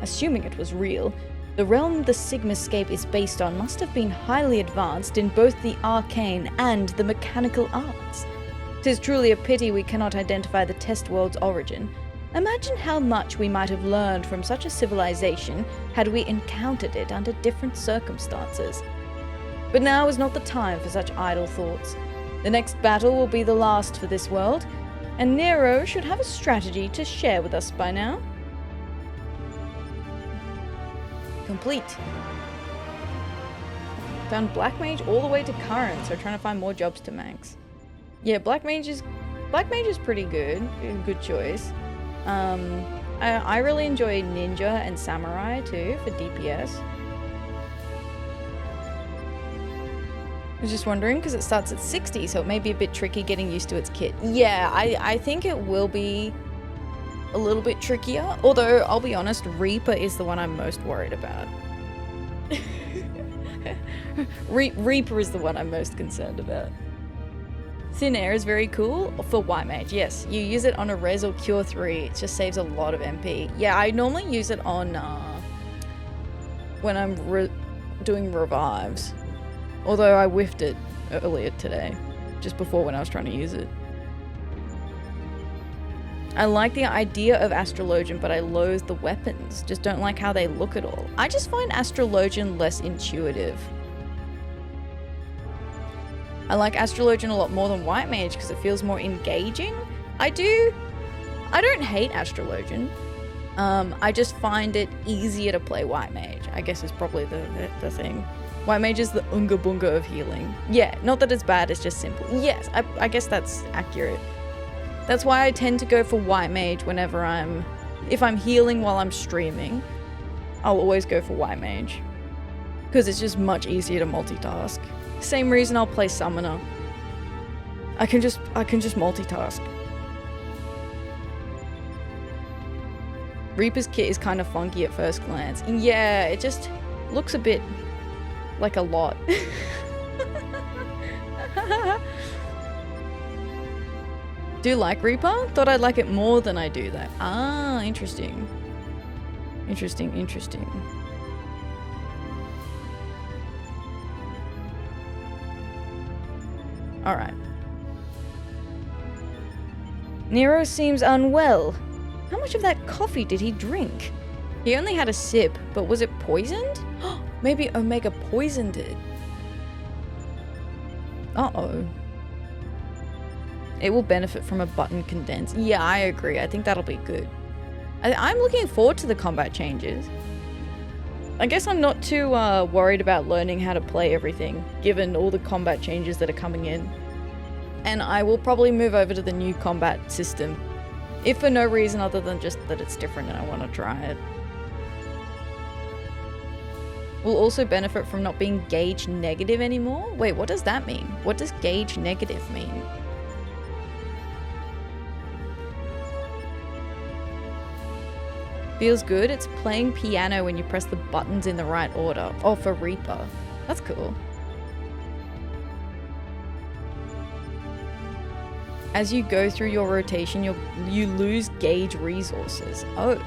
Assuming it was real, the realm the Sigmascape is based on must have been highly advanced in both the arcane and the mechanical arts. 'Tis truly a pity we cannot identify the test world's origin. Imagine how much we might have learned from such a civilization had we encountered it under different circumstances. But now is not the time for such idle thoughts. The next battle will be the last for this world, and Nero should have a strategy to share with us by now. Complete. Found Black Mage all the way to current, so trying to find more jobs to max. Yeah, Black Mage is pretty good. Good choice. I really enjoy Ninja and Samurai too for DPS. I was just wondering because it starts at 60, so it may be a bit tricky getting used to its kit. Yeah, I think it will be a little bit trickier. Although, I'll be honest, Reaper is the one I'm most worried about. Reaper is the one I'm most concerned about. Thin Air is very cool for White Mage. Yes, you use it on a Res or Cure 3. It just saves a lot of MP. Yeah, I normally use it on when I'm doing revives. Although I whiffed it earlier today, just before when I was trying to use it. I like the idea of Astrologian, but I loathe the weapons. Just don't like how they look at all. I just find Astrologian less intuitive. I like Astrologian a lot more than White Mage because it feels more engaging. I don't hate Astrologian. I just find it easier to play White Mage, I guess is probably the thing. White Mage is the unga bunga of healing. Yeah, not that it's bad, it's just simple. Yes, I guess that's accurate. That's why I tend to go for White Mage whenever if I'm healing while I'm streaming, I'll always go for White Mage. Because it's just much easier to multitask. Same reason I'll play Summoner. I can just multitask. Reaper's kit is kind of funky at first glance. Yeah, it just looks a bit like a lot. Do you like Reaper? Thought I'd like it more than I do that. Ah, interesting. Interesting. Alright. Nero seems unwell. How much of that coffee did he drink? He only had a sip, but was it poisoned? Maybe Omega poisoned it. Uh-oh. It will benefit from a button condense. Yeah, I agree. I think that'll be good. I'm looking forward to the combat changes. I guess I'm not too worried about learning how to play everything, given all the combat changes that are coming in. And I will probably move over to the new combat system, if for no reason other than just that it's different and I want to try it. We'll also benefit from not being gauge negative anymore. Wait, what does that mean? What does gauge negative mean? Feels good. It's playing piano when you press the buttons in the right order. Oh, for Reaper. That's cool. As you go through your rotation, you lose gauge resources. Oh.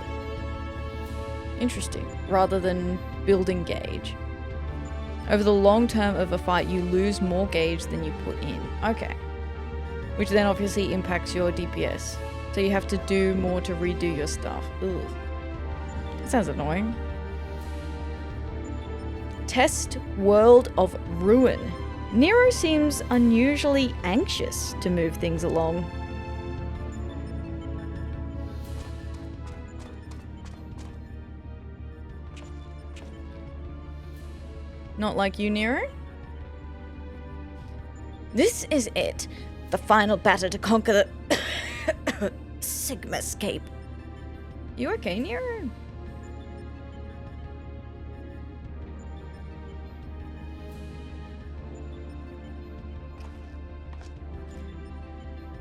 Interesting. Rather than building gauge. Over the long term of a fight, you lose more gauge than you put in. Okay. Which then obviously impacts your DPS. So you have to do more to redo your stuff. Ugh. Sounds annoying. Test World of Ruin. Nero seems unusually anxious to move things along. Not like you, Nero? This is it. The final battle to conquer the Sigmascape. You okay, Nero?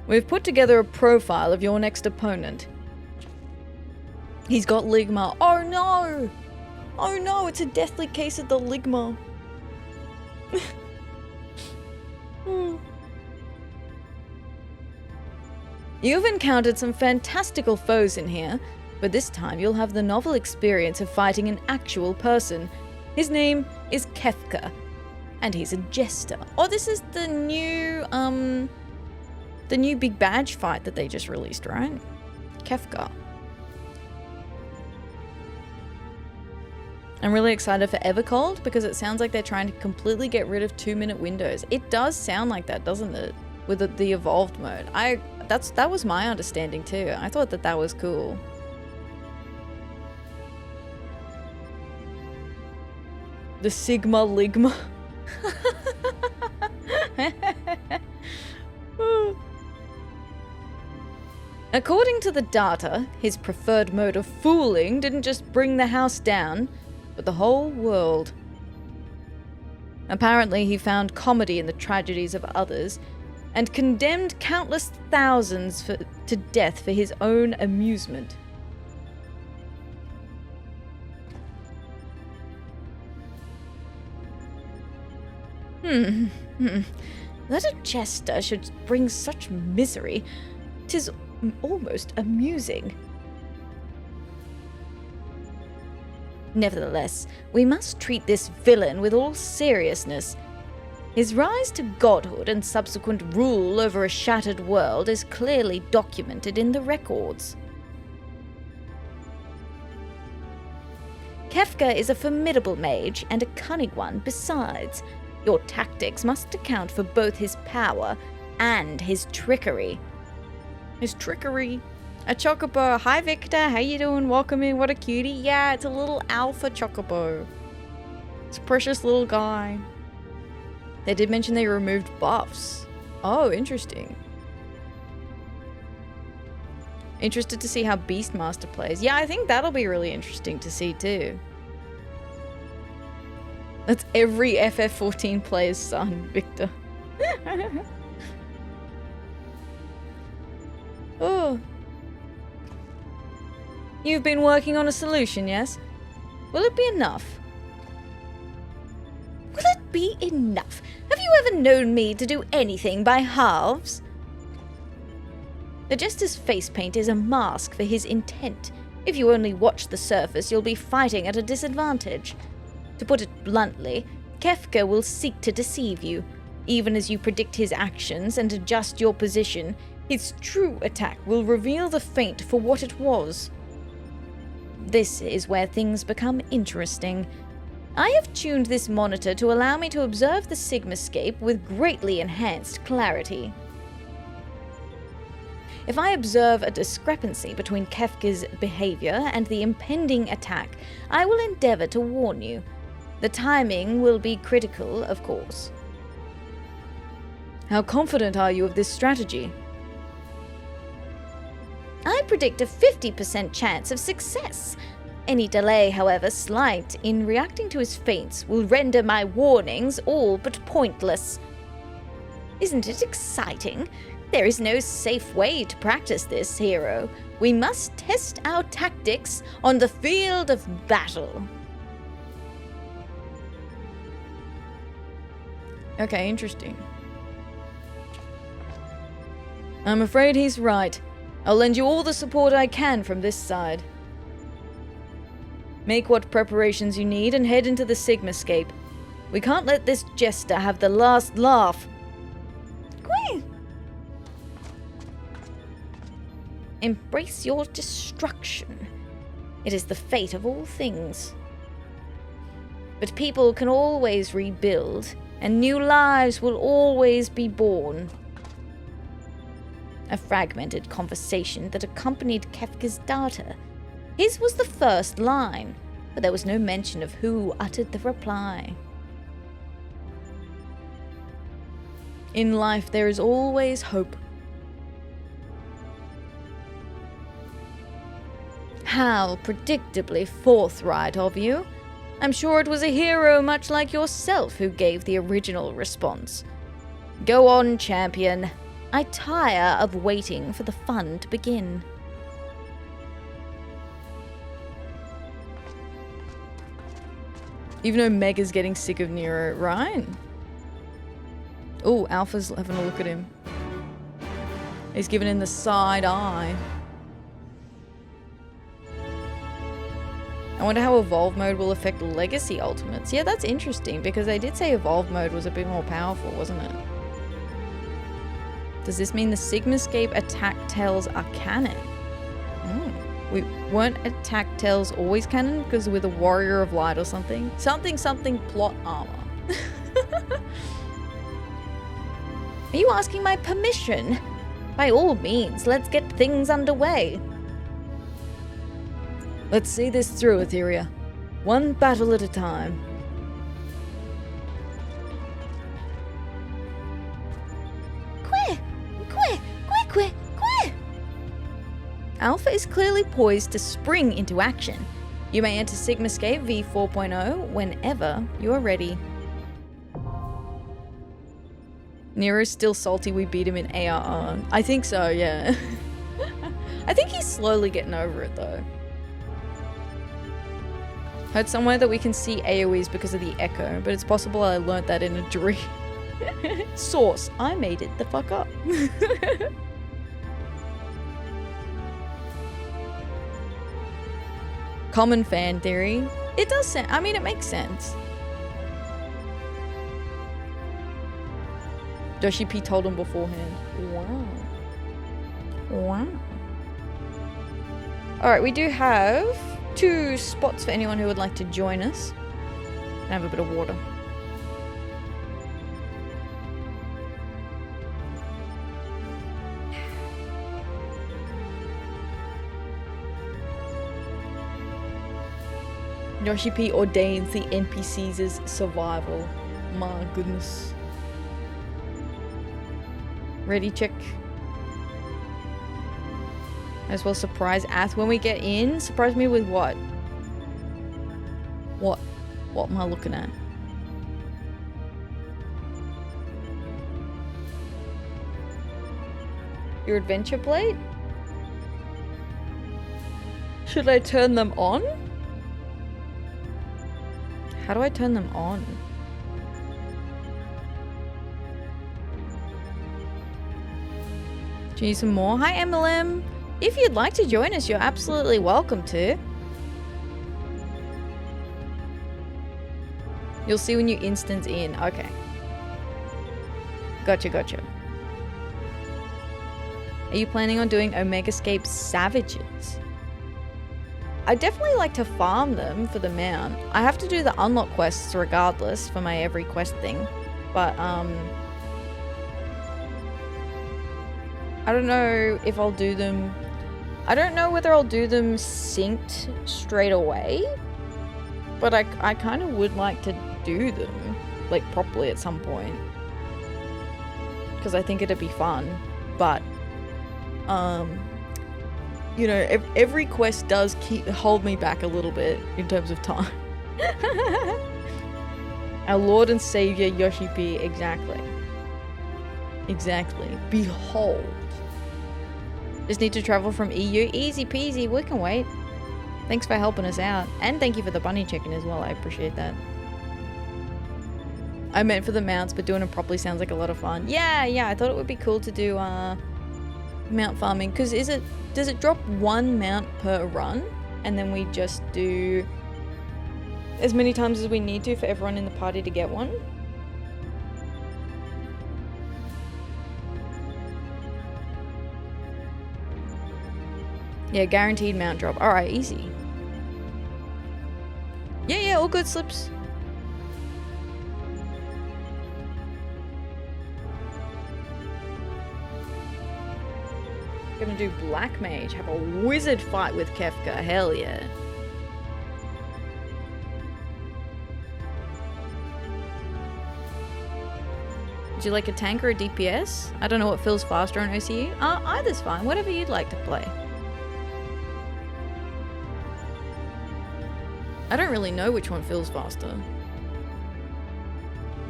We've put together a profile of your next opponent. He's got Ligma. Oh no! Oh no, it's a deathly case of the Ligma. You've encountered some fantastical foes in here, but this time you'll have the novel experience of fighting an actual person. His name is Kefka, and he's a jester. Oh, this is the new big badge fight that they just released, right? Kefka. I'm really excited for Evercold because it sounds like they're trying to completely get rid of 2-minute windows. It does sound like that, doesn't it? With the evolved mode. That was my understanding too. I thought that was cool. The Sigma Ligma. According to the data, his preferred mode of fooling didn't just bring the house down, but the whole world. Apparently, he found comedy in the tragedies of others, and condemned countless thousands to death for his own amusement. That a jester should bring such misery, 'tis almost amusing. Nevertheless, we must treat this villain with all seriousness. His rise to godhood and subsequent rule over a shattered world is clearly documented in the records. Kefka is a formidable mage and a cunning one besides. Your tactics must account for both his power and his trickery. His trickery. A chocobo. Hi Victor, how you doing? Welcome in. What a cutie. Yeah, it's a little alpha chocobo. It's a precious little guy. They did mention they removed buffs. Oh, interesting. Interested to see how Beastmaster plays. Yeah, I think that'll be really interesting to see too. That's every FF14 player's son, Victor. Oh. You've been working on a solution, yes? Will it be enough? Will it be enough? Have you ever known me to do anything by halves? The jester's face paint is a mask for his intent. If you only watch the surface, you'll be fighting at a disadvantage. To put it bluntly, Kefka will seek to deceive you. Even as you predict his actions and adjust your position, his true attack will reveal the feint for what it was. This is where things become interesting. I have tuned this monitor to allow me to observe the Sigmascape with greatly enhanced clarity. If I observe a discrepancy between Kefka's behavior and the impending attack, I will endeavor to warn you. The timing will be critical, of course. How confident are you of this strategy? I predict a 50% chance of success. Any delay, however slight, in reacting to his feints will render my warnings all but pointless. Isn't it exciting? There is no safe way to practice this, hero. We must test our tactics on the field of battle. Okay, interesting. I'm afraid he's right. I'll lend you all the support I can from this side. Make what preparations you need and head into the Sigmascape. We can't let this jester have the last laugh. Queen! Embrace your destruction. It is the fate of all things. But people can always rebuild, and new lives will always be born. A fragmented conversation that accompanied Kefka's data. His was the first line, but there was no mention of who uttered the reply. In life, there is always hope. How predictably forthright of you. I'm sure it was a hero much like yourself who gave the original response. Go on, champion. I tire of waiting for the fun to begin. Even Omega's getting sick of Nero, right? Oh, Alpha's having a look at him. He's giving him the side eye. I wonder how Evolve Mode will affect Legacy Ultimates. Yeah, that's interesting, because they did say Evolve Mode was a bit more powerful, wasn't it? Does this mean the Sigmascape attack tells are canon? Weren't attack tells always canon because we're the Warrior of Light or something? Something plot armor. Are you asking my permission? By all means, let's get things underway. Let's see this through, Atheria. One battle at a time. Queer! Alpha is clearly poised to spring into action. You may enter Sigmascape v4.0 whenever you are ready. Nero's still salty we beat him in ARR. I think so, yeah. I think he's slowly getting over it though. Heard somewhere that we can see AoEs because of the echo, but it's possible I learnt that in a dream. Source, I made it the fuck up. Common fan theory. It does sound, I mean, it makes sense. Joshi P told him beforehand. Wow. Alright, we do have 2 spots for anyone who would like to join us. And have a bit of water. Yoshi P ordains the NPCs' survival. My goodness. Ready, chick? Might as well surprise Ath when we get in. Surprise me with what? What am I looking at? Your adventure plate? Should I turn them on? How do I turn them on? Do you need some more? Hi, MLM. If you'd like to join us, you're absolutely welcome to. You'll see when you instance in. Okay. Gotcha. Are you planning on doing Omegascape Savages? I definitely like to farm them for the mount. I have to do the unlock quests regardless for my every quest thing. But, I I don't know if I'll do them. I don't know whether I'll do them synced straight away, but I kind of would like to do them like properly at some point because I think it'd be fun. But you know, every quest does hold me back a little bit in terms of time. Our Lord and Savior Yoshi P, exactly. Behold. Just need to travel from EU. Easy peasy, we can wait. Thanks for helping us out. And thank you for the bunny chicken as well, I appreciate that. I meant for the mounts, but doing it properly sounds like a lot of fun. Yeah, I thought it would be cool to do mount farming, because does it drop 1 mount per run? And then we just do as many times as we need to for everyone in the party to get one? Yeah, guaranteed mount drop. Alright, easy. Yeah, all good, Slips. Gonna do Black Mage, have a wizard fight with Kefka, hell yeah. Would you like a tank or a DPS? I don't know what feels faster on OCU. Either's fine, whatever you'd like to play. I don't really know which one feels faster.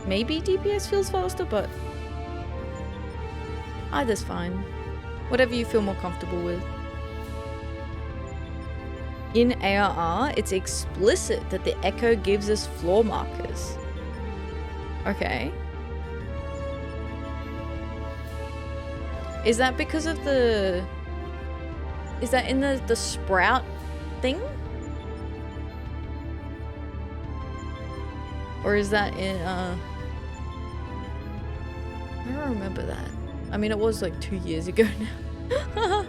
Maybe DPS feels faster, but either's fine. Whatever you feel more comfortable with. In ARR, it's explicit that the echo gives us floor markers. Okay. Is that because of the... Is that in the sprout thing? Or is that in, I don't remember that. I mean, it was like 2 years ago now.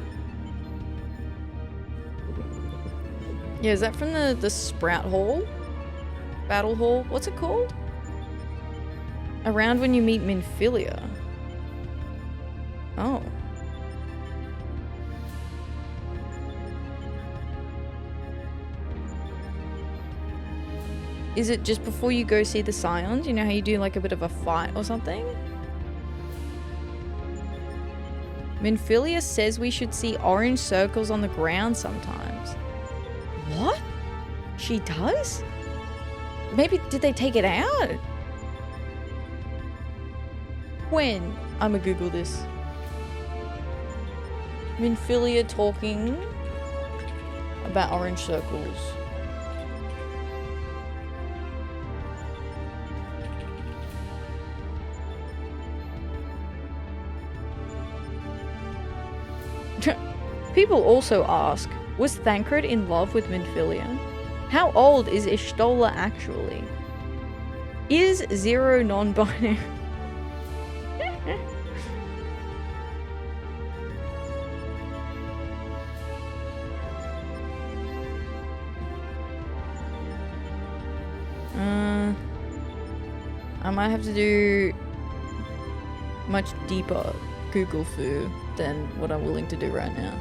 Yeah, is that from the Sprout Hall? Battle Hall? What's it called? Around when you meet Minfilia. Oh. Is it just before you go see the Scions? You know how you do like a bit of a fight or something? Minfilia says we should see orange circles on the ground sometimes. What? She does? Maybe did they take it out? When? I'ma Google this. Minfilia talking about orange circles. People also ask, was Thancred in love with Minfilia? How old is Ishtola actually? Is Zero non-binary? I might have to do much deeper Google foo than what I'm willing to do right now.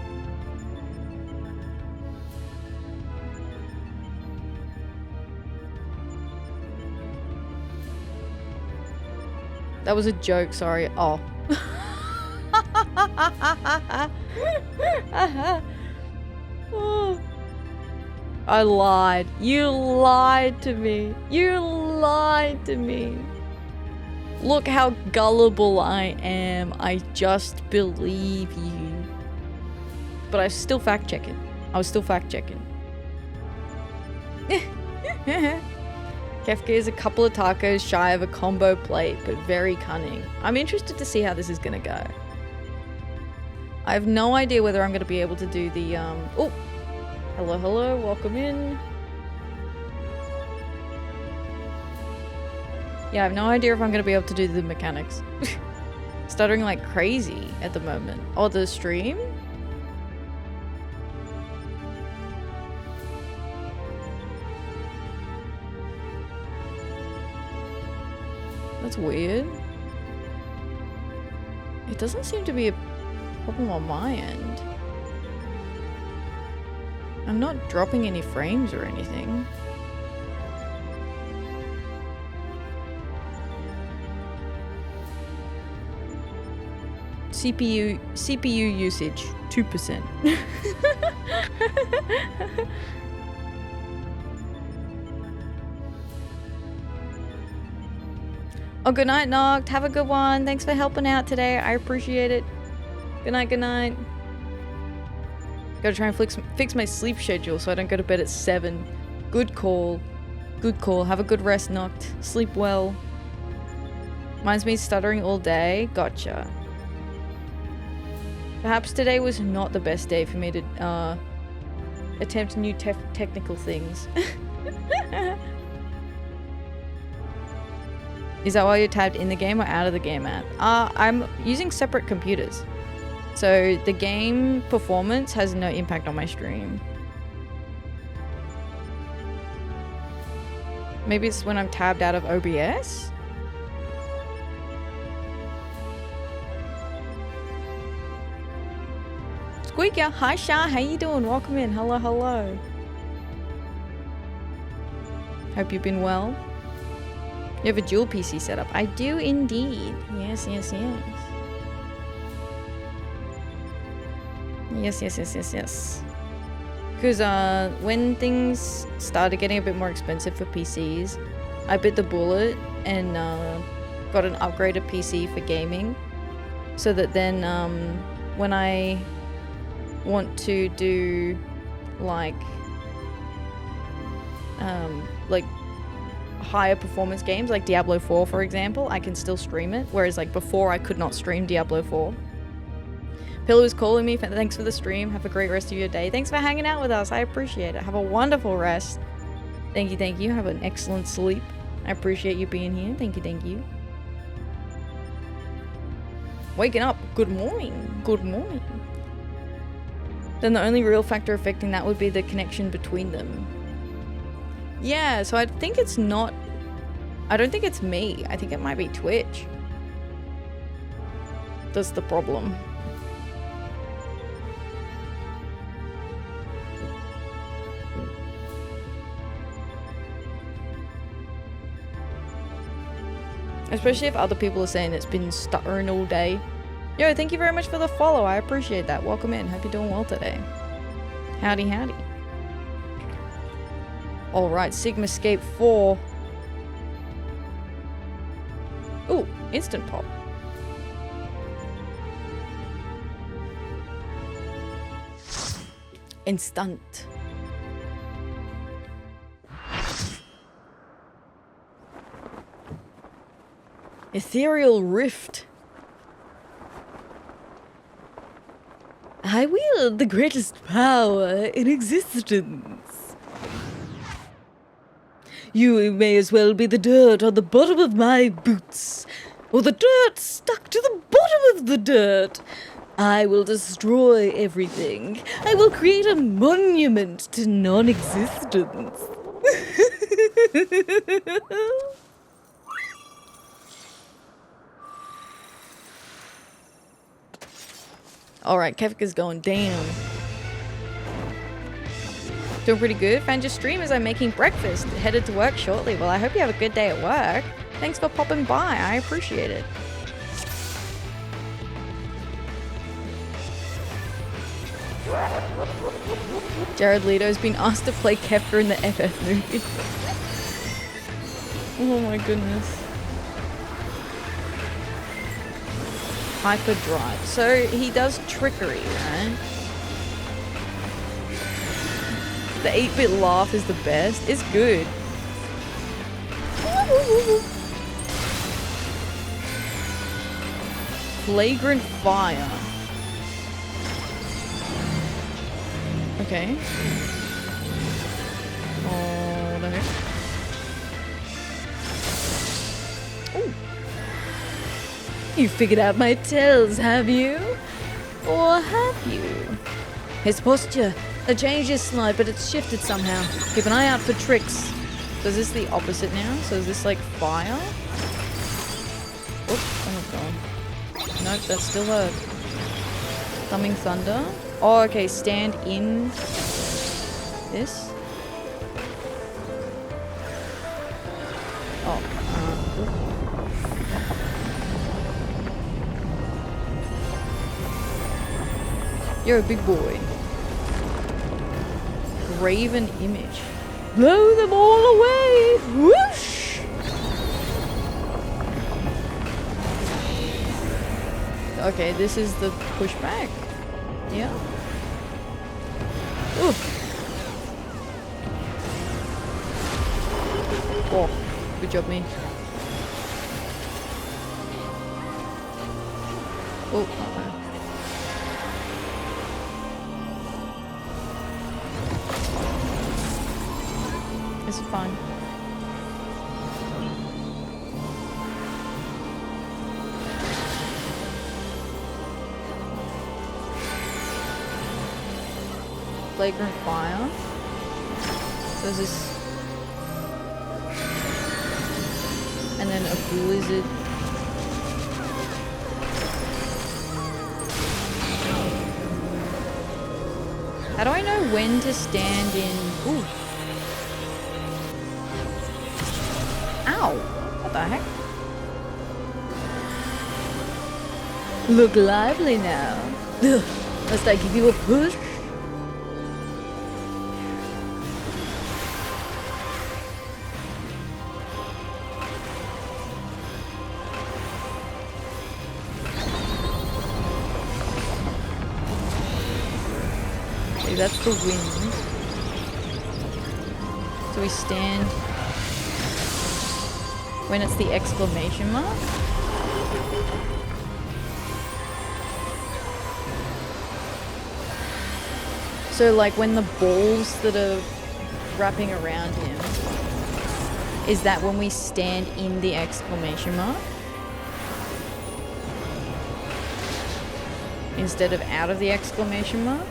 That was a joke, sorry. Oh. Oh. I lied. You lied to me. You lied to me. Look how gullible I am. I just believe you. But I was still fact-checking. Kefka is a couple of tacos shy of a combo plate, but very cunning. I'm interested to see how this is gonna go. I have no idea whether I'm gonna be able to do the, oh! Hello, welcome in. Yeah, I have no idea if I'm gonna be able to do the mechanics. Stuttering like crazy at the moment. Oh, the stream? That's weird. It doesn't seem to be Problem on my end. I'm not dropping any frames or anything. CPU usage 2%. Oh, good night, Noct. Have a good one. Thanks for helping out today. I appreciate it. Good night, good night. Gotta try and fix my sleep schedule so I don't go to bed at 7. Good call. Good call. Have a good rest, Noct. Sleep well. Mine's me stuttering all day. Gotcha. Perhaps today was not the best day for me to attempt new technical things. Is that why you're tabbed in the game or out of the game app? I'm using separate computers. So the game performance has no impact on my stream. Maybe it's when I'm tabbed out of OBS? Squeaker, hi Sha, how you doing? Welcome in. Hello, hello. Hope you've been well. You have a dual PC setup. I do indeed. Yes, yes, yes. Yes. Because when things started getting a bit more expensive for PCs, I bit the bullet and got an upgraded PC for gaming. So that then when I want to do like higher performance games like Diablo 4 for example, I can still stream it, whereas like before I could not stream Diablo 4. Pillow is calling me. Thanks for the stream. Have a great rest of your day. Thanks for hanging out with us. I appreciate it. Have a wonderful rest. Thank you. Have an excellent sleep. I appreciate you being here. Thank you. Waking up. Good morning. Good morning. Then the only real factor affecting that would be the connection between them. Yeah, so I think it's not... I don't think it's me. I think it might be Twitch. That's the problem. Especially if other people are saying it's been stuttering all day. Yo, thank you very much for the follow. I appreciate that. Welcome in. Hope you're doing well today. Howdy, howdy. Alright, Sigmascape 4. Ooh, Instant Pop. Instant. Ethereal Rift. I wield the greatest power in existence. You may as well be the dirt on the bottom of my boots, or the dirt stuck to the bottom of the dirt. I will destroy everything. I will create a monument to non-existence. Alright, Kefka's going down. Doing pretty good. Found your stream as I'm making breakfast. Headed to work shortly. Well, I hope you have a good day at work. Thanks for popping by. I appreciate it. Jared Leto's been asked to play Kefka in the FF movie. Oh my goodness. Hyperdrive. So he does trickery, right? The 8-bit laugh is the best. It's good. Flagrant fire. Okay. Oh no. Ooh. You figured out my tells, have you? Or have you? His posture. I changed his slide, but it's shifted somehow. Keep an eye out for tricks. So is this the opposite now? So is this like fire? Oops, oh my god. Nope, that's still her. Thumbing Thunder. Oh, okay, stand in this. Oh, you're a big boy. Graven Image. Blow them all away! Whoosh! Okay, this is the pushback. Yeah. Ooh. Oh, good job, me. Oh, this is fine. Flagrant Fire. So is this... And then a blizzard. How do I know when to stand in... Ooh. Ow! What the heck? Look lively now. Ugh. Must I give you a push? Okay, that's the wind. So we stand when it's the exclamation mark. So like when the balls that are wrapping around him, is that when we stand in the exclamation mark? Instead of out of the exclamation mark?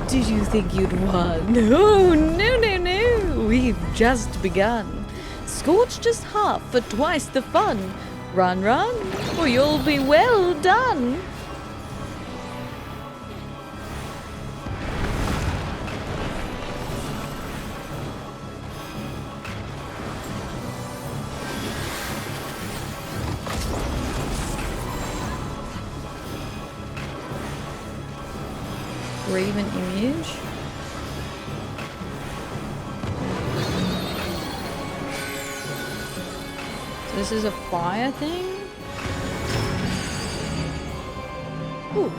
Did you think you'd won? Oh, no, no, no. We've just begun. Scorch just half for twice the fun. Run, run, or you'll be well done. Graven Image. So this is a fire thing? Ooh.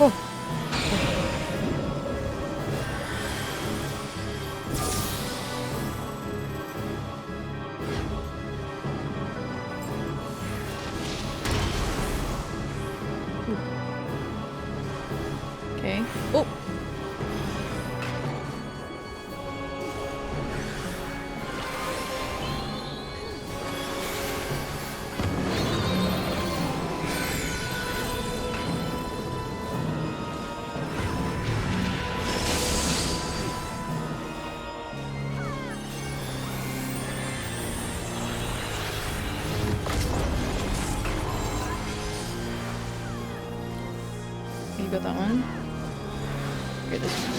Oh. Okay. Oh. You got that one? Okay, this one.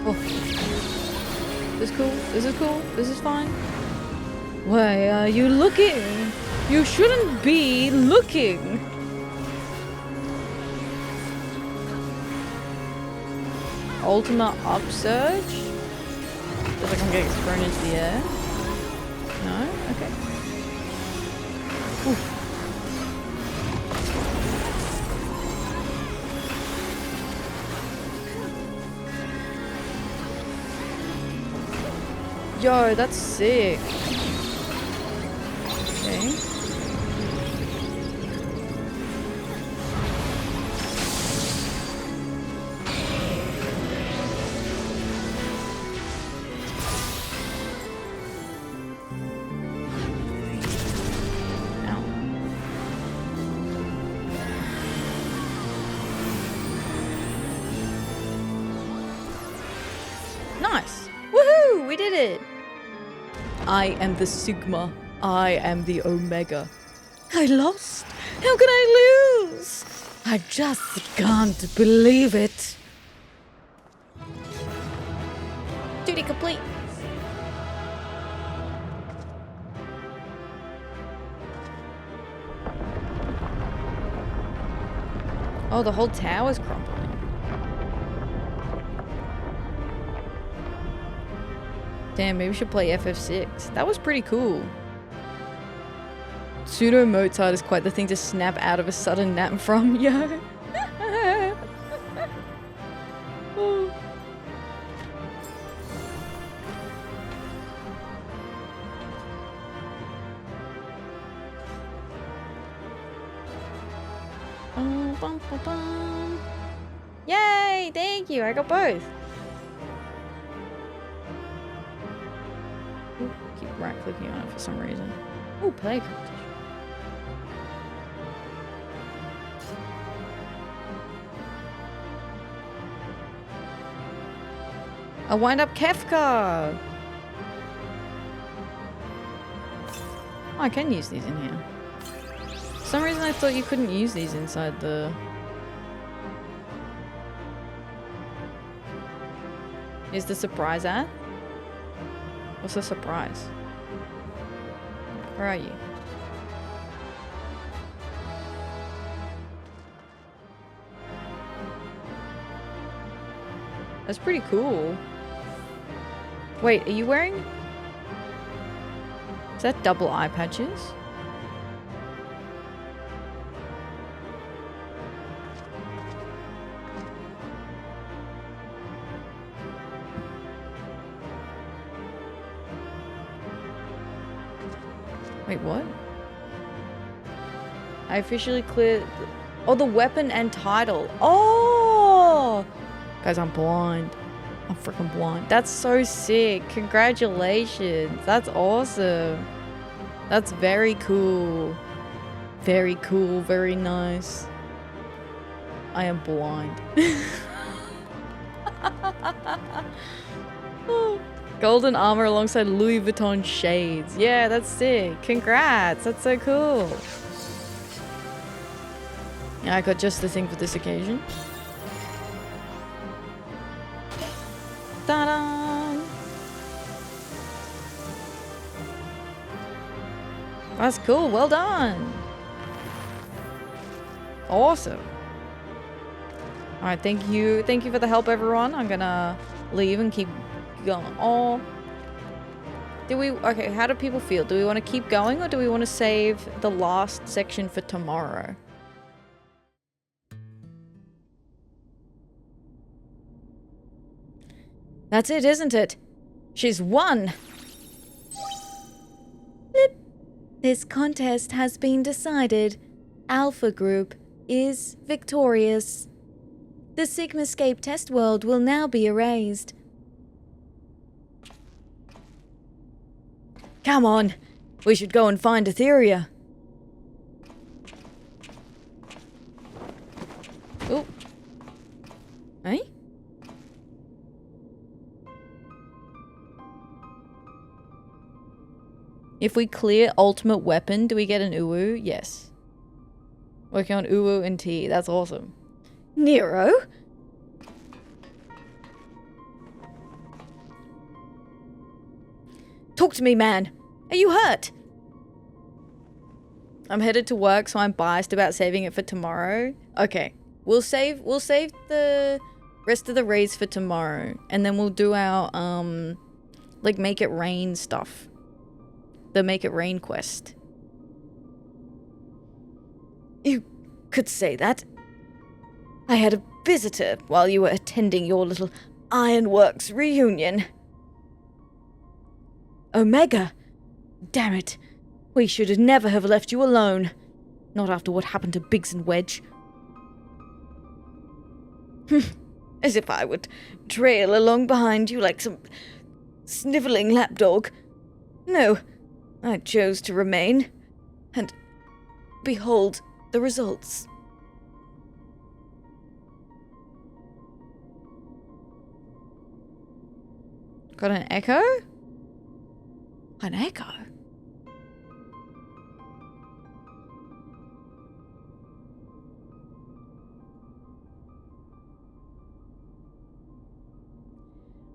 Oh. This is cool. This is cool. This is fine. Why are you looking? You shouldn't be looking. Ultima Upsurge? Feels like I'm getting thrown into the air. No? Okay. Ooh. Yo, that's sick. Okay. did it. I am the Sigma. I am the Omega. I lost. How can I lose? I just can't believe it. Duty complete. Oh, the whole tower's crumbling. Damn, maybe we should play FF6. That was pretty cool. Pseudo Mozart is quite the thing to snap out of a sudden nap from, yo. Oh. Bum, bum, bum. Yay! Thank you. I got both. Ooh, keep right clicking on it for some reason. Oh, play competition. A wind-up Kefka. Oh, I can use these in here. For some reason I thought you couldn't use these inside the... Is the surprise at? What's the surprise? Where are you? That's pretty cool. Wait, are you wearing... Is that double eye patches? Wait, what? I officially cleared... Oh, the weapon and title. Oh! Guys, I'm blind. I'm freaking blind. That's so sick. Congratulations. That's awesome. That's very cool. Very cool. Very nice. I am blind. Oh. Golden armor alongside Louis Vuitton shades. Yeah, that's sick. Congrats. That's so cool. Yeah, I got just the thing for this occasion. Ta-da! That's cool. Well done. Awesome. All right, thank you. Thank you for the help, everyone. I'm gonna leave and keep going. Oh, okay, how do people feel? Do we want to keep going or do we want to save the last section for tomorrow? That's it, isn't it? She's won! Blip. This contest has been decided. Alpha Group is victorious. The Sigmascape test world will now be erased. Come on, we should go and find Atheria. Oh. Eh? If we clear ultimate weapon, do we get an uwu? Yes. Working on uwu and T. That's awesome. Nero? Talk to me, man. Are you hurt? I'm headed to work, so I'm biased about saving it for tomorrow. Okay. We'll save the rest of the raids for tomorrow. And then we'll do our, like, Make It Rain stuff. The Make It Rain quest. You could say that. I had a visitor while you were attending your little Ironworks reunion. Omega! Damn it. We should never have left you alone. Not after what happened to Biggs and Wedge. As if I would trail along behind you like some sniveling lapdog. No, I chose to remain. And behold the results. Got an echo? An echo?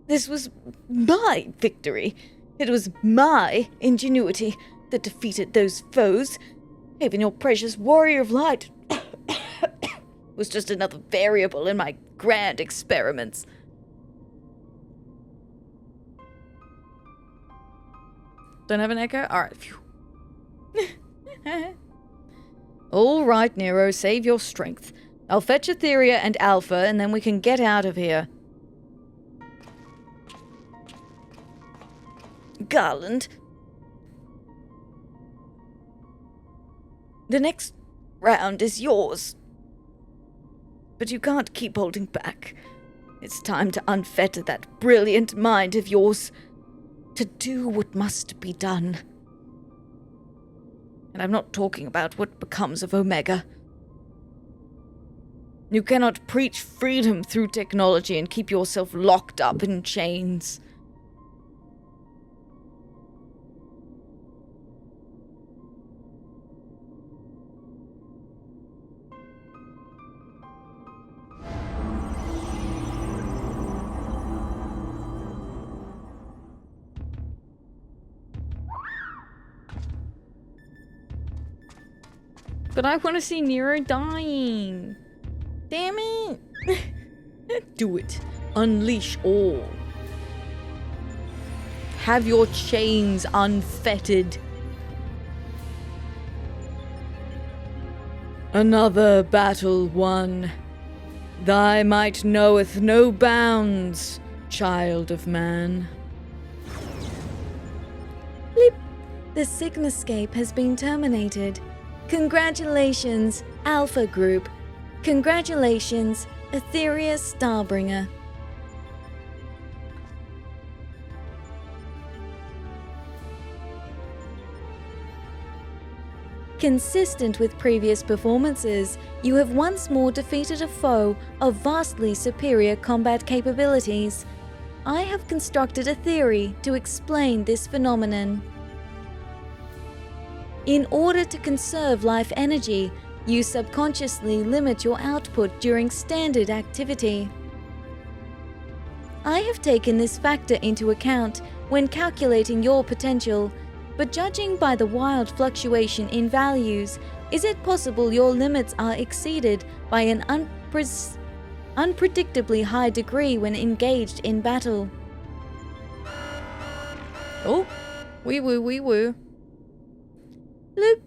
This was my victory. It was my ingenuity that defeated those foes. Even your precious warrior of light was just another variable in my grand experiments. Don't have an echo? Alright. Alright, Nero, save your strength. I'll fetch Atheria and Alpha, and then we can get out of here. Garland. The next round is yours. But you can't keep holding back. It's time to unfetter that brilliant mind of yours. To do what must be done. And I'm not talking about what becomes of Omega. You cannot preach freedom through technology and keep yourself locked up in chains. But I want to see Nero dying. Damn it. Do it. Unleash all. Have your chains unfettered. Another battle won. Thy might knoweth no bounds, child of man. Bleep. The Sigmascape has been terminated. Congratulations, Alpha Group. Congratulations, Atheria Starbringer. Consistent with previous performances, you have once more defeated a foe of vastly superior combat capabilities. I have constructed a theory to explain this phenomenon. In order to conserve life energy, you subconsciously limit your output during standard activity. I have taken this factor into account when calculating your potential, but judging by the wild fluctuation in values, is it possible your limits are exceeded by an unpredictably high degree when engaged in battle? Oh, wee woo. Bloop.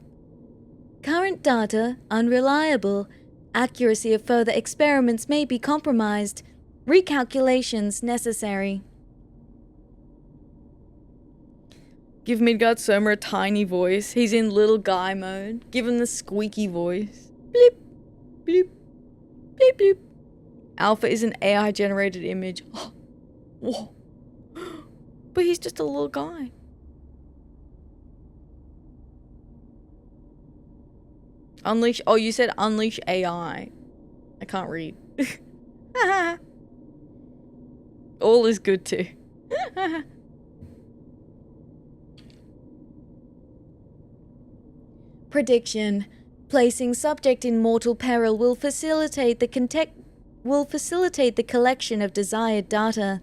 Current data unreliable. Accuracy of further experiments may be compromised. Recalculations necessary. Give Midgard Soma a tiny voice. He's in little guy mode. Give him the squeaky voice. Bleep, bleep, bleep, bleep. Alpha is an AI generated image. Whoa. But he's just a little guy. Unleash. Oh, you said unleash AI. I can't read. All is good too. Prediction. Placing subject in mortal peril will facilitate the collection of desired data.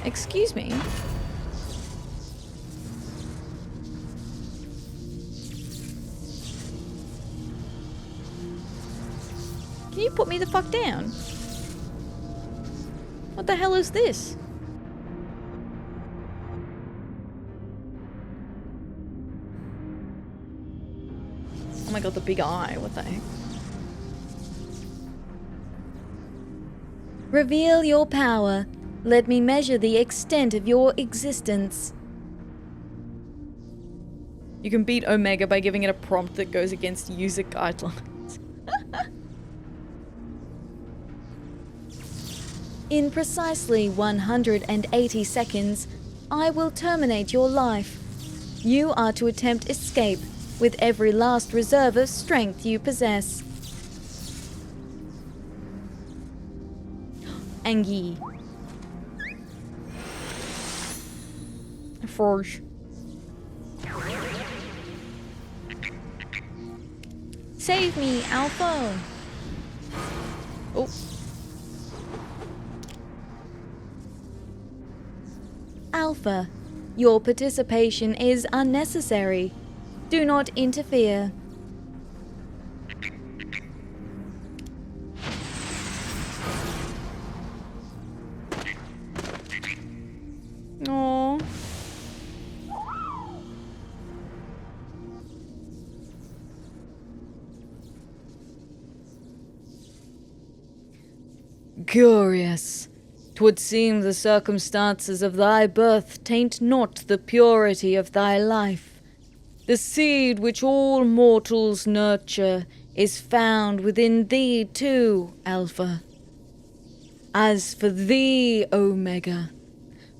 Excuse me. Can you put me the fuck down? What the hell is this? Oh my god, the big eye. What the heck? Reveal your power. Let me measure the extent of your existence. You can beat Omega by giving it a prompt that goes against user guidelines. In precisely 180 seconds, I will terminate your life. You are to attempt escape with every last reserve of strength you possess. Angie. Forge. Save me, Alpha! Oh. Alpha, your participation is unnecessary. Do not interfere. Aww. Curious. 'Twould seem the circumstances of thy birth taint not the purity of thy life. The seed which all mortals nurture is found within thee too, Alpha. As for thee, Omega,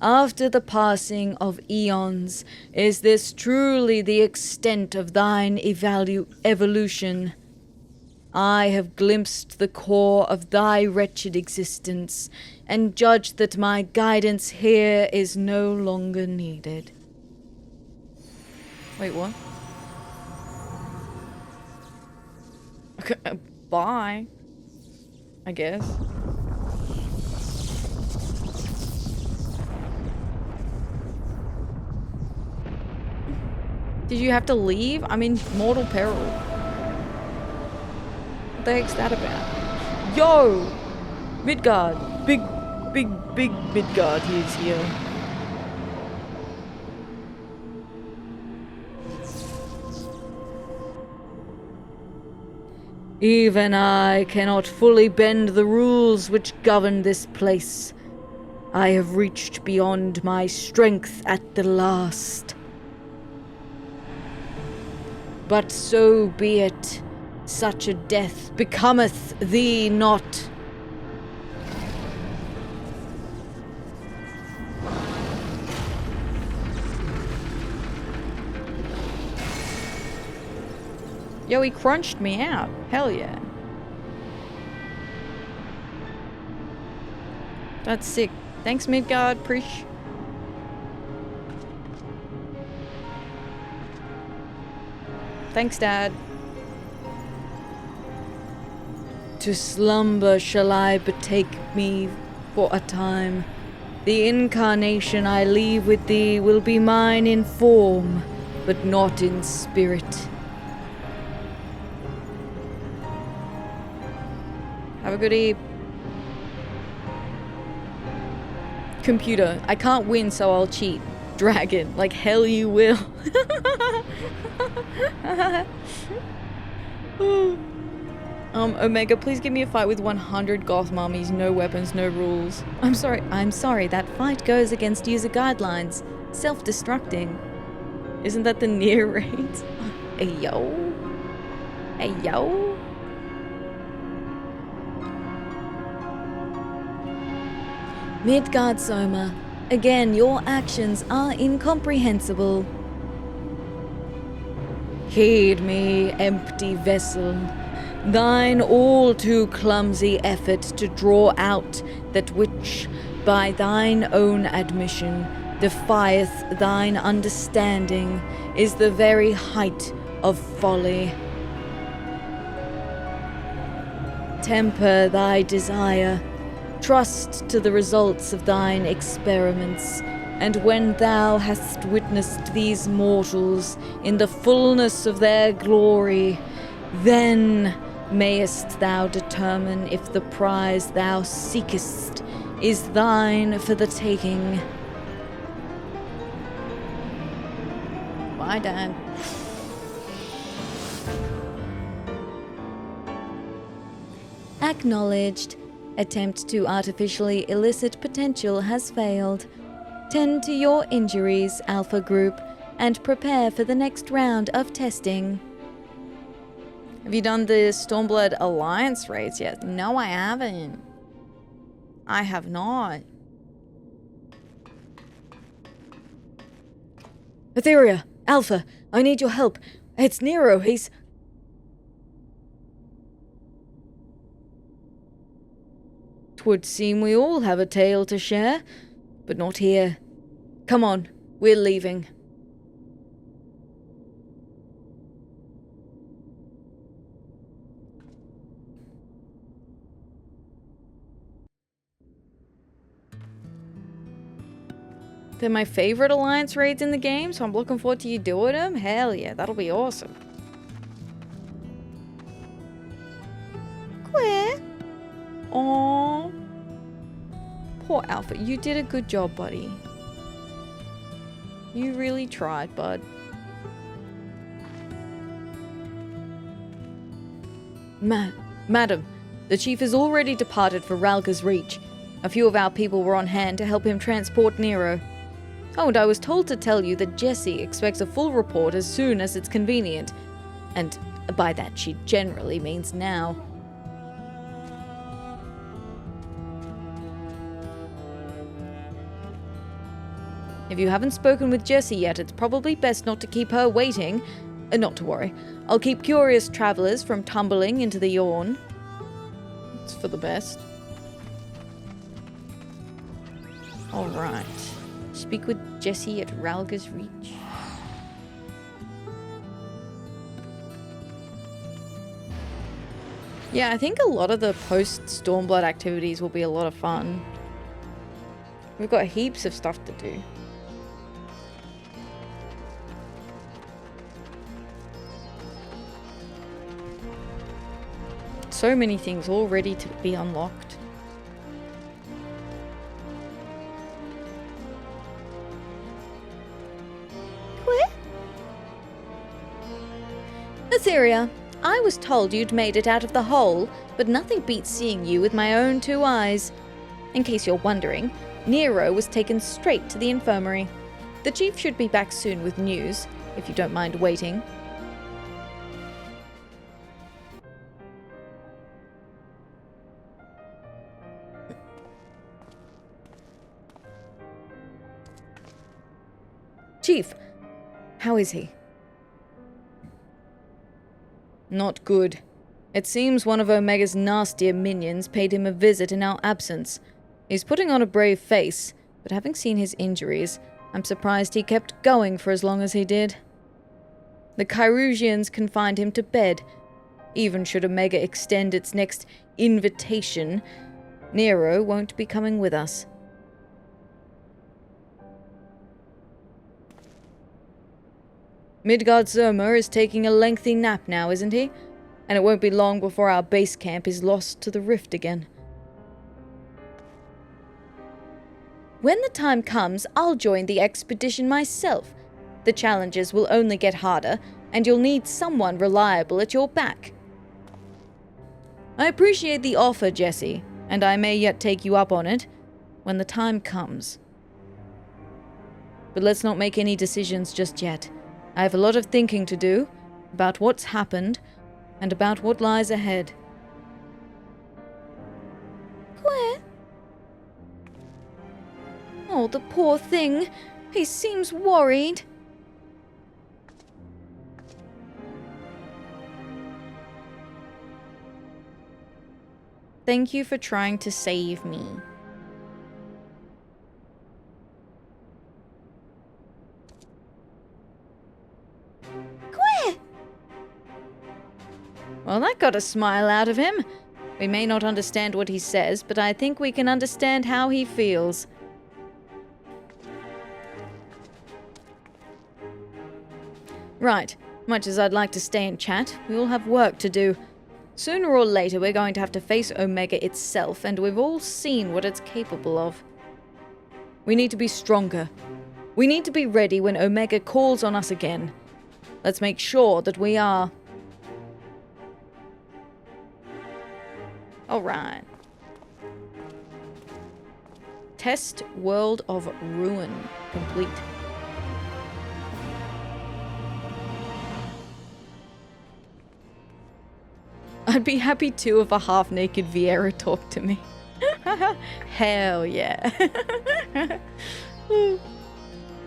after the passing of eons, is this truly the extent of thine evolution? I have glimpsed the core of thy wretched existence, and judge that my guidance here is no longer needed. Wait, what? Okay, bye. I guess. Did you have to leave? I'm in mortal peril. What the heck's that about? Yo! Midgard! Big Midgard, he's here. Even I cannot fully bend the rules which govern this place. I have reached beyond my strength at the last. But so be it. Such a death becometh thee not. Yo, he crunched me out. Hell yeah. That's sick. Thanks, Midgard. Prish. Thanks, Dad. To slumber shall I betake me for a time. The incarnation I leave with thee will be mine in form, but not in spirit. Have a good eve. Computer, I can't win, so I'll cheat. Dragon, like hell you will. Omega, please give me a fight with 100 goth mummies, no weapons, no rules. I'm sorry, that fight goes against user guidelines. Self-destructing. Isn't that the near rate? Hey yo. Hey yo. Midgard Soma, again your actions are incomprehensible. Heed me, empty vessel. Thine all too clumsy effort to draw out that which, by thine own admission, defieth thine understanding, is the very height of folly. Temper thy desire, trust to the results of thine experiments, and when thou hast witnessed these mortals in the fullness of their glory, then mayest thou determine if the prize thou seekest is thine for the taking. Bye, Dad. Acknowledged. Attempt to artificially elicit potential has failed. Tend to your injuries, Alpha Group, and prepare for the next round of testing. Have you done the Stormblood Alliance raids yet? No, I haven't. I have not. Atheria, Alpha, I need your help. It's Nero, he's... 'Twould seem we all have a tale to share, but not here. Come on, we're leaving. They're my favorite alliance raids in the game, so I'm looking forward to you doing them. Hell yeah, that'll be awesome. Queer. Aww. Poor Alpha, you did a good job, buddy. You really tried, bud. Madam, the chief has already departed for Ralga's Reach. A few of our people were on hand to help him transport Nero. Oh, and I was told to tell you that Jessie expects a full report as soon as it's convenient. And by that she generally means now. If you haven't spoken with Jessie yet, it's probably best not to keep her waiting. Not to worry. I'll keep curious travelers from tumbling into the yawn. It's for the best. Alright. Speak with Jessie at Ralga's Reach. Yeah, I think a lot of the post-Stormblood activities will be a lot of fun. We've got heaps of stuff to do. So many things all ready to be unlocked. Atheria, I was told you'd made it out of the hole, but nothing beats seeing you with my own two eyes. In case you're wondering, Nero was taken straight to the infirmary. The chief should be back soon with news, if you don't mind waiting. Chief, how is he? Not good. It seems one of Omega's nastier minions paid him a visit in our absence. He's putting on a brave face, but having seen his injuries, I'm surprised he kept going for as long as he did. The Chirurgians confined him to bed. Even should Omega extend its next invitation, Nero won't be coming with us. Midgard Zermer is taking a lengthy nap now, isn't he? And it won't be long before our base camp is lost to the rift again. When the time comes, I'll join the expedition myself. The challenges will only get harder, and you'll need someone reliable at your back. I appreciate the offer, Jessie, and I may yet take you up on it when the time comes. But let's not make any decisions just yet. I have a lot of thinking to do about what's happened and about what lies ahead. Where? Oh, the poor thing. He seems worried. Thank you for trying to save me. Well, that got a smile out of him. We may not understand what he says, but I think we can understand how he feels. Right, much as I'd like to stay and chat, we all have work to do. Sooner or later, we're going to have to face Omega itself, and we've all seen what it's capable of. We need to be stronger. We need to be ready when Omega calls on us again. Let's make sure that we are. Alright. Test World of Ruin complete. I'd be happy too if a half-naked Vieira talked to me. Hell yeah.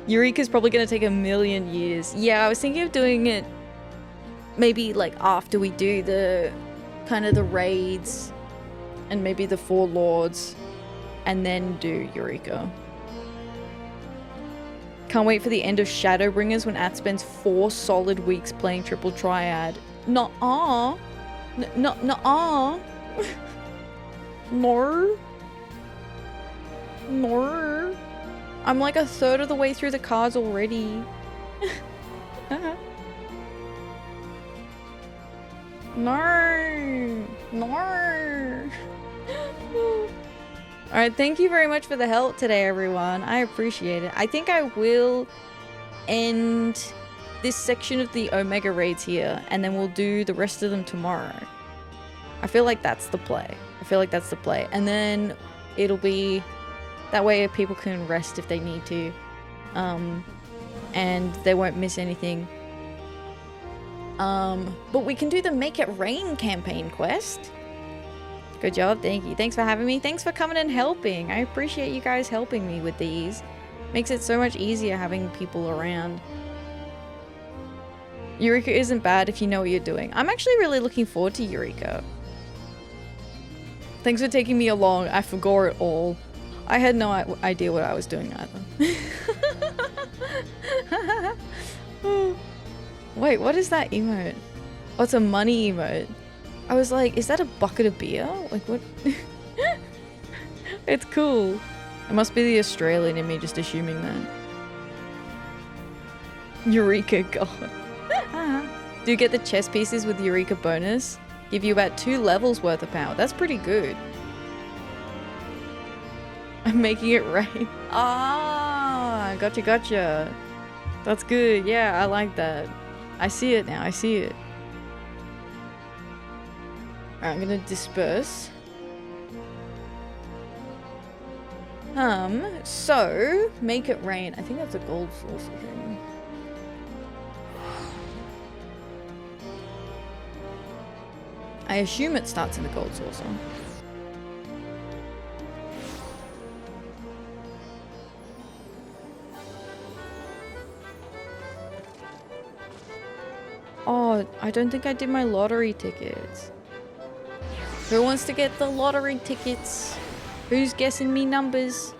Eureka's probably gonna take 1,000,000 years. Yeah, I was thinking of doing it maybe like after we do the kind of the raids. and maybe the 4 lords, and then do Eureka. Can't wait for the end of Shadowbringers when At spends 4 solid weeks playing Triple Triad. Nuh-uh. Nuh-uh. No. No. I'm like a third of the way through the cards already. No. No. Alright, thank you very much for the help today, everyone. I appreciate it. I think I will end this section of the Omega raids here, and then we'll do the rest of them tomorrow. I feel like that's the play. And then it'll be... that way people can rest if they need to. And they won't miss anything. But we can do the Make It Rain campaign quest. Good job, thank you. Thanks for having me. Thanks for coming and helping. I appreciate you guys helping me with these. Makes it so much easier having people around. Eureka isn't bad if you know what you're doing. I'm actually really looking forward to Eureka. Thanks for taking me along. I forgot it all. I had no idea what I was doing either. Wait, what is that emote? Oh, it's a money emote. I was like, is that a bucket of beer? Like, what? It's cool. It must be the Australian in me just assuming that. Eureka God. Do you get the chess pieces with Eureka bonus? Give you about 2 levels worth of power. That's pretty good. I'm making it rain. Ah, gotcha. That's good. Yeah, I like that. I see it now. I see it. Alright, I'm gonna disperse. So, make it rain. I think that's a gold source thing. I assume it starts in the gold saucer. Oh, I don't think I did my lottery tickets. Who wants to get the lottery tickets? Who's guessing me numbers?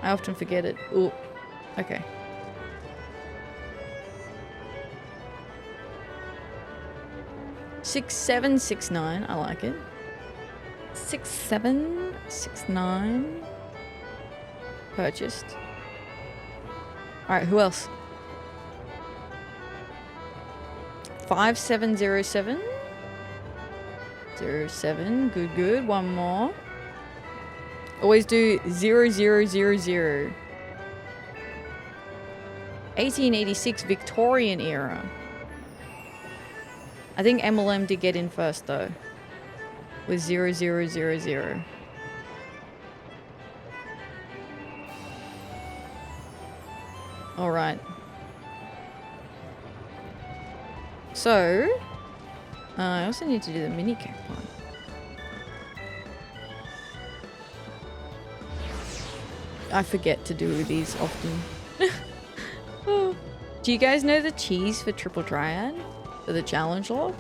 I often forget it. Ooh, okay. Six, 7, 6, 9. I like it. 6, 7, 6, 9. Purchased. Alright, who else? 5707. 07. Good. One more. Always do 0000. 1886 Victorian era. I think MLM did get in first though. With 0000. Alright. So, I also need to do the mini cap one. I forget to do these often. Oh. Do you guys know the cheese for Triple Triad? For the challenge log?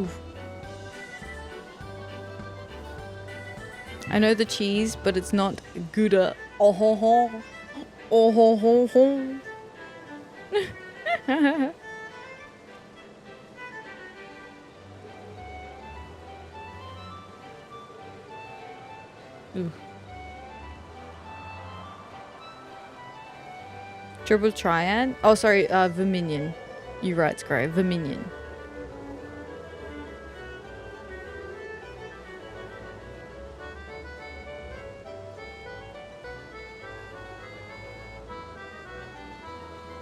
Oof. I know the cheese, but it's not Gouda. Oh ho ho. Oh ho ho ho. Ooh. Triple Triad? Oh, sorry, Verminion. You're right, Scry. Verminion.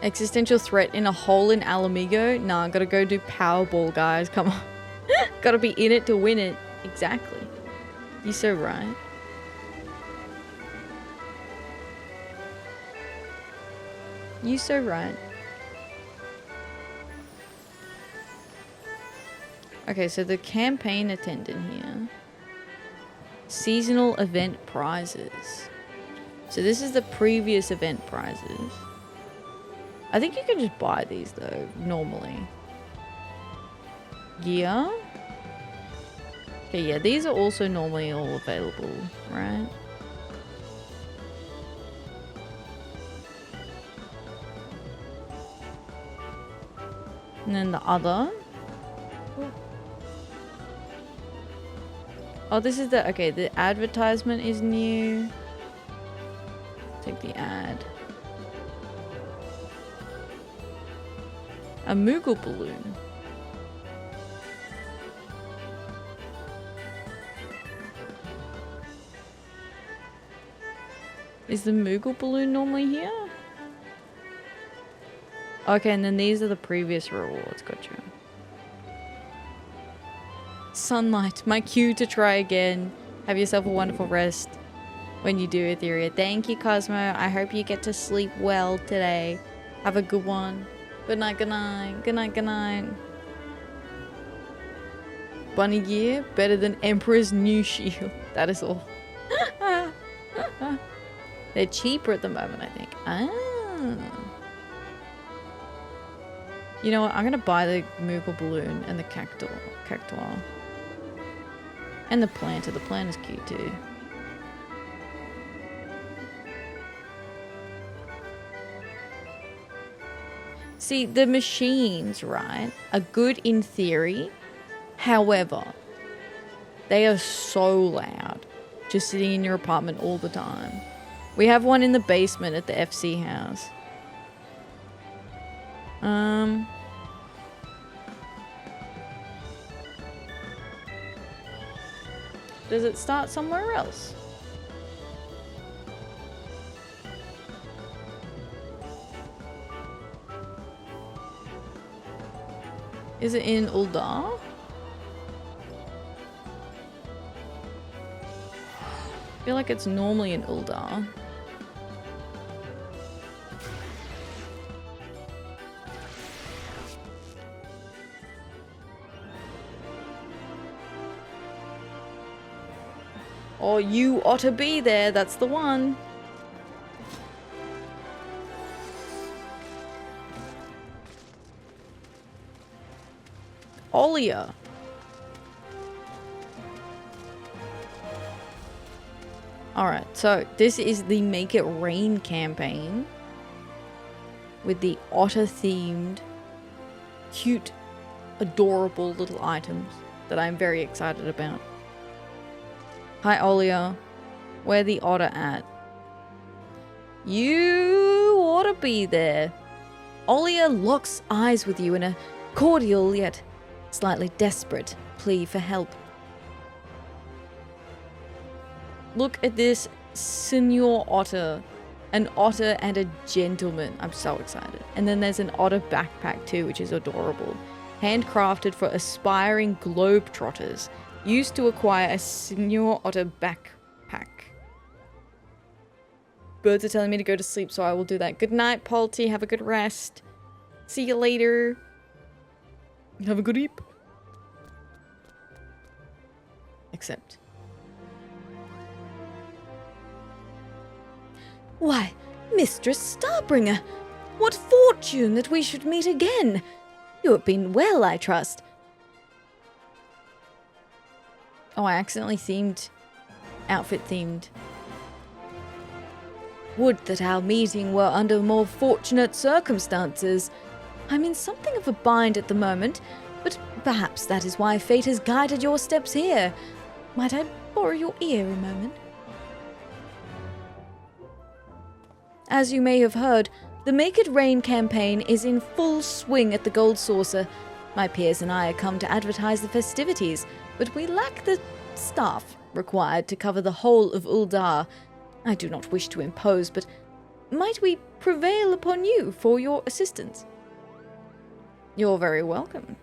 Existential threat in a hole in Alamigo? Nah, gotta go do Powerball, guys. Come on. Gotta be in it to win it. Exactly. You're so right. You so right. Okay, so the campaign attendant here. Seasonal event prizes. So this is the previous event prizes. I think you can just buy these though, normally. Gear. Okay, yeah, these are also normally all available, right? And then the other. Oh, this is the, okay, the advertisement is new. Take the ad. A Moogle balloon. Is the Moogle balloon normally here? Okay, and then these are the previous rewards. Gotcha. Sunlight, my cue to try again. Have yourself a wonderful rest when you do, Atheria. Thank you, Cosmo. I hope you get to sleep well today. Have a good one. Good night, good night. Good night, good night. Bunny gear, better than Emperor's new shield. That is all. They're cheaper at the moment, I think. Ah. You know what? I'm going to buy the Moogle balloon and the cactuar. And the planter. The planter's cute too. See, the machines, right, are good in theory. However, they are so loud. Just sitting in your apartment all the time. We have one in the basement at the FC house. Does it start somewhere else? Is it in Uldar? I feel like it's normally in Uldar. Oh, you ought to be there. That's the one. Olia. Alright, so this is the Make It Rain campaign with the otter-themed, cute, adorable little items that I'm very excited about. Hi, Olia. Where the otter at? You ought to be there. Olia locks eyes with you in a cordial yet slightly desperate plea for help. Look at this Senor Otter. An otter and a gentleman. I'm so excited. And then there's an otter backpack too, which is adorable. Handcrafted for aspiring globetrotters. Used to acquire a Senor Otter backpack. Birds are telling me to go to sleep, so I will do that. Good night, Polty. Have a good rest. See you later. Have a good eep. Except. Why, Mistress Starbringer, what fortune that we should meet again. You have been well, I trust. Oh, I accidentally outfit themed. Would that our meeting were under more fortunate circumstances. I'm in something of a bind at the moment, but perhaps that is why fate has guided your steps here. Might I borrow your ear a moment? As you may have heard, the Make It Rain campaign is in full swing at the Gold Saucer. My peers and I are come to advertise the festivities, but we lack the staff required to cover the whole of Uldar. I do not wish to impose, but might we prevail upon you for your assistance? You're very welcome.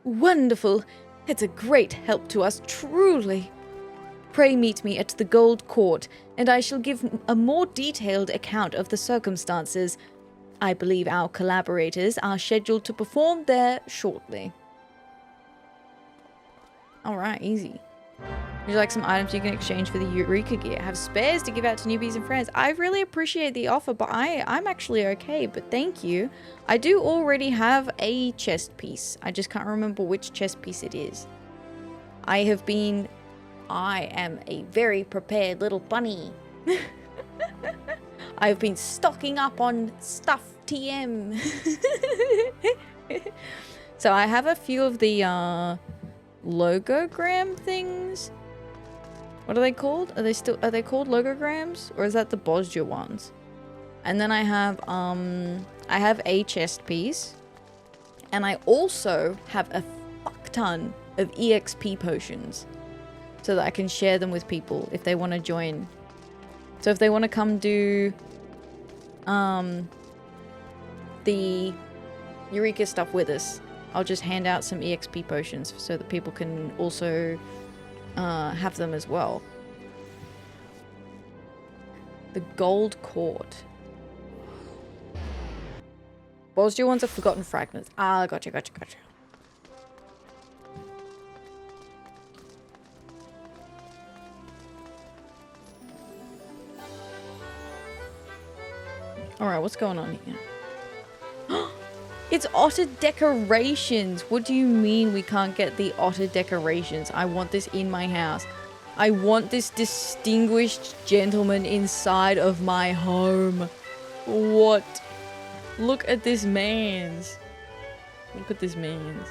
Wonderful! It's a great help to us, truly. Pray meet me at the Gold Court, and I shall give a more detailed account of the circumstances. I believe our collaborators are scheduled to perform there shortly. Alright, easy. Would you like some items you can exchange for the Eureka gear? Have spares to give out to newbies and friends. I really appreciate the offer, but I'm actually okay, but thank you. I do already have a chest piece. I just can't remember which chest piece it is. I am a very prepared little bunny. I've been stocking up on stuff, TM. So I have a few of the logogram things. What are they called? Are they called logograms, or is that the Bosja ones? And then I have a chest piece, and I also have a fuck ton of EXP potions, so that I can share them with people if they want to join. So if they want to come do the Eureka stuff with us, I'll just hand out some EXP potions so that people can also have them as well. The Gold Court. Bosja ones are Forgotten Fragments. Ah, gotcha. Alright, what's going on here? It's otter decorations! What do you mean we can't get the otter decorations? I want this in my house. I want this distinguished gentleman inside of my home. What? Look at this man's. Look at this man's.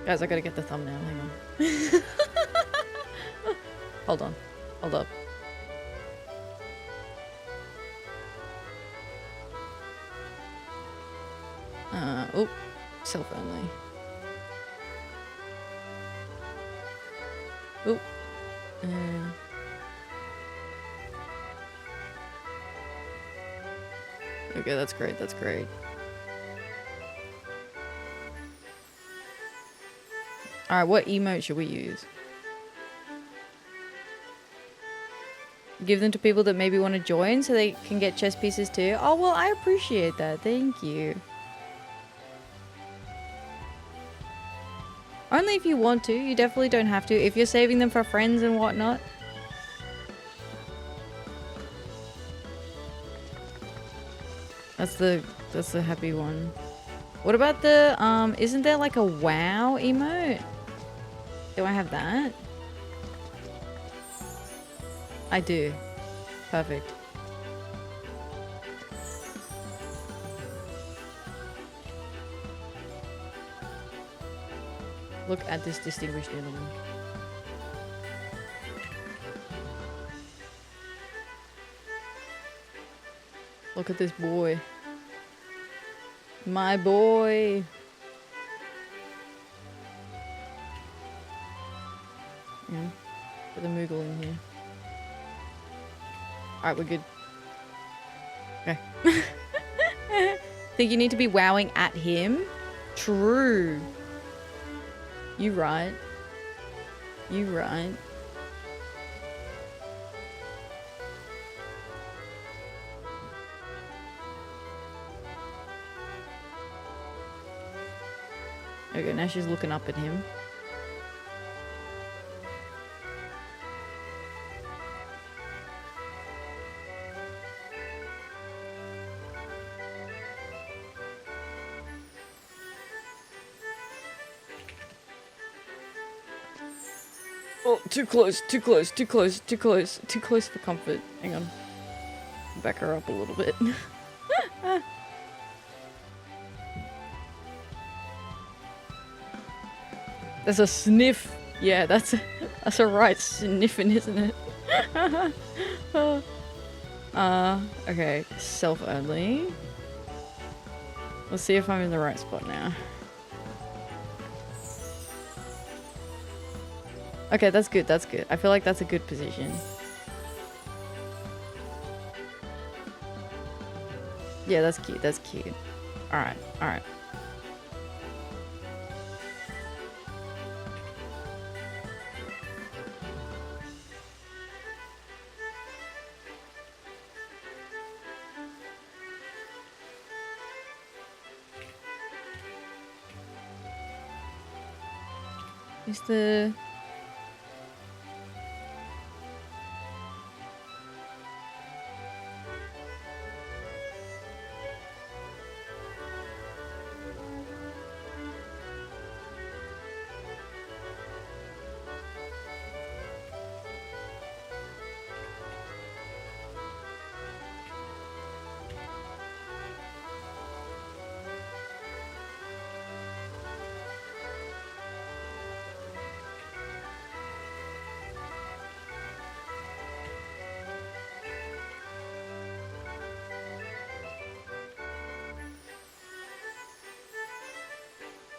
Guys, I gotta get the thumbnail. Hang on. Hold on. Hold up. Oh, self-only. Oh. Okay, that's great, that's great. Alright, what emote should we use? Give them to people that maybe want to join so they can get chess pieces too? Oh, well, I appreciate that. Thank you. Only if you want to. You definitely don't have to. If you're saving them for friends and whatnot. That's the happy one. What about the, isn't there like a wow emote? Do I have that? I do. Perfect. Look at this distinguished gentleman. Look at this boy. My boy. Yeah. Put the Moogle in here. Alright, we're good. Okay. Think you need to be wowing at him? True. You right. You right. Okay, now she's looking up at him. Oh, too close, too close, too close, too close, too close for comfort. Hang on. Back her up a little bit. That's a sniff. Yeah, that's a right sniffing, isn't it? Okay, self only. Let's see if I'm in the right spot now. Okay, that's good, that's good. I feel like that's a good position. Yeah, that's cute, that's cute. Alright, alright. Is the...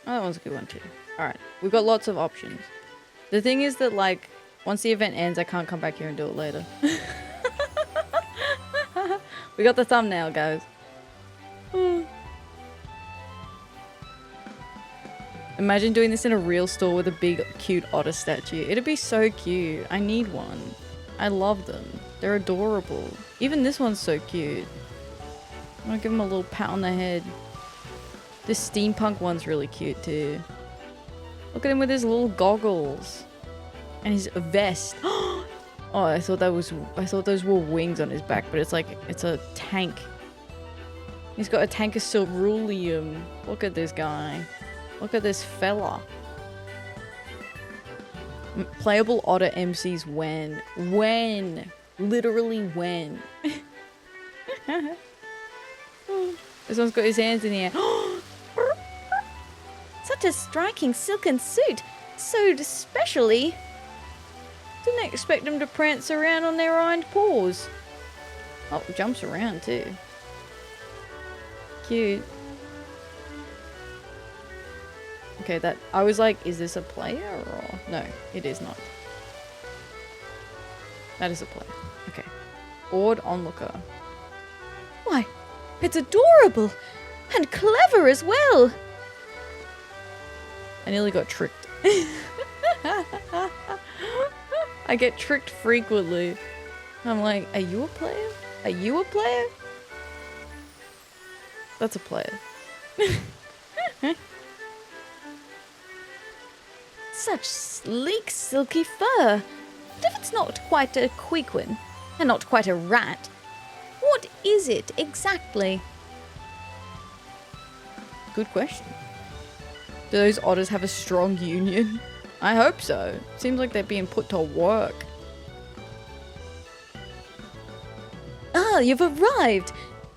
Oh, that one's a good one too. Alright, we've got lots of options. The thing is that, like, once the event ends, I can't come back here and do it later. We got the thumbnail, guys. Imagine doing this in a real store with a big, cute otter statue. It'd be so cute. I need one. I love them. They're adorable. Even this one's so cute. I'm gonna give him a little pat on the head. This steampunk one's really cute too. Look at him with his little goggles. And his vest. Oh, I thought those were wings on his back, but it's like, it's a tank. He's got a tank of ceruleum. Look at this guy. Look at this fella. Playable otter MCs when? When? Literally when? This one's got his hands in the air. Such a striking silken suit, sewed specially. Didn't expect them to prance around on their hind paws. Oh, jumps around too. Cute. Okay, that I was like, is this a player or no? It is not. That is a player. Okay. Awed onlooker. Why, it's adorable and clever as well. I nearly got tricked. I get tricked frequently. I'm like, are you a player? Are you a player? That's a player. Such sleek, silky fur. But if it's not quite a queequin, and not quite a rat, what is it exactly? Good question. Do those otters have a strong union? I hope so. Seems like they're being put to work. Ah, you've arrived.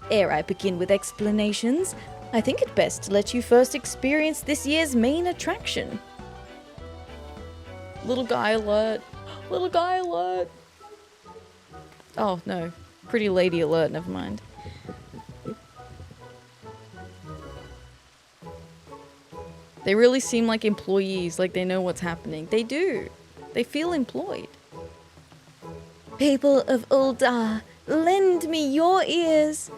Ere I begin with explanations, I think it best to let you first experience this year's main attraction. Little guy alert. Little guy alert. Oh, no. Pretty lady alert, never mind. They really seem like employees, like they know what's happening. They do. They feel employed. People of Uldar, lend me your ears.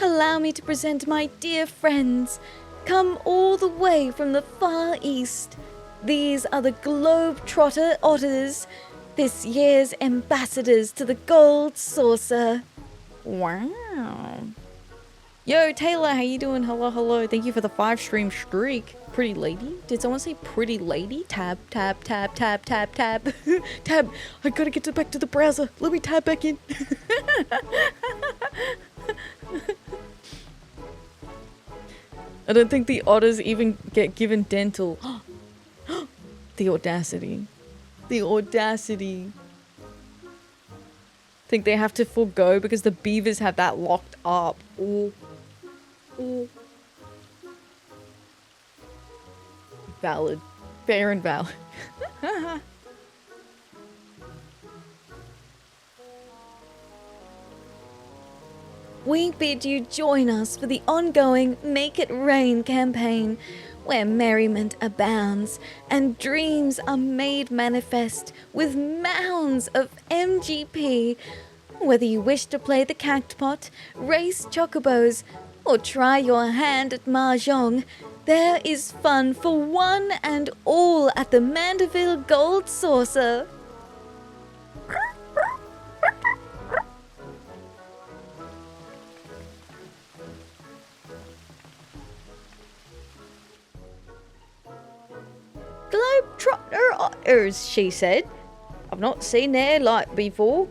Allow me to present my dear friends, come all the way from the far east. These are the Globetrotter Otters, this year's ambassadors to the Gold Saucer. Wow. Yo, Taylor, how you doing? Hello, hello. Thank you for the 5-stream streak. Pretty lady? Did someone say pretty lady? Tab, tab, tab, tab, tab, tab. Tab. I gotta get back to the browser. Let me tab back in. I don't think the otters even get given dental. The audacity. The audacity. Think they have to forego because the beavers have that locked up. Ooh. Ooh. Valid. Fair and valid. We bid you join us for the ongoing Make It Rain campaign, where merriment abounds and dreams are made manifest with mounds of MGP. Whether you wish to play the cactpot, race chocobos, or try your hand at mahjong, there is fun for one and all at the Mandeville Gold Saucer. otters, she said. I've not seen their like before,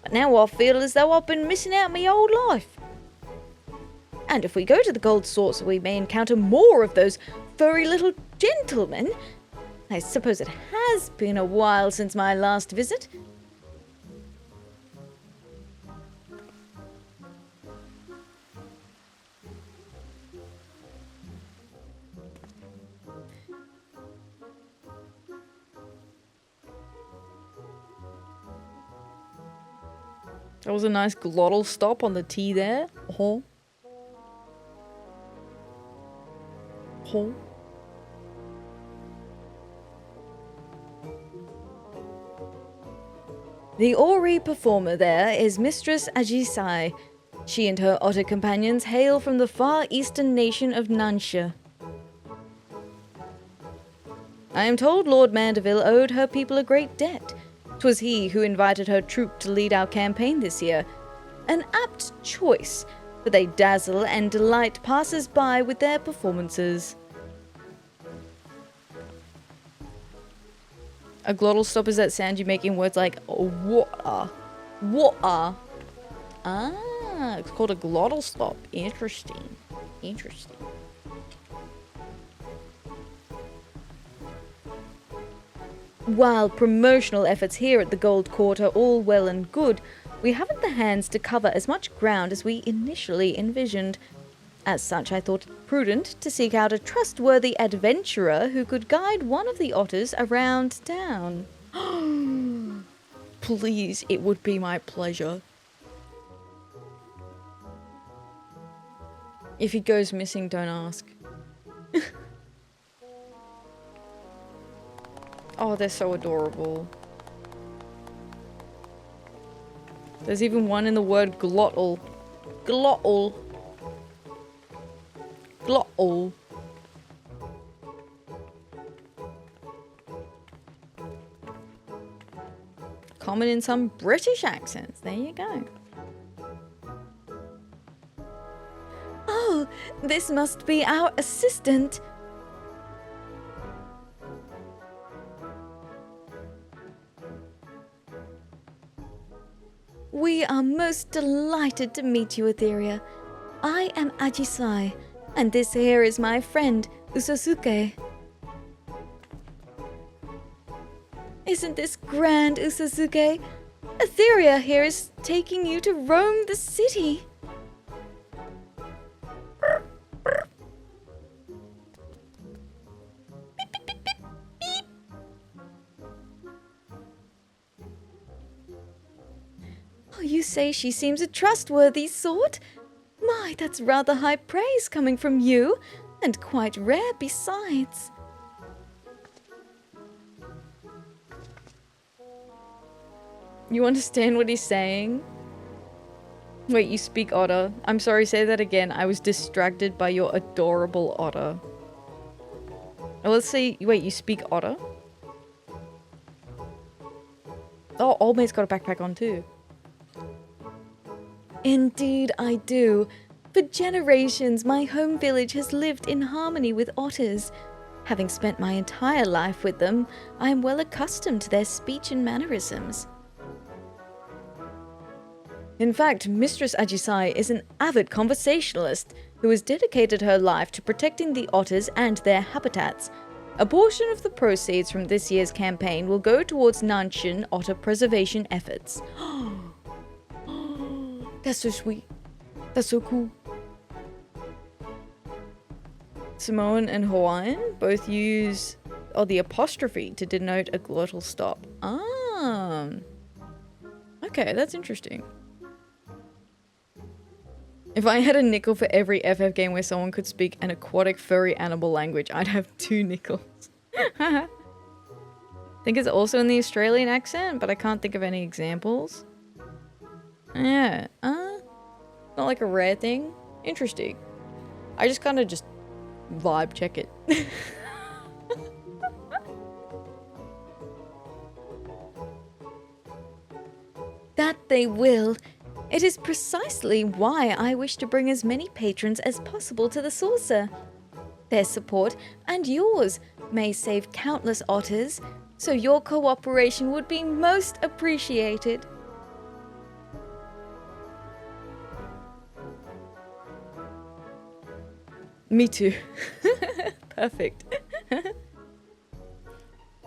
but now I feel as though I've been missing out my whole life. And if we go to the Gold Saucer, we may encounter more of those furry little gentlemen. I suppose it has been a while since my last visit. That was a nice glottal stop on the T there. Oh. Oh. The Ori performer there is Mistress Ajisai. She and her otter companions hail from the far eastern nation of Nansha. I am told Lord Mandeville owed her people a great debt. 'Twas he who invited her troop to lead our campaign this year. An apt choice, for they dazzle and delight passers-by with their performances. A glottal stop is that sound you make in words like water. Water. Ah, it's called a glottal stop. Interesting. Interesting. While promotional efforts here at the Gold Court are all well and good, we haven't the hands to cover as much ground as we initially envisioned. As such, I thought it prudent to seek out a trustworthy adventurer who could guide one of the otters around town. Please, it would be my pleasure. If he goes missing, don't ask. Oh, they're so adorable. There's even one in the word glottal. Glottal. Glottal. Common in some British accents. There you go. Oh, this must be our assistant. We are most delighted to meet you, Atheria. I am Ajisai, and this here is my friend, Usosuke. Isn't this grand, Usosuke? Atheria here is taking you to roam the city. Oh, you say she seems a trustworthy sort? My, that's rather high praise coming from you, and quite rare besides. You understand what he's saying? Wait, you speak otter. I'm sorry, say that again. I was distracted by your adorable otter. Oh, let's see. Wait, you speak otter? Oh, Old Mate's got a backpack on too. Indeed I do. For generations, my home village has lived in harmony with otters. Having spent my entire life with them, I am well accustomed to their speech and mannerisms. In fact, Mistress Ajisai is an avid conversationalist who has dedicated her life to protecting the otters and their habitats. A portion of the proceeds from this year's campaign will go towards Nanshan otter preservation efforts. That's so sweet. That's so cool. Samoan and Hawaiian both use the apostrophe to denote a glottal stop. Ah. Okay, that's interesting. If I had a nickel for every FF game where someone could speak an aquatic furry animal language, I'd have 2 nickels. I think it's also in the Australian accent, but I can't think of any examples. Yeah, not like a rare thing. Interesting. I just kind of just vibe check it. That they will. It is precisely why I wish to bring as many patrons as possible to the saucer. Their support, and yours, may save countless otters, so your cooperation would be most appreciated. Me too. Perfect.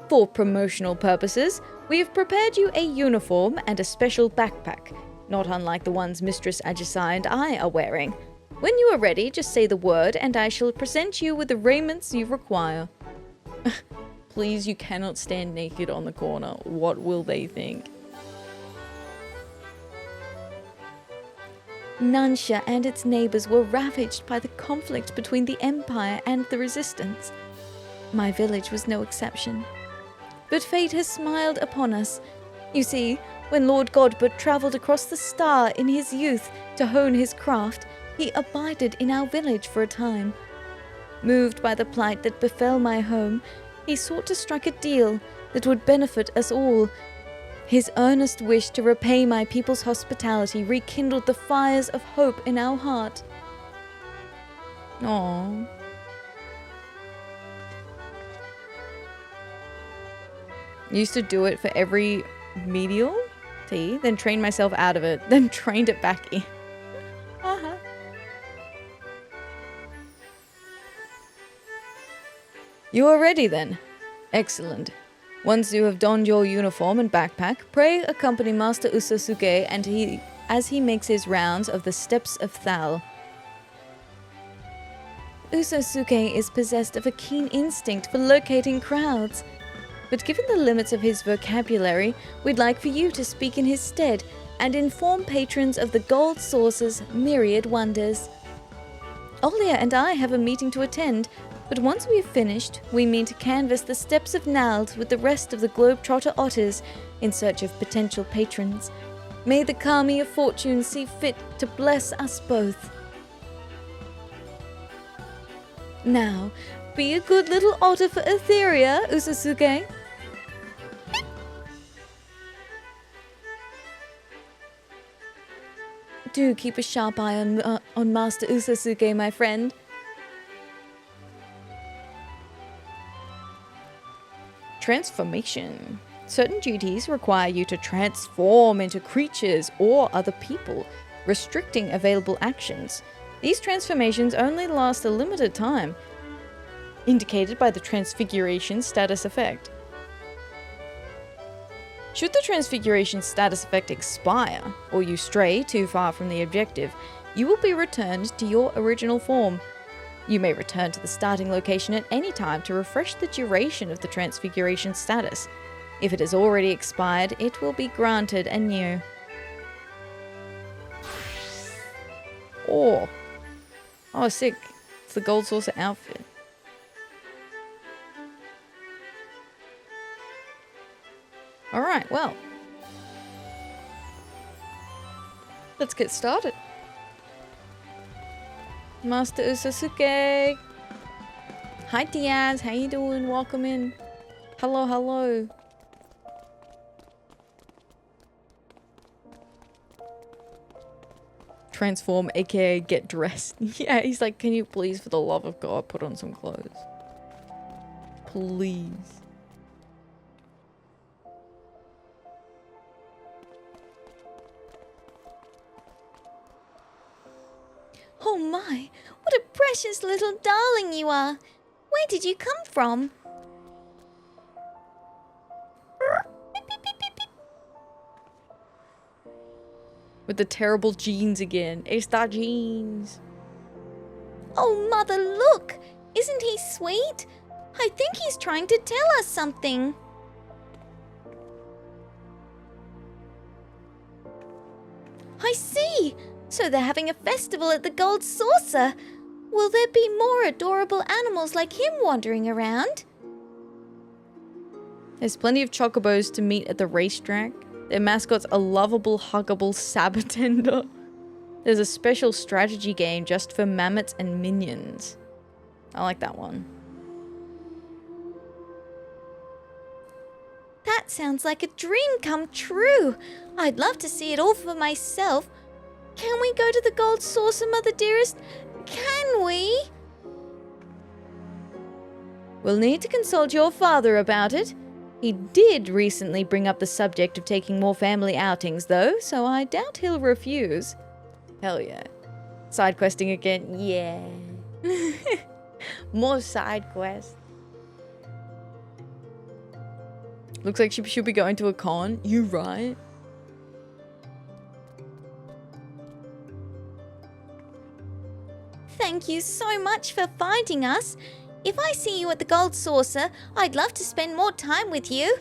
For promotional purposes, we have prepared you a uniform and a special backpack, not unlike the ones Mistress Ajisa and I are wearing. When you are ready, just say the word and I shall present you with the raiments you require. Please, you cannot stand naked on the corner. What will they think? Nansha and its neighbors were ravaged by the conflict between the Empire and the Resistance. My village was no exception. But fate has smiled upon us. You see, when Lord Godbert travelled across the star in his youth to hone his craft, he abided in our village for a time. Moved by the plight that befell my home, he sought to strike a deal that would benefit us all. His earnest wish to repay my people's hospitality rekindled the fires of hope in our heart. Aww. Used to do it for every medial tea, then trained myself out of it, then trained it back in. You are ready then? Excellent. Once you have donned your uniform and backpack, pray accompany Master Usasuke as he makes his rounds of the steps of Thal. Usasuke is possessed of a keen instinct for locating crowds. But given the limits of his vocabulary, we'd like for you to speak in his stead and inform patrons of the Gold Source's myriad wonders. Olia and I have a meeting to attend, but once we have finished, we mean to canvass the steps of Nald with the rest of the Globetrotter Otters in search of potential patrons. May the Kami of Fortune see fit to bless us both. Now, be a good little otter for Atheria, Usasuke. Do keep a sharp eye on Master Usasuke, my friend. Transformation. Certain duties require you to transform into creatures or other people, restricting available actions. These transformations only last a limited time, indicated by the transfiguration status effect. Should the transfiguration status effect expire, or you stray too far from the objective, you will be returned to your original form. You may return to the starting location at any time to refresh the duration of the transfiguration status. If it has already expired, it will be granted anew. Oh, sick. It's the Gold Saucer outfit. Alright, well. Let's get started. Master Usasuke. Hi Diaz, how you doing? Welcome in. Hello, hello. Transform, aka get dressed. Yeah, he's like, can you please, for the love of God, put on some clothes? Please. Oh my, what a precious little darling you are. Where did you come from? With the terrible jeans again. It's the jeans. Oh mother, look! Isn't he sweet? I think he's trying to tell us something. I see! So they're having a festival at the Gold Saucer. Will there be more adorable animals like him wandering around? There's plenty of chocobos to meet at the racetrack. Their mascot's a lovable, huggable Sabatender. There's a special strategy game just for mammoths and minions. I like that one. That sounds like a dream come true. I'd love to see it all for myself. Can we go to the Gold Saucer, Mother Dearest? Can we? We'll need to consult your father about it. He did recently bring up the subject of taking more family outings, though, so I doubt he'll refuse. Hell yeah. Side questing again. Yeah. More side quests. Looks like she should be going to a con. You right? Thank you so much for finding us. If I see you at the Gold Saucer, I'd love to spend more time with you.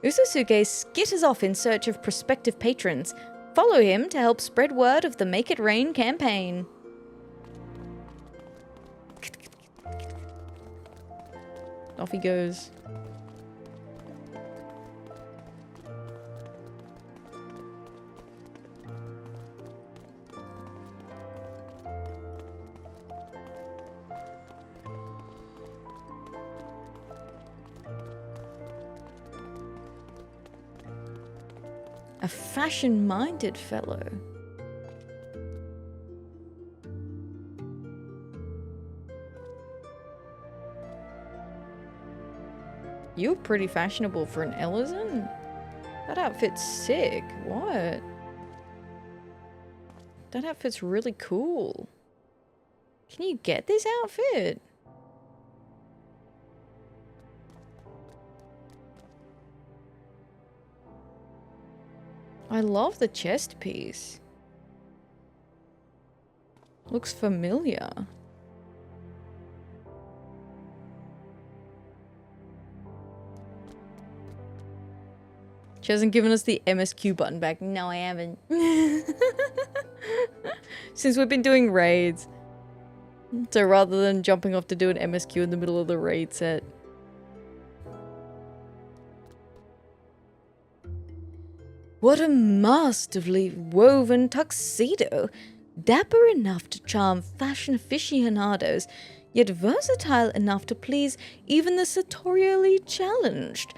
Usasuke skitters off in search of prospective patrons. Follow him to help spread word of the Make It Rain campaign. Off he goes. A fashion-minded fellow. You're pretty fashionable for an Ellison. That outfit's sick. What? That outfit's really cool. Can you get this outfit? I love the chest piece. Looks familiar. She hasn't given us the MSQ button back. No, I haven't. Since we've been doing raids. So rather than jumping off to do an MSQ in the middle of the raid set. What a masterfully woven tuxedo! Dapper enough to charm fashion aficionados, yet versatile enough to please even the sartorially challenged.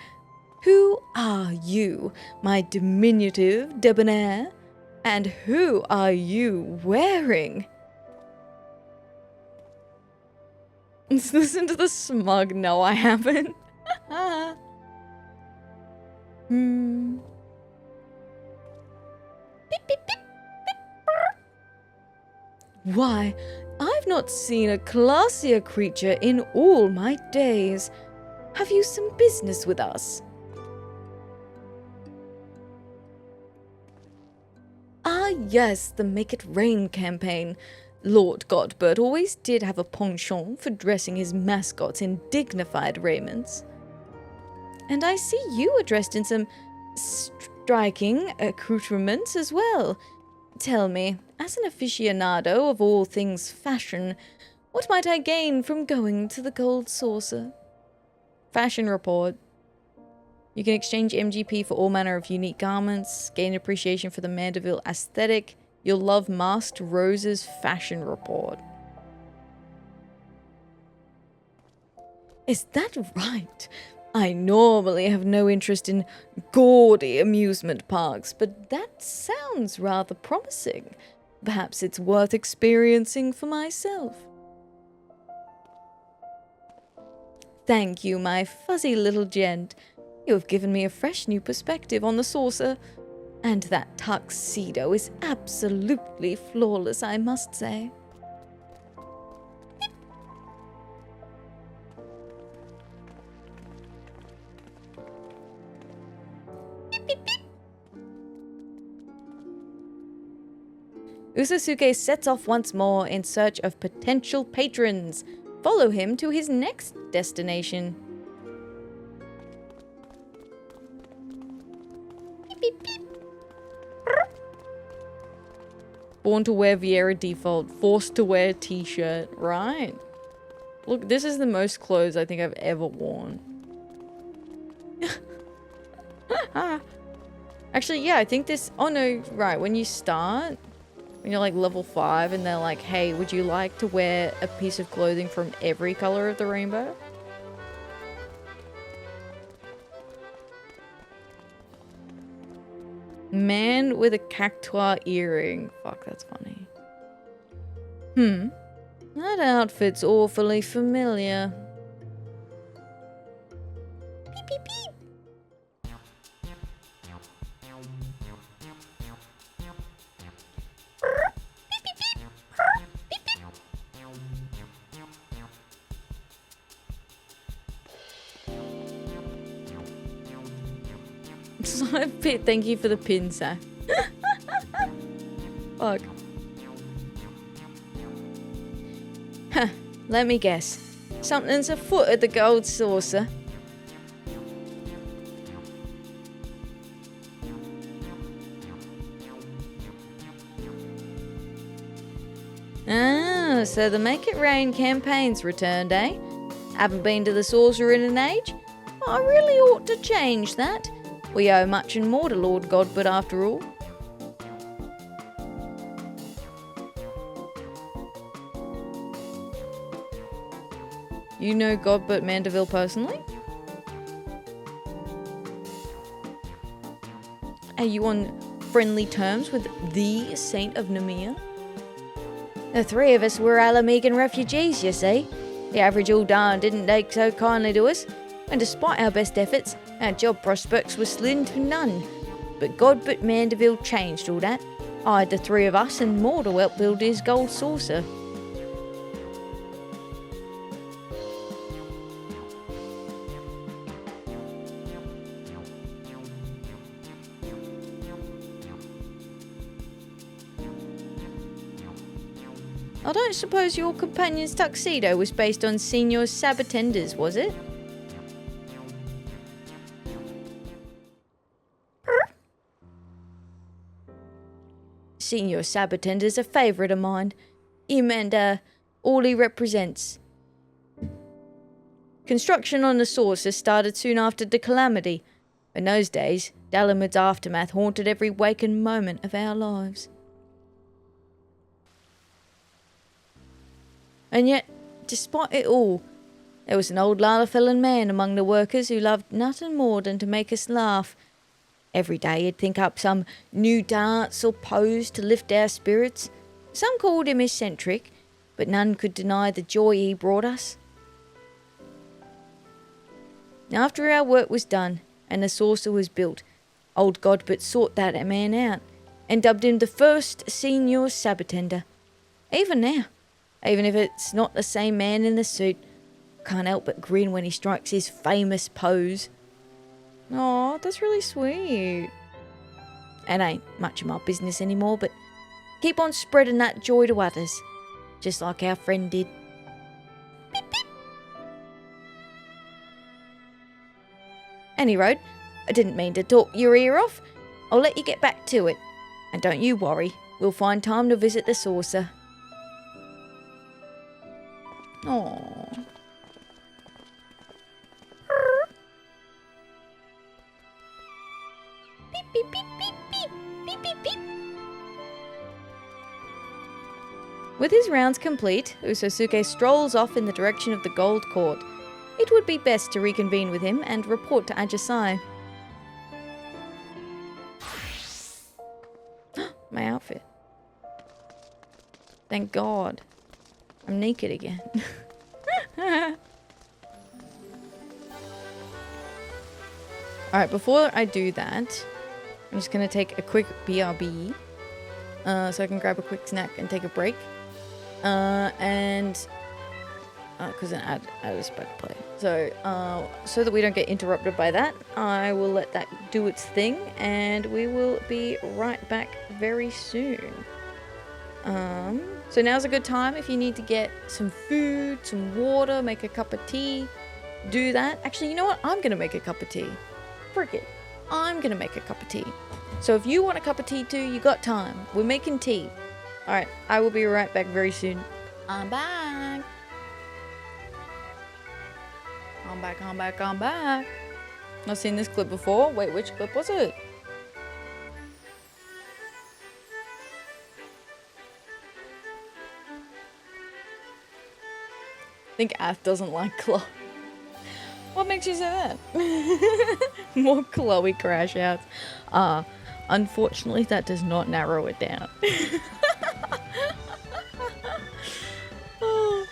Who are you, my diminutive debonair? And who are you wearing? Let's listen to the smug. No, I haven't. Why, I've not seen a classier creature in all my days. Have you some business with us? Ah yes, the Make It Rain campaign. Lord Godbert always did have a penchant for dressing his mascots in dignified raiments. And I see you are dressed in some striking accoutrements as well. Tell me, as an aficionado of all things fashion, what might I gain from going to the Gold Saucer? Fashion report. You can exchange MGP for all manner of unique garments, gain appreciation for the Mandeville aesthetic. You'll love Masked Rose's fashion report. Is that right? I normally have no interest in gaudy amusement parks, but that sounds rather promising. Perhaps it's worth experiencing for myself. Thank you, my fuzzy little gent. You have given me a fresh new perspective on the saucer. And that tuxedo is absolutely flawless, I must say. Usasuke sets off once more in search of potential patrons. Follow him to his next destination. Beep, beep, beep. Born to wear Vieira default, forced to wear t-shirt, right? Look, this is the most clothes I think I've ever worn. Actually, yeah, I think this... Oh no, right, when you start... When you're like level 5 and they're like, hey, would you like to wear a piece of clothing from every color of the rainbow? Man with a cactuar earring. Fuck, that's funny. That outfit's awfully familiar. Beep, beep, beep. Thank you for the pin, Zach. Fuck. Huh, let me guess. Something's afoot at the gold saucer. Ah, so the Make It Rain campaign's returned, eh? Haven't been to the saucer in an age? I really ought to change that. We owe much and more to Lord Godbert after all. You know Godbert Mandeville personally? Are you on friendly terms with the Saint of Nemea? The three of us were Alamegan refugees, you see. The average Uldan didn't take so kindly to us, and despite our best efforts, our job prospects were slim to none. But Godbert Mandeville changed all that. I had the three of us and more to help build his gold saucer. I don't suppose your companion's tuxedo was based on Senior Sabatender's, was it? Senior Sabatender's a favourite of mine. Him and all he represents. Construction on the saucer started soon after the calamity. In those days, Dalamud's aftermath haunted every waking moment of our lives. And yet, despite it all, there was an old Lalafellin man among the workers who loved nothing more than to make us laugh. Every day he'd think up some new dance or pose to lift our spirits. Some called him eccentric, but none could deny the joy he brought us. After our work was done and the saucer was built, old Godbert sought that man out and dubbed him the first Senior Sabatender. Even now, even if it's not the same man in the suit, can't help but grin when he strikes his famous pose. Aw, that's really sweet. It ain't much of my business anymore, but keep on spreading that joy to others, just like our friend did. Beep, beep. Any road, I didn't mean to talk your ear off. I'll let you get back to it. And don't you worry, we'll find time to visit the saucer. Aww. Beep, beep, beep, beep, beep, beep, beep, beep. With his rounds complete, Usosuke strolls off in the direction of the Gold Court. It would be best to reconvene with him and report to Ajasai. My outfit. Thank God. I'm naked again. Alright, before I do that, I'm just going to take a quick BRB. So I can grab a quick snack and take a break. Because an ad is about to play. So that we don't get interrupted by that, I will let that do its thing. And we will be right back very soon. So now's a good time if you need to get some food, some water, make a cup of tea. Do that. Actually, you know what? I'm going to make a cup of tea. Frick it. I'm going to make a cup of tea. So if you want a cup of tea too, you got time. We're making tea. Alright, I will be right back very soon. I'm back. I'm back. Not seen this clip before. Wait, which clip was it? I think Ath doesn't like Chloe. What makes you say that? More Chloe crash outs. Unfortunately, that does not narrow it down. Oh.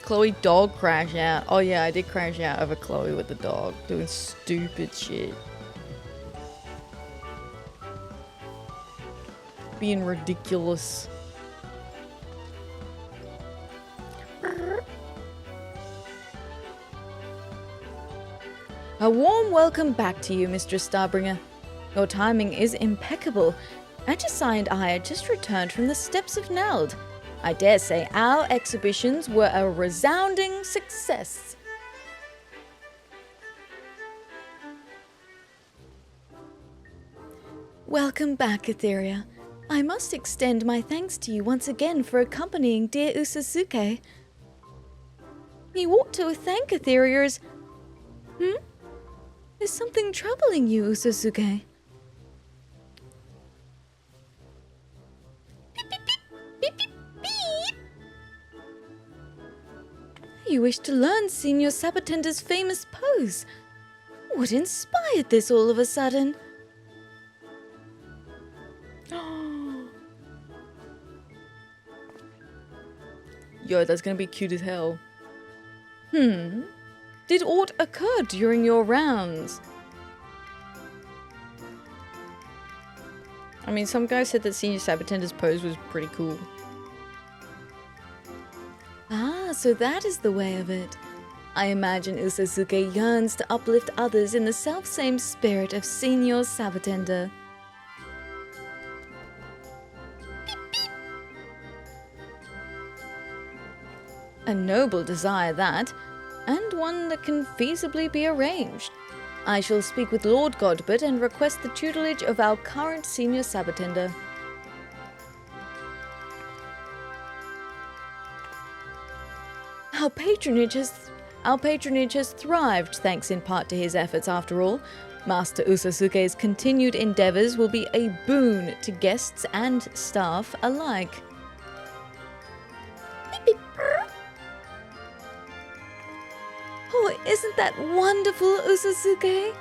Chloe dog crash out. Oh yeah, I did crash out over Chloe with the dog doing stupid shit. Being ridiculous. A warm welcome back to you, Mistress Starbringer. Your timing is impeccable. Magicide and I had just returned from the steppes of Neld. I dare say our exhibitions were a resounding success. Welcome back, Atheria. I must extend my thanks to you once again for accompanying dear Usasuke. You ought to thank Atheria as... Is something troubling you, Usasuke? You wish to learn Senior Sabatender's famous pose. What inspired this all of a sudden? Yo, that's gonna be cute as hell. Did aught occur during your rounds? I mean, some guy said that Senior Sabatender's pose was pretty cool. Ah, so that is the way of it. I imagine Usasuke yearns to uplift others in the self-same spirit of Senior Sabatender. A noble desire that, and one that can feasibly be arranged. I shall speak with Lord Godbert and request the tutelage of our current Senior Sabatender. Our patronage has thrived thanks in part to his efforts after all. Master Usasuke's continued endeavors will be a boon to guests and staff alike. Oh, isn't that wonderful, Usasuke?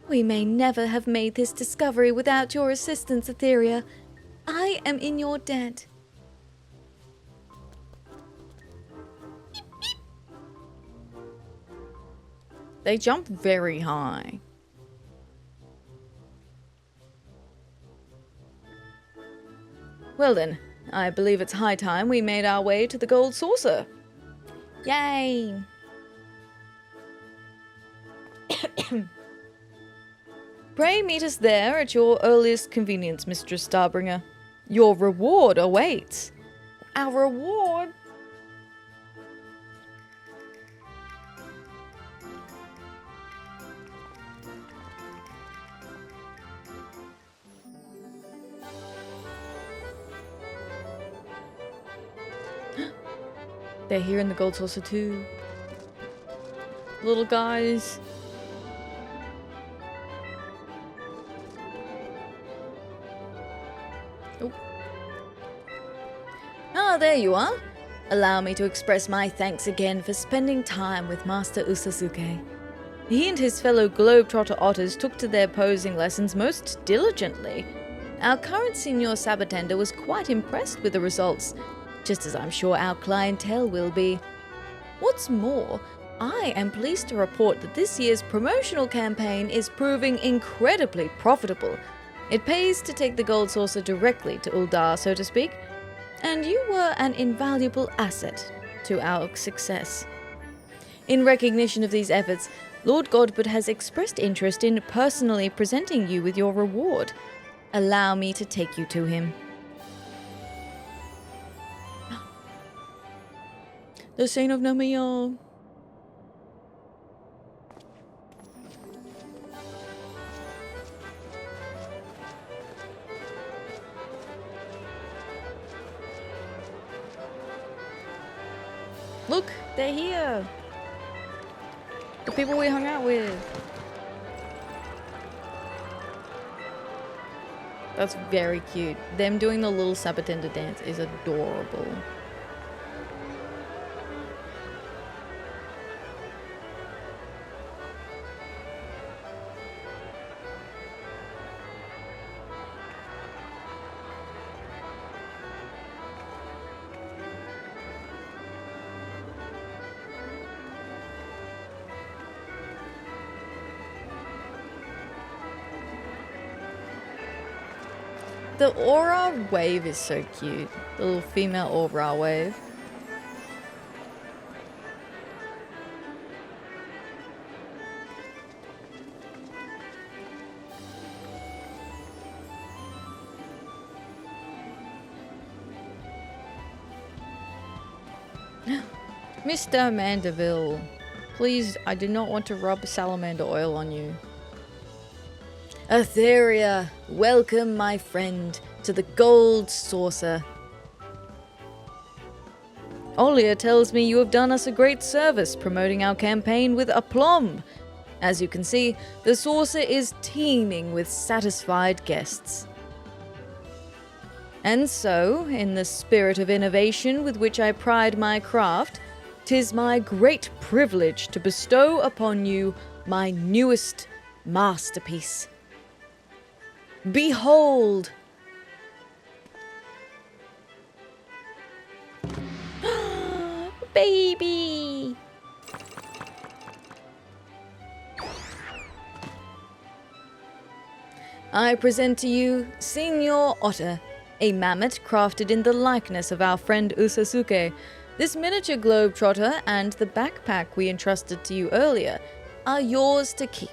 We may never have made this discovery without your assistance, Atheria. I am in your debt. They jump very high. Well then, I believe it's high time we made our way to the Gold Saucer. Yay! Pray meet us there at your earliest convenience, Mistress Starbringer. Your reward awaits. Our reward? They're here in the Gold Saucer too. Little guys. Oh. Ah, there you are. Allow me to express my thanks again for spending time with Master Usasuke. He and his fellow Globetrotter otters took to their posing lessons most diligently. Our current Senior Sabatender was quite impressed with the results, just as I'm sure our clientele will be. What's more, I am pleased to report that this year's promotional campaign is proving incredibly profitable. It pays to take the Gold Saucer directly to Uldar, so to speak, and you were an invaluable asset to our success. In recognition of these efforts, Lord Godbert has expressed interest in personally presenting you with your reward. Allow me to take you to him. The Saint of Namiya. Look, they're here. The people we hung out with. That's very cute. Them doing the little Sabatender dance is adorable. The aura wave is so cute. The little female aura wave. Mr. Mandeville, please, I do not want to rub salamander oil on you. Atheria, welcome, my friend, to the Gold Saucer. Olia tells me you have done us a great service promoting our campaign with aplomb. As you can see, the saucer is teeming with satisfied guests. And so, in the spirit of innovation with which I pride my craft, 'tis my great privilege to bestow upon you my newest masterpiece. Behold! Baby! I present to you Señor Otter, a mammoth crafted in the likeness of our friend Usasuke. This miniature globetrotter and the backpack we entrusted to you earlier are yours to keep.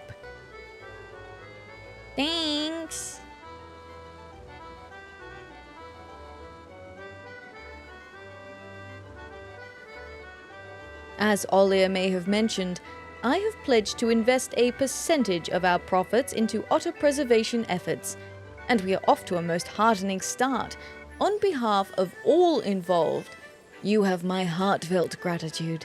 Thanks. As Olia may have mentioned, I have pledged to invest a percentage of our profits into otter preservation efforts, and we are off to a most heartening start. On behalf of all involved, you have my heartfelt gratitude.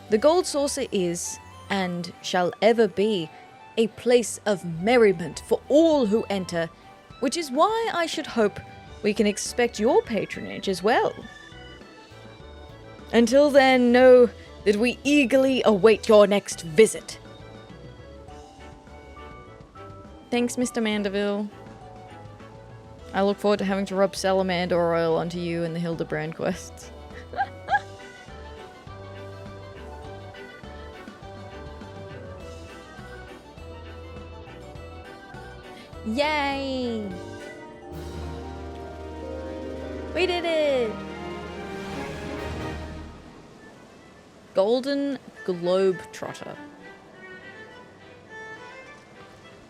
The Gold Saucer is, and shall ever be, a place of merriment for all who enter, which is why I should hope we can expect your patronage as well. Until then, know that we eagerly await your next visit. Thanks, Mr. Mandeville. I look forward to having to rub salamander oil onto you in the Hildebrand quests. Yay! We did it! Golden Globetrotter.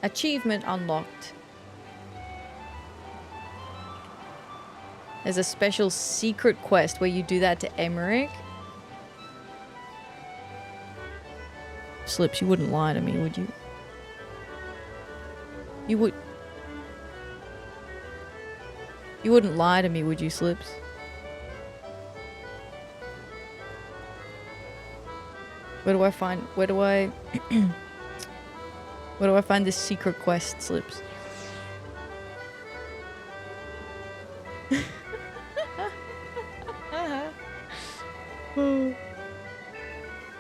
Achievement unlocked. There's a special secret quest where you do that to Emmerich. Slips, you wouldn't lie to me, would you? You wouldn't lie to me, would you, Slips? Where do I find this secret quest, Slips?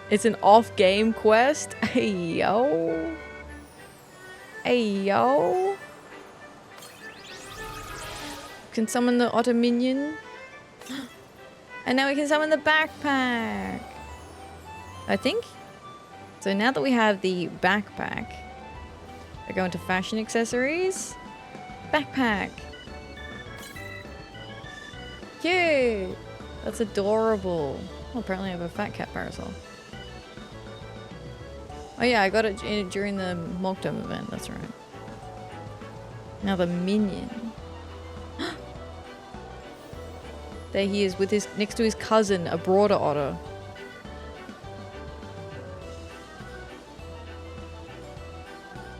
It's an off-game quest? Hey, yo. Hey, yo. Can summon the otter minion. And now we can summon the backpack. I think. So now that we have the backpack, I go into fashion accessories. Backpack. Cute. That's adorable. Oh, apparently I have a fat cat parasol. Oh yeah, I got it during the Mockdome event, that's right. Now the minion. There he is with his next to his cousin, a broader otter.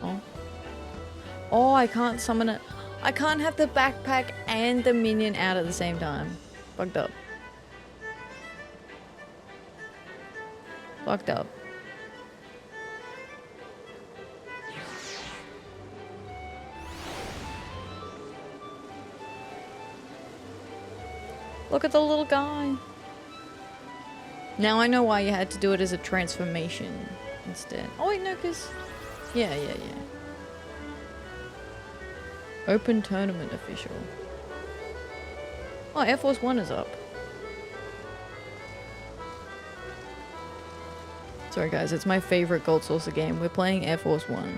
Oh. Oh, I can't summon it. I can't have the backpack and the minion out at the same time. Fucked up. Fucked up. Look at the little guy. Now I know why you had to do it as a transformation instead. Oh wait, no, because... Yeah. Open tournament official. Oh, Air Force One is up. Sorry guys, it's my favorite Gold Saucer game. We're playing Air Force One.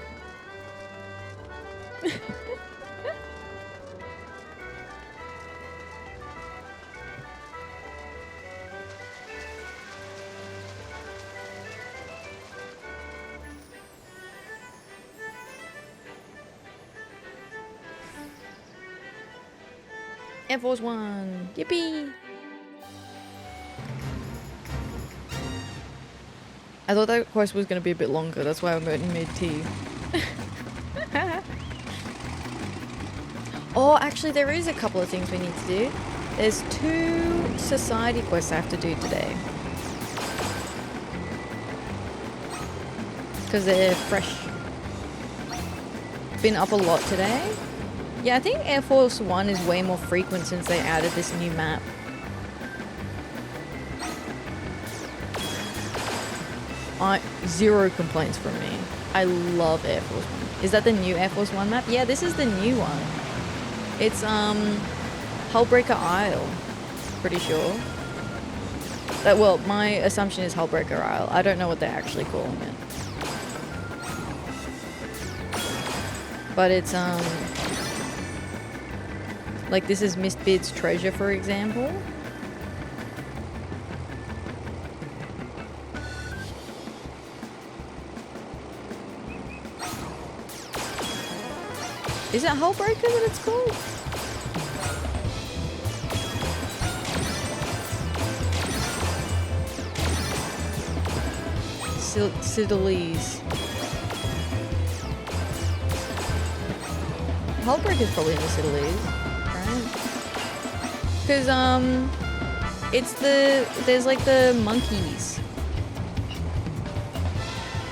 Air Force One! Yippee! I thought that quest was going to be a bit longer, that's why I made tea. Oh, actually there is a couple of things we need to do. There's 2 society quests I have to do today. Because they're fresh. Been up a lot today. Yeah, I think Air Force One is way more frequent since they added this new map. Zero complaints from me. I love Air Force One. Is that the new Air Force One map? Yeah, this is the new one. It's Hullbreaker Isle. Pretty sure. Well, my assumption is Hullbreaker Isle. I don't know what they're actually calling it. But it's like this is Mistbid's treasure, for example. Is it Hullbreaker that it's called? Citadelles. Hullbreaker is probably in the Citadelles, right? Because there's like the monkeys.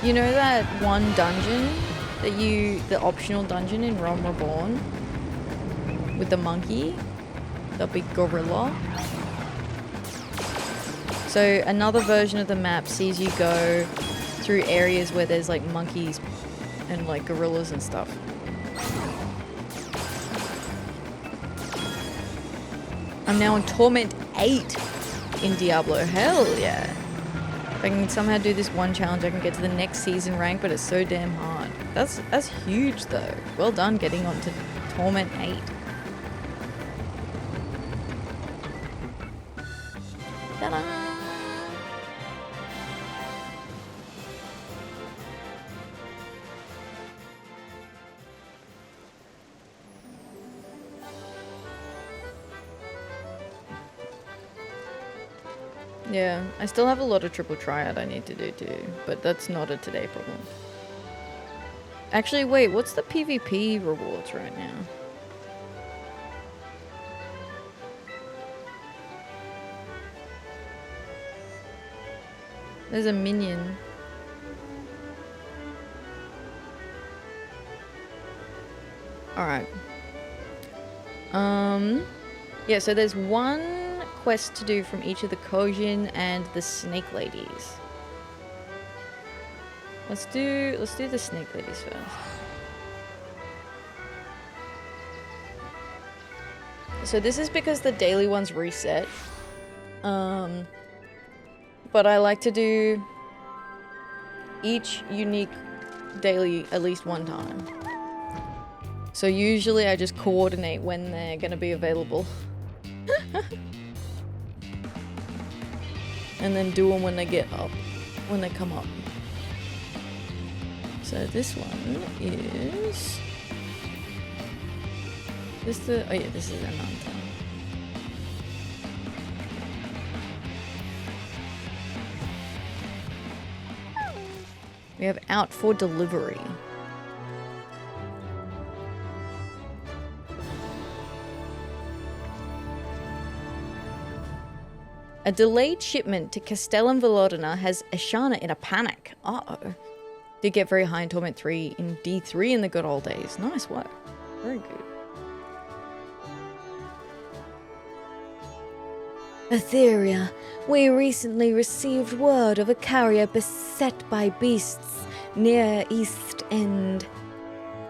You know that one dungeon that the optional dungeon in Realm Reborn with the monkey, the big gorilla. So another version of the map sees you go through areas where there's like monkeys and like gorillas and stuff. I'm now on Torment 8 in Diablo. Hell yeah. If I can somehow do this one challenge, I can get to the next season rank, but it's so damn hard. That's huge though. Well done getting onto Torment 8. Ta-da! Yeah, I still have a lot of triple triad I need to do too, but that's not a today problem. Actually, wait, what's the PvP rewards right now? There's a minion. Alright. Yeah, so there's one quest to do from each of the Kojin and the Snake Ladies. Let's do the Snake Ladies first. So this is because the daily ones reset. But I like to do each unique daily at least one time. So usually I just coordinate when they're gonna be available. And then do them when they get up, when they come up. So this one is... oh yeah, this is Ananta. We have out for delivery. A delayed shipment to Castellum Velodina has Ashana in a panic. Uh-oh. Did get very high in Torment 3 in D3 in the good old days. Nice work. Very good. Atheria, we recently received word of a carrier beset by beasts near East End.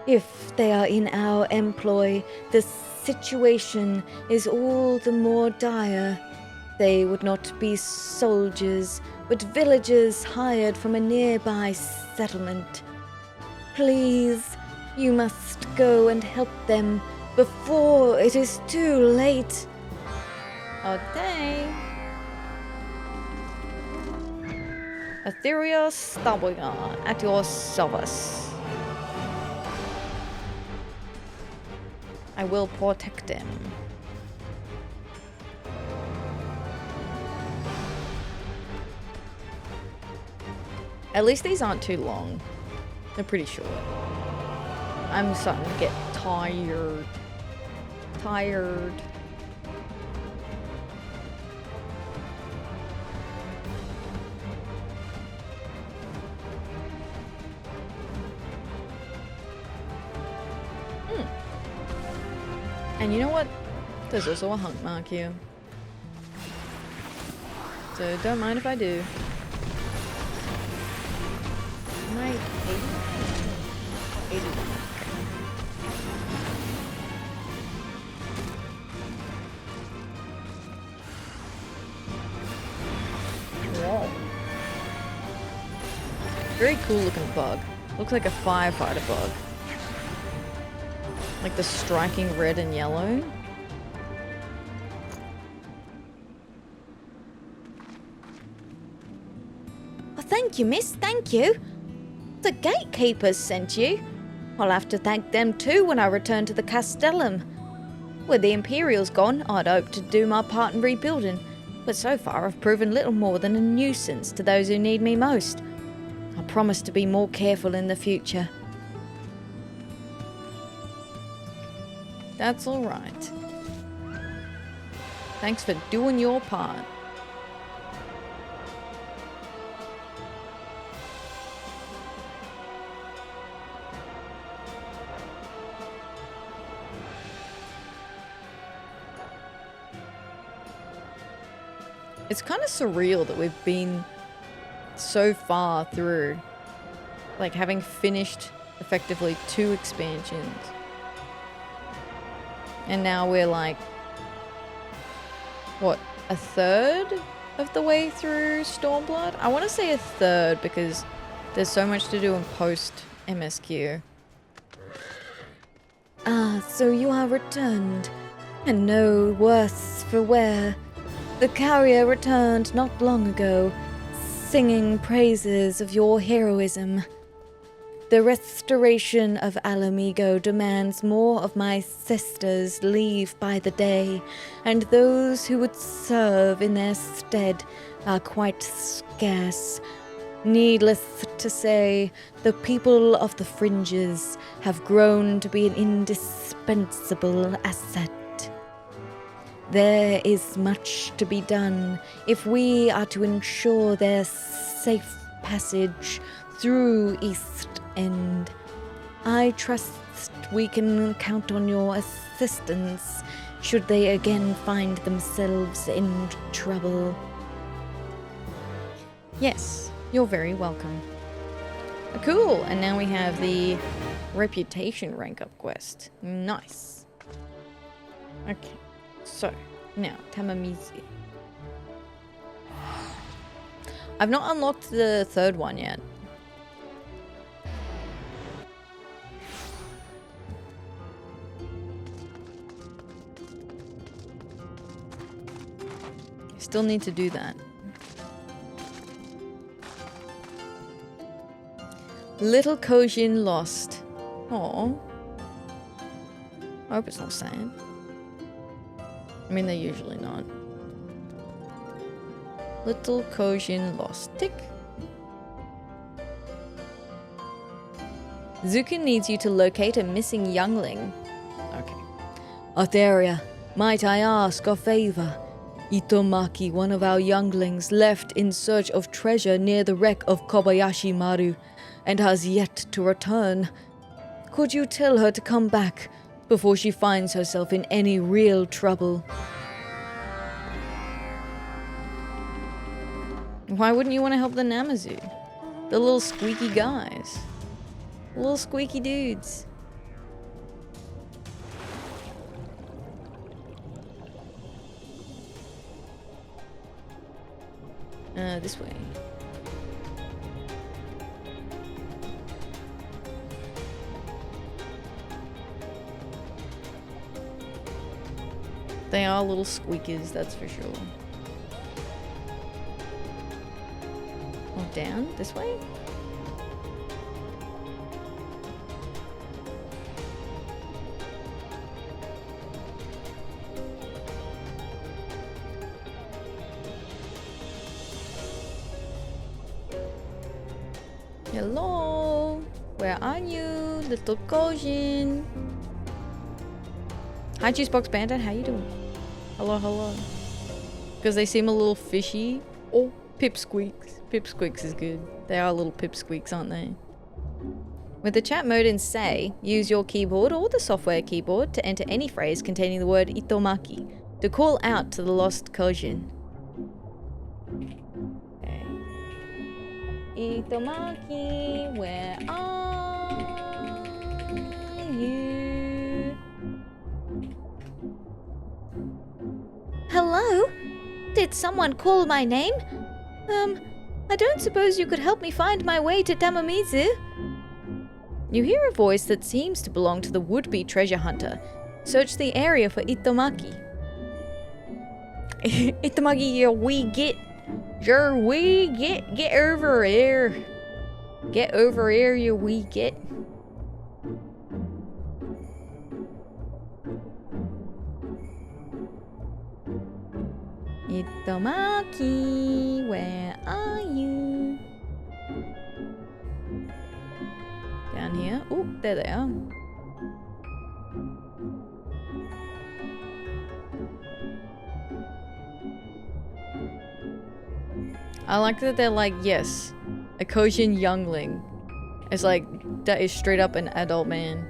If they are in our employ, the situation is all the more dire. They would not be soldiers, but villagers hired from a nearby settlement. Please, you must go and help them before it is too late. Okay. Atheria, Starbringer, at your service. I will protect him. At least these aren't too long. They're pretty short. I'm starting to get tired. Tired. And you know what? There's also a hunk mark here. So don't mind if I do. Am I 80? 81. Whoa. Very cool looking bug. Looks like a firefighter bug. Like the striking red and yellow. Oh, thank you, miss, thank you. The gatekeepers sent you. I'll have to thank them too when I return to the Castellum. With the Imperial's gone, I'd hoped to do my part in rebuilding, but so far I've proven little more than a nuisance to those who need me most. I promise to be more careful in the future. That's alright. Thanks for doing your part. It's kind of surreal that we've been so far through, like having finished effectively 2 expansions. And now we're like, what, a third of the way through Stormblood? I want to say a third because there's so much to do in post MSQ. Ah, so you are returned, and no worse for wear. The carrier returned not long ago, singing praises of your heroism. The restoration of Alamigo demands more of my sisters leave by the day, and those who would serve in their stead are quite scarce. Needless to say, the people of the fringes have grown to be an indispensable asset. There is much to be done if we are to ensure their safe passage through East End. I trust we can count on your assistance should they again find themselves in trouble. Yes, you're very welcome. Cool, and now we have the reputation rank up quest. Nice. Okay, so now Tamamizi. I've not unlocked the third one yet. Still need to do that. Little Kojin lost. Aww. I hope it's not sad. I mean, they're usually not. Little Kojin lost. Tick. Zukin needs you to locate a missing youngling. Okay. Atheria, might I ask a favor? Itomaki, one of our younglings, left in search of treasure near the wreck of Kobayashi Maru, and has yet to return. Could you tell her to come back before she finds herself in any real trouble? Why wouldn't you want to help the Namazu? The little squeaky guys. Little squeaky dudes. This way. They are little squeakers, that's for sure. Or down this way? Hello, where are you, little Gojin? Hi, Juicebox Bandit, how you doing? Hello, hello. Because they seem a little fishy. Oh, pipsqueaks. Pipsqueaks is good. They are little pipsqueaks, aren't they? With the chat mode in Say, use your keyboard or the software keyboard to enter any phrase containing the word itomaki to call out to the lost Kojin. Okay. Itomaki, where are you? Hello? Did someone call my name? I don't suppose you could help me find my way to Tamamizu? You hear a voice that seems to belong to the would-be treasure hunter. Search the area for Itomaki. Itomaki, your wee git. Your wee git. Get over here. Get over here, you wee git. Itomaki, where are you? Down here. Oh, there they are. I like that they're like, yes, a Kojin youngling. It's like, that is straight up an adult man.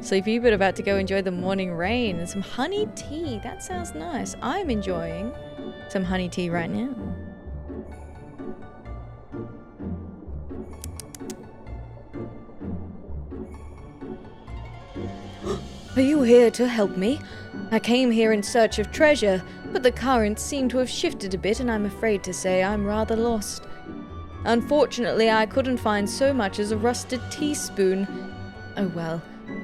Sleepy, but about to go enjoy the morning rain and some honey tea. That sounds nice. I'm enjoying some honey tea right now. Are you here to help me? I came here in search of treasure, but the currents seem to have shifted a bit and I'm afraid to say I'm rather lost. Unfortunately, I couldn't find so much as a rusted teaspoon. Oh well.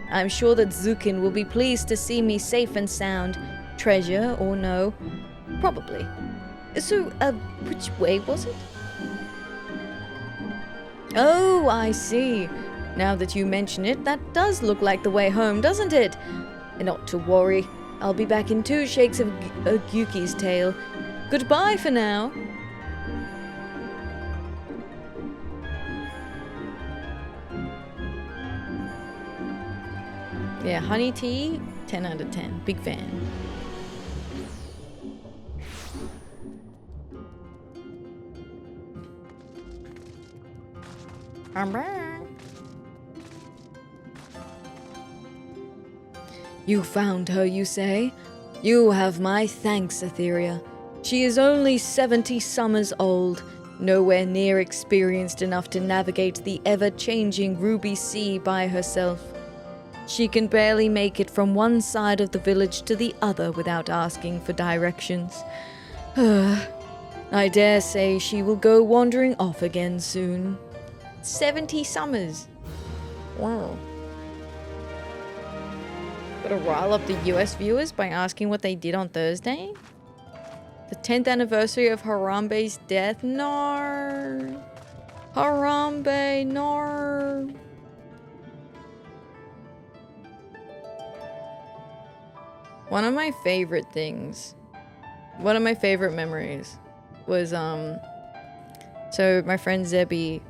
I'm sure that Zukin will be pleased to see me safe and sound. Treasure or no? Probably. So, which way was it? Oh, I see. Now that you mention it, that does look like the way home, doesn't it? Not to worry. I'll be back in 2 shakes of Yuki's tail. Goodbye for now. Yeah, honey tea, 10 out of 10. Big fan. I'm back. You found her, you say? You have my thanks, Atheria. She is only 70 summers old, nowhere near experienced enough to navigate the ever-changing Ruby Sea by herself. She can barely make it from one side of the village to the other without asking for directions. I dare say she will go wandering off again soon. 70 summers. Wow. Gotta rile up the US viewers by asking what they did on Thursday? The 10th anniversary of Harambe's death? No. Harambe, no. One of my favorite memories was, so my friend Zebby,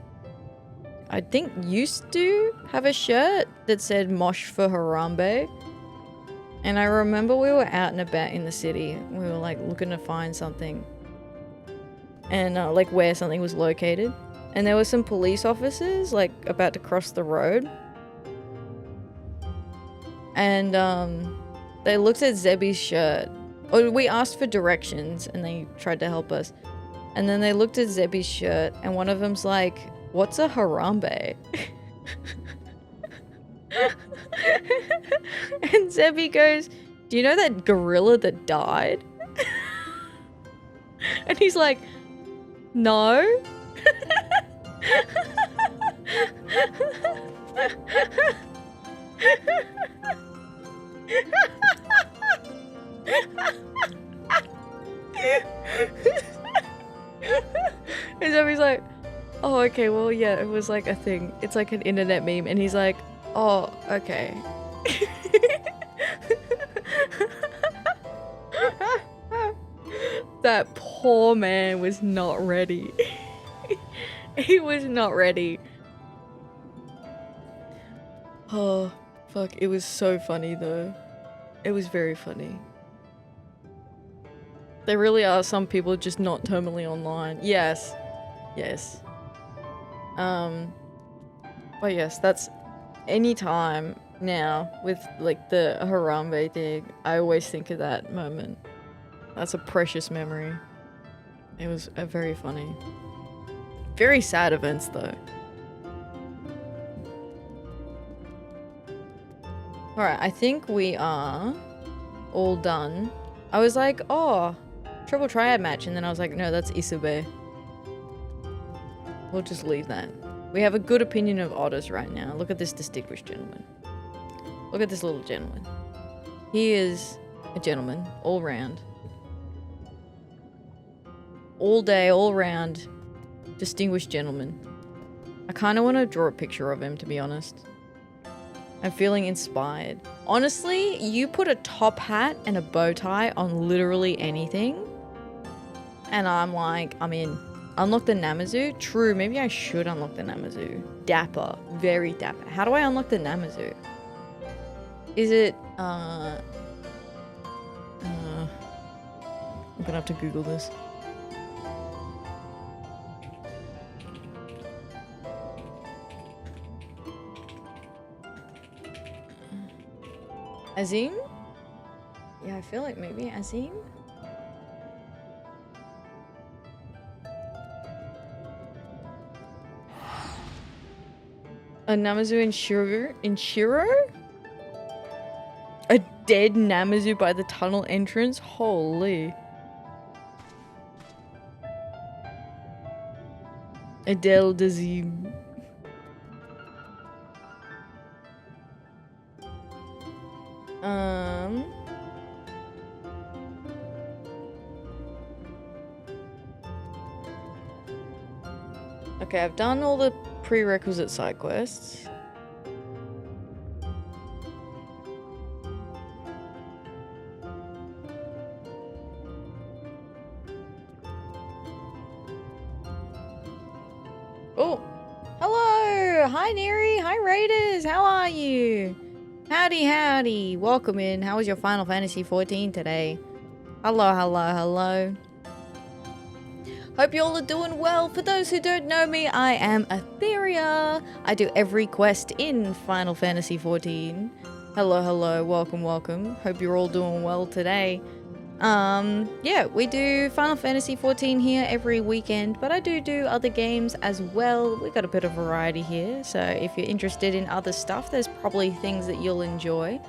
I think used to have a shirt that said Mosh for Harambe. And I remember we were out and about in the city. We were like looking to find something. And like where something was located. And there were some police officers like about to cross the road. And they looked at Zebby's shirt. Or we asked for directions and they tried to help us. And then they looked at Zebby's shirt and one of them's like, "What's a Harambe?" And Zebby goes, "Do you know that gorilla that died?" And he's like, no. And so he's like, oh, okay, well, yeah, it was like a thing. It's like an internet meme. And he's like, oh, okay. That poor man was not ready. He was not ready. Oh, fuck. It was so funny, though. It was very funny. There really are some people just not terminally online. Yes. Yes. But yes, that's any time now with like the Harambe thing. I always think of that moment. That's a precious memory. It was very funny. Very sad events though. Alright, I think we are all done. I was like, oh, triple triad match, and then I was like, no, that's Isube. We'll just leave that. We have a good opinion of OTTERS right now. Look at this distinguished gentleman. Look at this little gentleman. He is a gentleman, all round. All day, all round, distinguished gentleman. I kind of want to draw a picture of him, to be honest. I'm feeling inspired. Honestly, you put a top hat and a bow tie on literally anything, and I'm like, I'm in. Unlock the Namazu? True, maybe I should unlock the Namazu. Dapper. Very dapper. How do I unlock the Namazu? Is it, I'm gonna have to Google this. Azim? Yeah, I feel like maybe Azim? A Namazu insurer? A dead Namazu by the tunnel entrance? Holy. Adele Dazim. Okay, I've done all the prerequisite side quests. Oh, hello! Hi Neri! Hi Raiders! How are you? Howdy, howdy! Welcome in. How was your Final Fantasy XIV today? Hello, hello, hello. Hope you all are doing well. For those who don't know me, I am Atheria. I do every quest in Final Fantasy XIV. Hello, hello, welcome, welcome. Hope you're all doing well today. Yeah, we do Final Fantasy XIV here every weekend, but I do other games as well. We got a bit of variety here, so if you're interested in other stuff, there's probably things that you'll enjoy.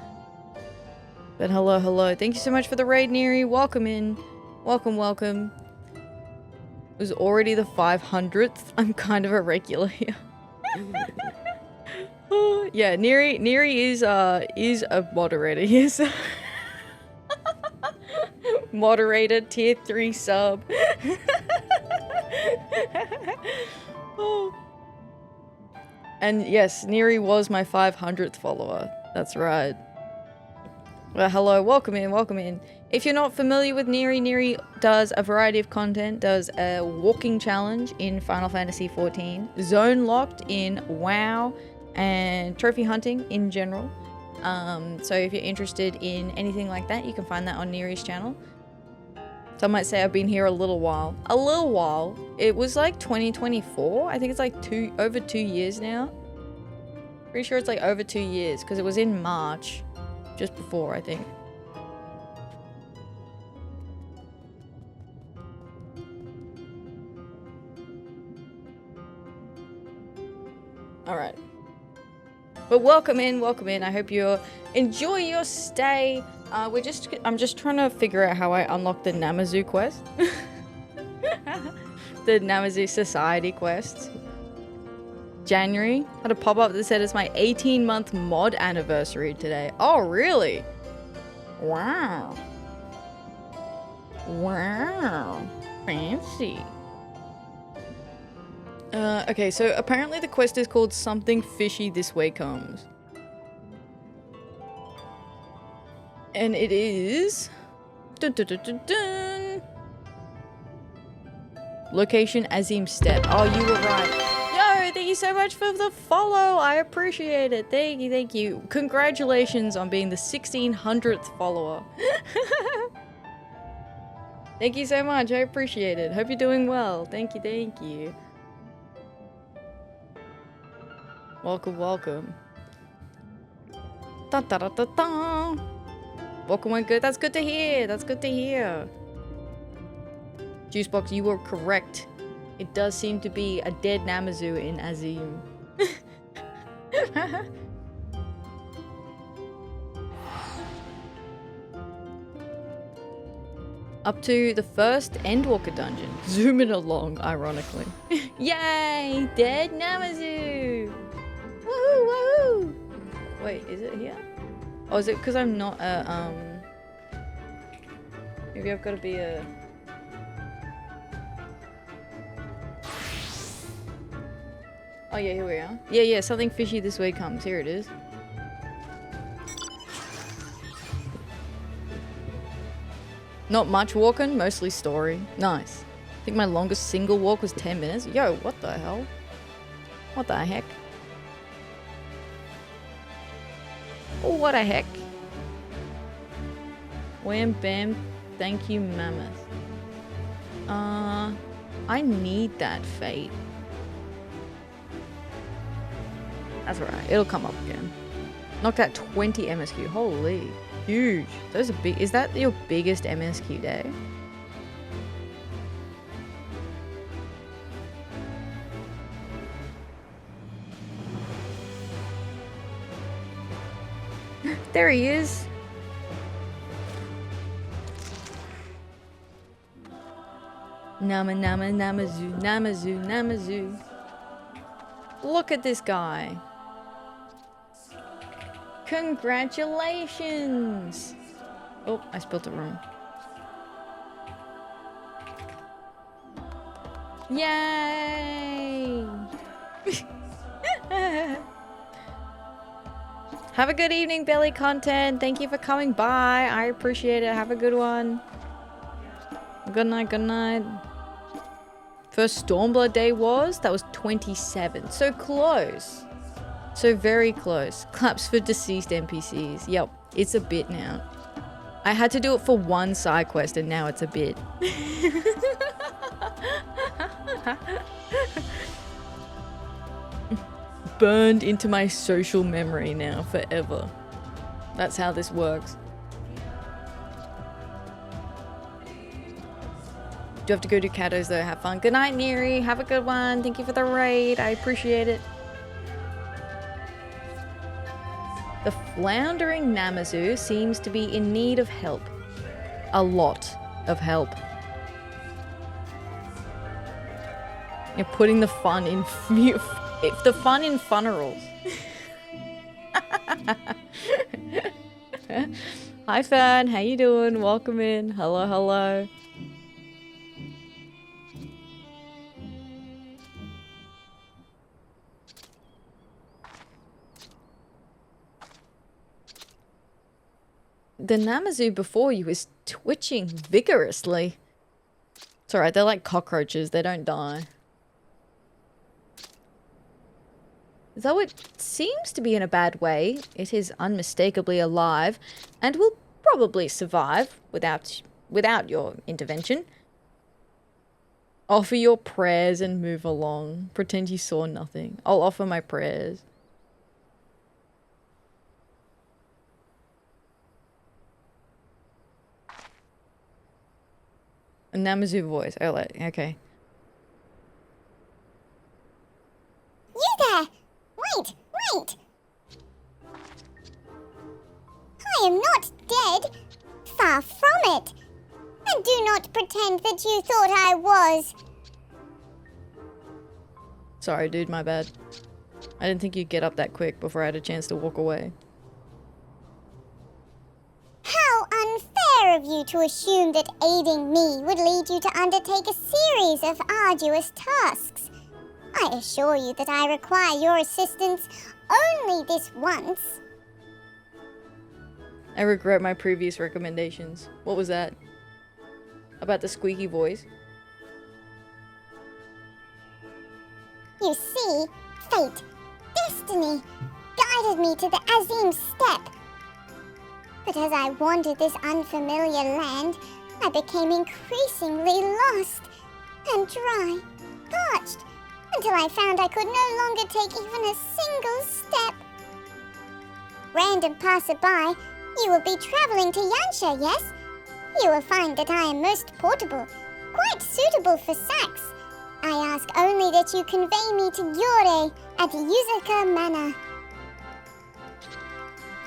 But hello, hello. Thank you so much for the raid, Neri. Welcome in. Welcome, welcome. It was already the 500th. I'm kind of a regular here. Oh, yeah, Neri is a moderator. Yes. Moderator, tier 3 sub. Oh. And yes, Neri was my 500th follower. That's right. Well, hello, welcome in, welcome in. If you're not familiar with Neri, Neri does a variety of content, does a walking challenge in Final Fantasy XIV, zone locked in WoW, and trophy hunting in general. So if you're interested in anything like that, you can find that on Neri's channel. Some might say I've been here a little while. A little while. It was like 2024. I think it's like over 2 years now. Pretty sure it's like over 2 years because it was in March, just before, I think. All right. But welcome in, welcome in. I hope you enjoy your stay. I'm just trying to figure out how I unlock the Namazu quest. the Namazu Society quest. January. Had a pop-up that said it's my 18-month mod anniversary today. Oh, really? Wow. Wow. Fancy. Okay, so apparently the quest is called Something Fishy This Way Comes. And it is... Dun, dun, dun, dun, dun. Location Azim Step. Oh, you were right. Yo, thank you so much for the follow. I appreciate it. Thank you, thank you. Congratulations on being the 1600th follower. Thank you so much. I appreciate it. Hope you're doing well. Thank you, thank you. Welcome, welcome. Da da da da da. Welcome went good. That's good to hear. That's good to hear. Juicebox, you were correct. It does seem to be a dead Namazu in Azim. Up to the first Endwalker dungeon. Zooming along, ironically. Yay! Dead Namazu! Woohoo! Woohoo! Wait, is it here? Oh, is it because I'm not a, maybe I've got to be a... Oh yeah, here we are. Yeah, something fishy this way comes. Here it is. Not much walking, mostly story. Nice. I think my longest single walk was 10 minutes. Yo, what the hell? What the heck? Oh, what a heck. Wham bam, thank you, mammoth. I need that fate. That's alright, it'll come up again. Knocked out 20 MSQ, holy. Huge. Those are big. Is that your biggest MSQ day? There he is. Namazu, Namazu, Namazu. Look at this guy. Congratulations! Oh, I spilled it wrong. Yay! Have a good evening, Belly Content. Thank you for coming by. I appreciate it. Have a good one. Good night, good night. First Stormblood day was? That was 27. So close. So very close. Claps for deceased NPCs. Yep, it's a bit now. I had to do it for one side quest and now it's a bit. Burned into my social memory now forever. That's how this works. Do have to go do Katos though. Have fun. Good night, Neri. Have a good one. Thank you for the raid. I appreciate it. The floundering Namazu seems to be in need of help. A lot of help. You're putting the fun in the fun in funerals. Hi Fan, how you doing? Welcome in. Hello, hello. The Namazu before you is twitching vigorously. It's alright, they're like cockroaches, they don't die. Though it seems to be in a bad way, it is unmistakably alive and will probably survive without your intervention. Offer your prayers and move along. Pretend you saw nothing. I'll offer my prayers. A Namazu voice. Oh, okay. You there! Wait! I am not dead. Far from it. And do not pretend that you thought I was. Sorry, dude, my bad. I didn't think you'd get up that quick before I had a chance to walk away. How unfair of you to assume that aiding me would lead you to undertake a series of arduous tasks. I assure you that I require your assistance only this once. I regret my previous recommendations. What was that? About the squeaky voice? You see, fate, destiny, guided me to the Azim Steppe. But as I wandered this unfamiliar land, I became increasingly lost and dry, parched, until I found I could no longer take even a single step. Random passerby, you will be traveling to Yansha, yes? You will find that I am most portable, quite suitable for sacks. I ask only that you convey me to Gyore at Yuzaka Manor.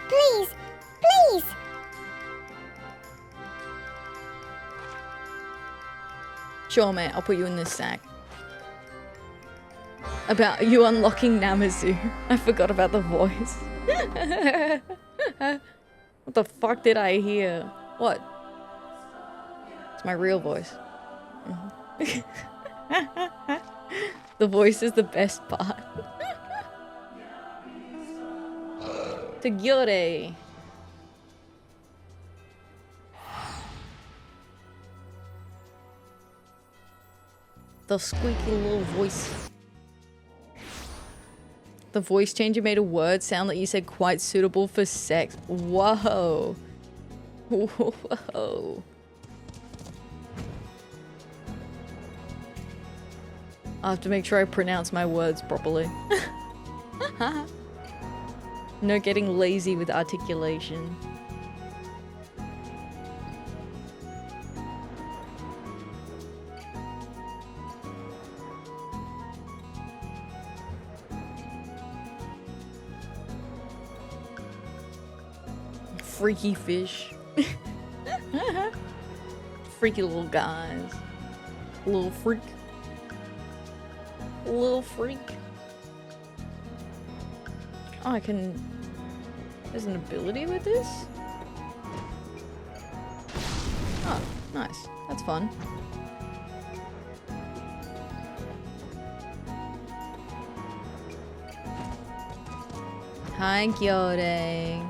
Please, please! Sure, mate, I'll put you in this sack. About you unlocking Namazu. I forgot about the voice. What the fuck did I hear? What? It's my real voice. The voice is the best part. To Gyore. The squeaky little voice. The voice changer made a word sound that you said quite suitable for sex. Whoa. Whoa. I have to make sure I pronounce my words properly. No getting lazy with articulation. Freaky fish. Freaky little guys. Little freak. Little freak. Oh, I can... There's an ability with this? Oh, nice. That's fun. Hi, Gyore.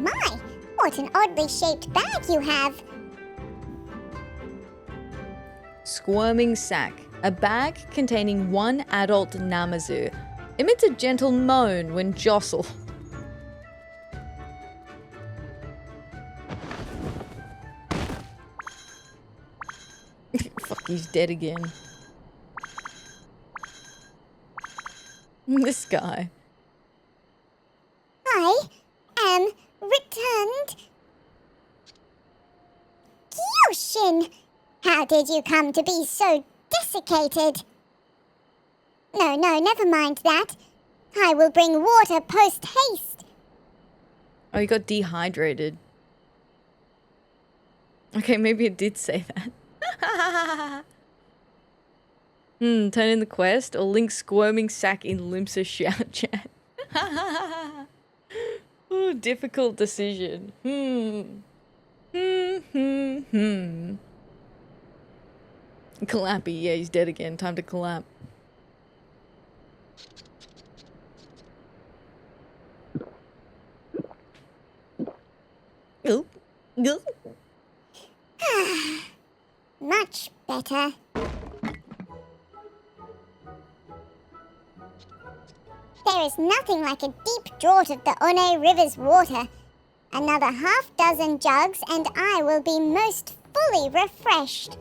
My, what an oddly shaped bag you have. Squirming sack. A bag containing one adult Namazu. Emits a gentle moan when jostled. Fuck, he's dead again. This guy. I am returned. Kyoshin! How did you come to be so desiccated? No, never mind that. I will bring water post-haste. Oh, he got dehydrated. Okay, maybe it did say that. Turn in the quest or link squirming sack in Limsa shout chat. Ooh, difficult decision. Clappy, yeah, he's dead again. Time to clap. Much better. There is nothing like a deep draught of the One River's water. Another half-dozen jugs and I will be most fully refreshed.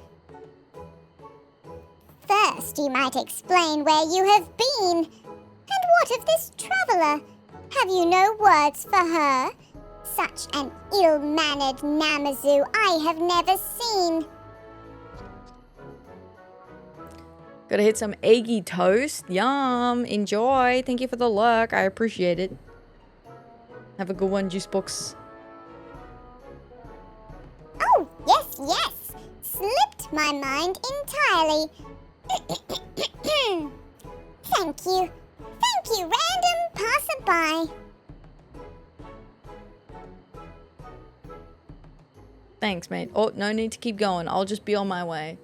First, you might explain where you have been. And what of this traveler? Have you no words for her? Such an ill-mannered Namazu I have never seen. Gotta hit some eggy toast. Yum. Enjoy. Thank you for the lurk. I appreciate it. Have a good one, Juice Box. Oh, yes. Slipped changed my mind entirely. Thank you. Thank you, random passerby. Thanks, mate. Oh, no need to keep going. I'll just be on my way.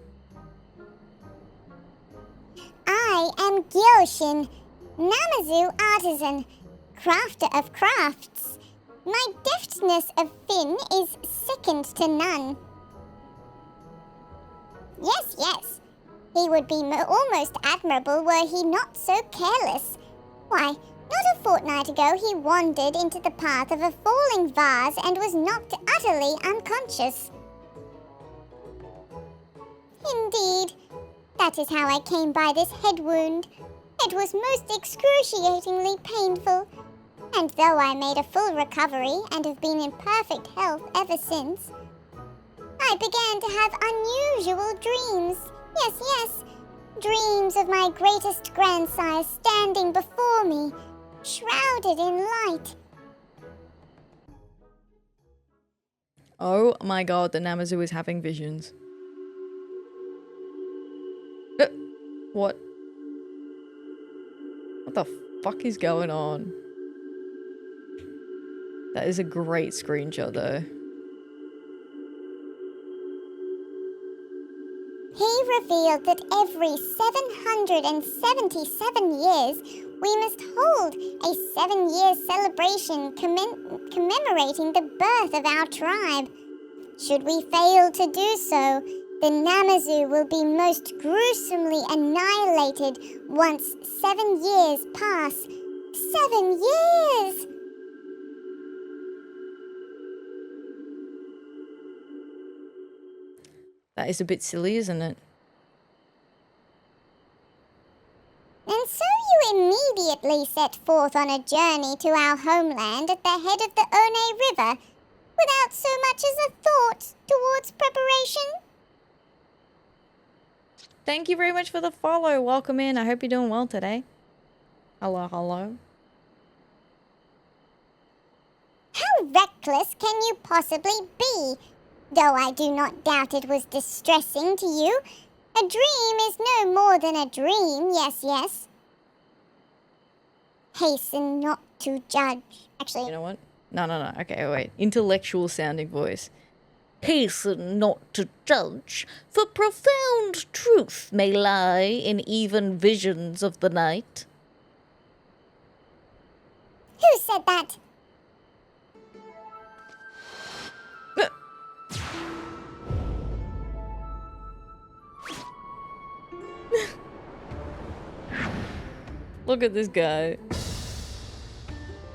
I am Gyoshin, Namazu artisan, crafter of crafts. My deftness of fin is second to none. Yes, yes. He would be almost admirable were he not so careless. Why, not a fortnight ago he wandered into the path of a falling vase and was knocked utterly unconscious. Indeed, that is how I came by this head wound. It was most excruciatingly painful, and though I made a full recovery and have been in perfect health ever since, I began to have unusual dreams. Yes, yes, dreams of my greatest grandsire standing before me, shrouded in light. Oh my god, the Namazu is having visions. What? What the fuck is going on? That is a great screenshot though. He revealed that every 777 years we must hold a 7-year celebration commemorating the birth of our tribe. Should we fail to do so, the Namazu will be most gruesomely annihilated once 7 years pass. 7 years! That is a bit silly, isn't it? And so you immediately set forth on a journey to our homeland at the head of the One River, without so much as a thought towards preparation? Thank you very much for the follow. Welcome in. I hope you're doing well today. Hello, hello. How reckless can you possibly be? Though I do not doubt it was distressing to you, a dream is no more than a dream, yes, yes. Hasten not to judge. Actually, You know what? No. Okay, wait. Intellectual sounding voice. Hasten not to judge, for profound truth may lie in even visions of the night. who said that? Look at this guy.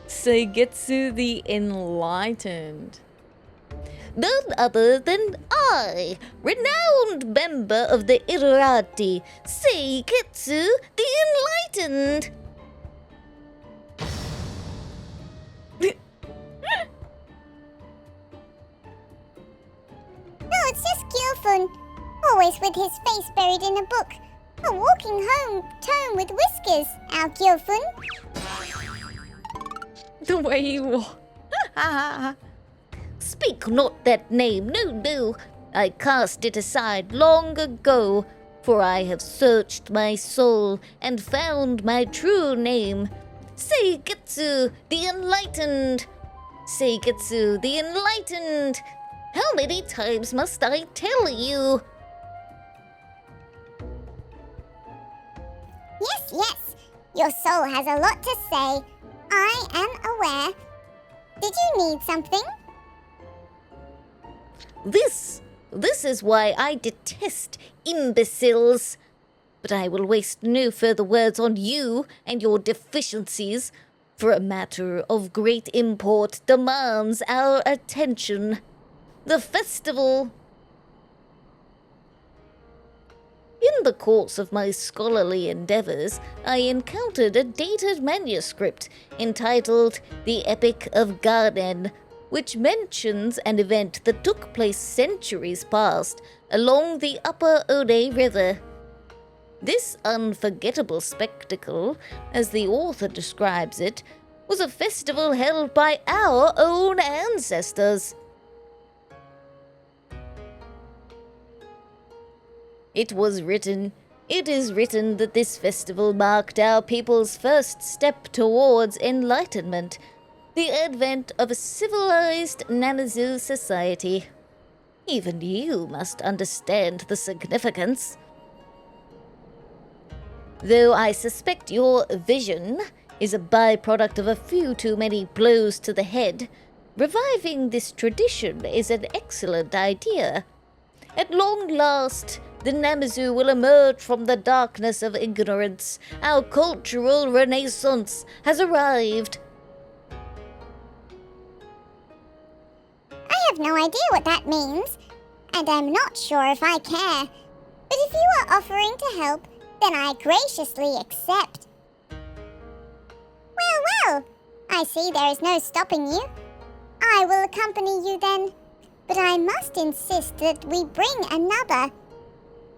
Seigetsu the Enlightened. None other than I, renowned member of the Irati, Seigetsu the Enlightened. No, it's just Gyofun, always with his face buried in a book. A walking home tome with whiskers, our Gyofun. The way he walks. Speak not that name, no. I cast it aside long ago, for I have searched my soul and found my true name. Seigetsu the Enlightened. Seigetsu the Enlightened. How many times must I tell you? Yes. Your soul has a lot to say. I am aware. Did you need something? This is why I detest imbeciles. But I will waste no further words on you and your deficiencies, for a matter of great import demands our attention. The festival. In the course of my scholarly endeavors, I encountered a dated manuscript entitled The Epic of Garden, which mentions an event that took place centuries past along the upper One River. This unforgettable spectacle, as the author describes it, was a festival held by our own ancestors. It is written that this festival marked our people's first step towards enlightenment, the advent of a civilized Namazu society. Even you must understand the significance. Though I suspect your vision is a byproduct of a few too many blows to the head, reviving this tradition is an excellent idea. At long last, the Namazu will emerge from the darkness of ignorance. Our cultural renaissance has arrived. I have no idea what that means, and I'm not sure if I care. But if you are offering to help, then I graciously accept. Well, I see there is no stopping you. I will accompany you then, but I must insist that we bring another.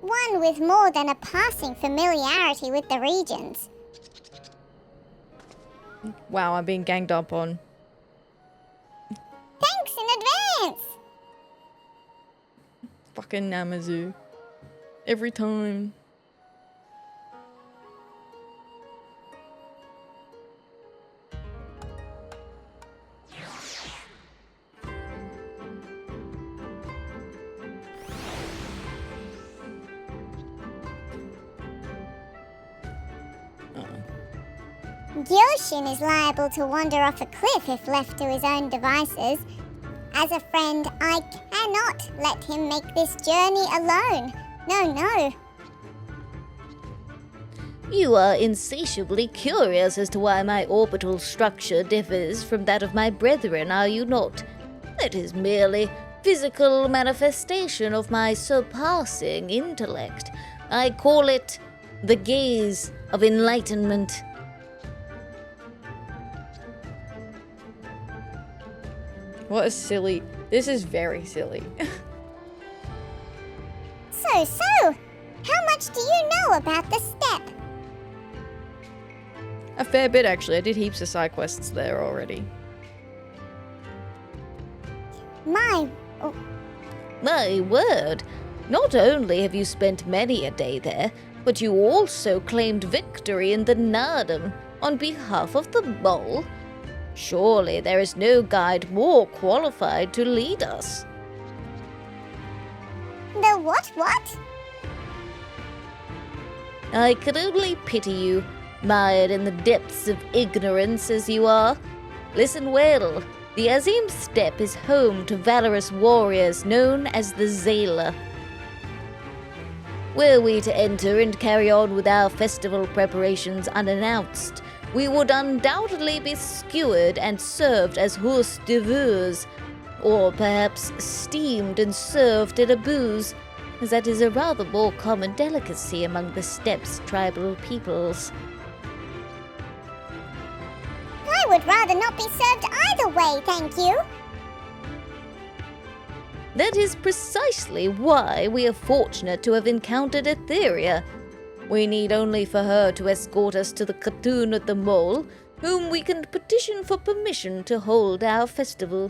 One with more than a passing familiarity with the regions. Wow, I'm being ganged up on. Thanks in advance! Fucking Namazu. Every time. Gyoshin is liable to wander off a cliff if left to his own devices. As a friend, I cannot let him make this journey alone. No. You are insatiably curious as to why my orbital structure differs from that of my brethren, are you not? It is merely physical manifestation of my surpassing intellect. I call it the gaze of enlightenment. What a silly. This is very silly. So, how much do you know about the steppe? A fair bit, actually. I did heaps of side quests there already. My word! Not only have you spent many a day there, but you also claimed victory in the Nardum on behalf of the mole. Surely there is no guide more qualified to lead us. The what? I can only pity you, mired in the depths of ignorance as you are. Listen well, the Azim Steppe is home to valorous warriors known as the Zayla. Were we to enter and carry on with our festival preparations unannounced, we would undoubtedly be skewered and served as hors d'oeuvres, or perhaps steamed and served in a booze, as that is a rather more common delicacy among the steppe's tribal peoples. I would rather not be served either way, thank you. That is precisely why we are fortunate to have encountered Atheria. We need only for her to escort us to the Khatoon at the mole, whom we can petition for permission to hold our festival.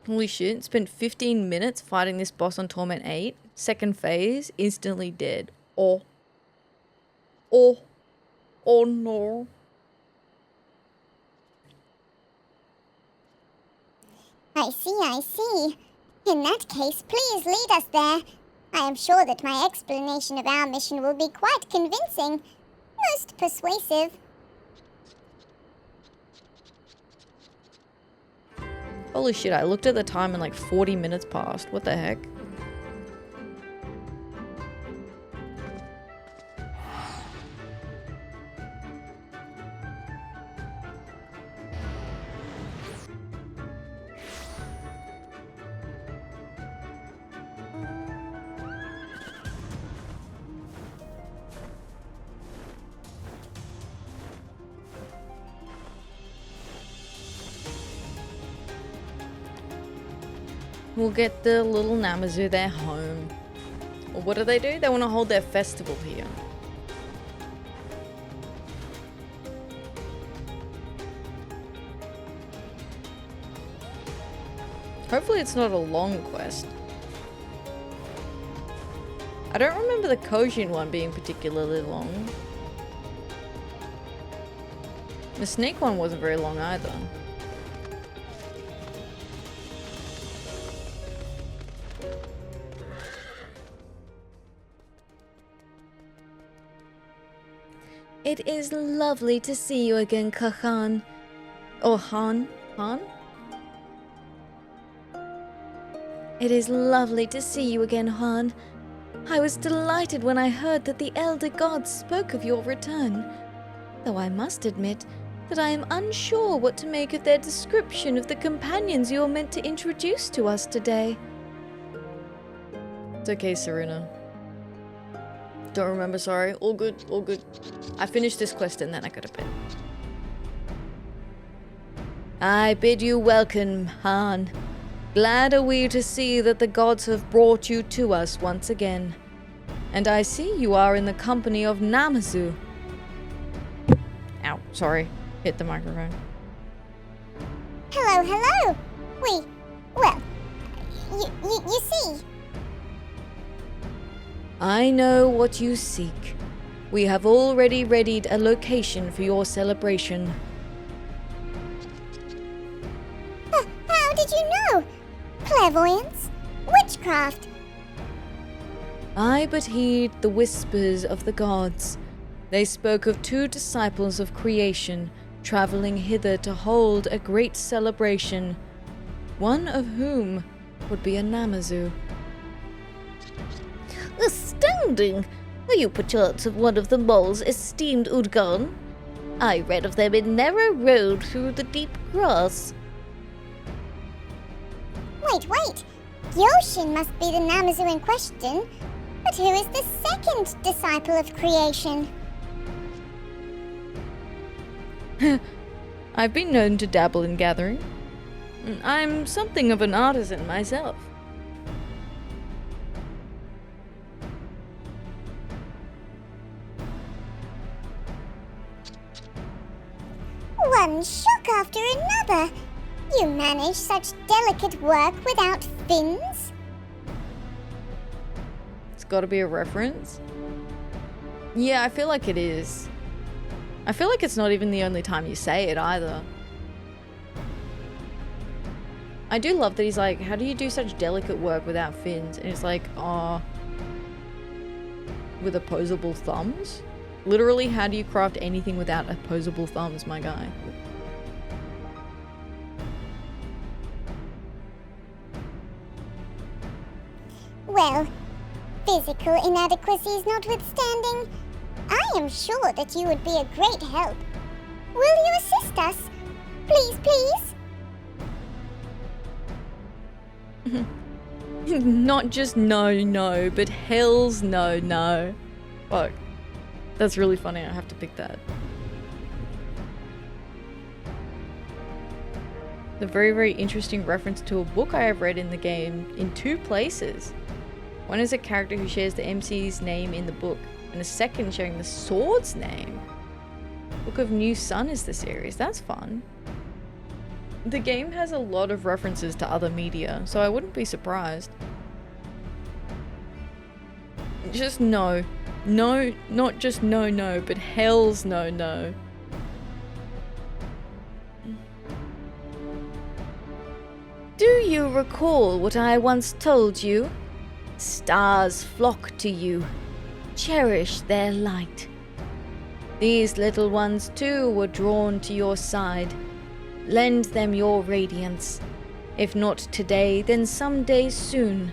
Holy shit, spent 15 minutes fighting this boss on Torment 8. Second phase, instantly dead. Oh no. I see. In that case, please lead us there. I am sure that my explanation of our mission will be quite convincing. Most persuasive. Holy shit, I looked at the time and like 40 minutes passed. What the heck? We'll get the little Namazu their home. Or what do? They want to hold their festival here. Hopefully it's not a long quest. I don't remember the Kojin one being particularly long. The snake one wasn't very long either. It is lovely to see you again, Kahan. Or Han? Han? It is lovely to see you again, Han. I was delighted when I heard that the Elder Gods spoke of your return, though I must admit that I am unsure what to make of their description of the companions you are meant to introduce to us today. It's okay, Serena. Don't remember, sorry. All good, all good. I finished this quest and then I go to bed. I bid you welcome, Han. Glad are we to see that the gods have brought you to us once again. And I see you are in the company of Namazu. Ow, sorry. Hit the microphone. Hello, hello. You see. I know what you seek. We have already readied a location for your celebration. How did you know? Clairvoyance? Witchcraft? I but heed the whispers of the gods. They spoke of 2 disciples of creation traveling hither to hold a great celebration, one of whom would be a Namazu. Astounding! Are you perchance of one of the mole's esteemed Udgon? I read of them in narrow road through the deep grass. Wait. Yoshin must be the Namazu in question. But who is the second disciple of creation? I've been known to dabble in gathering. I'm something of an artisan myself. One shock after another. You manage such delicate work without fins? It's gotta be a reference. Yeah, I feel like it is. I feel like it's not even the only time you say it either. I do love that he's like, how do you do such delicate work without fins? And it's like, with opposable thumbs? Literally, how do you craft anything without opposable thumbs, my guy? Well, physical inadequacies notwithstanding, I am sure that you would be a great help. Will you assist us? Please, please? Not just no, but hell's no. Fuck. That's really funny, I have to pick that. The very, very interesting reference to a book I have read in the game in 2 places. One is a character who shares the MC's name in the book, and a second sharing the sword's name. Book of New Sun is the series. That's fun. The game has a lot of references to other media, so I wouldn't be surprised. Just no. No, not just no, but hell's no. Do you recall what I once told you? Stars flock to you. Cherish their light. These little ones too were drawn to your side. Lend them your radiance. If not today, then someday soon,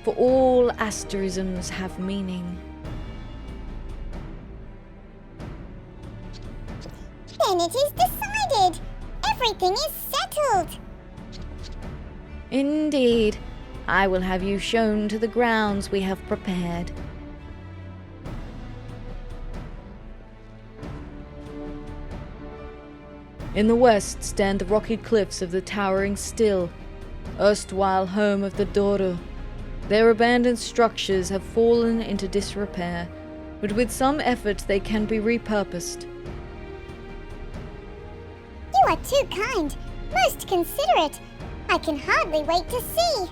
for all asterisms have meaning. Then it is decided. Everything is settled. Indeed. I will have you shown to the grounds we have prepared. In the west stand the rocky cliffs of the towering Still, erstwhile home of the Doro. Their abandoned structures have fallen into disrepair, but with some effort they can be repurposed. You are too kind, most considerate. I can hardly wait to see.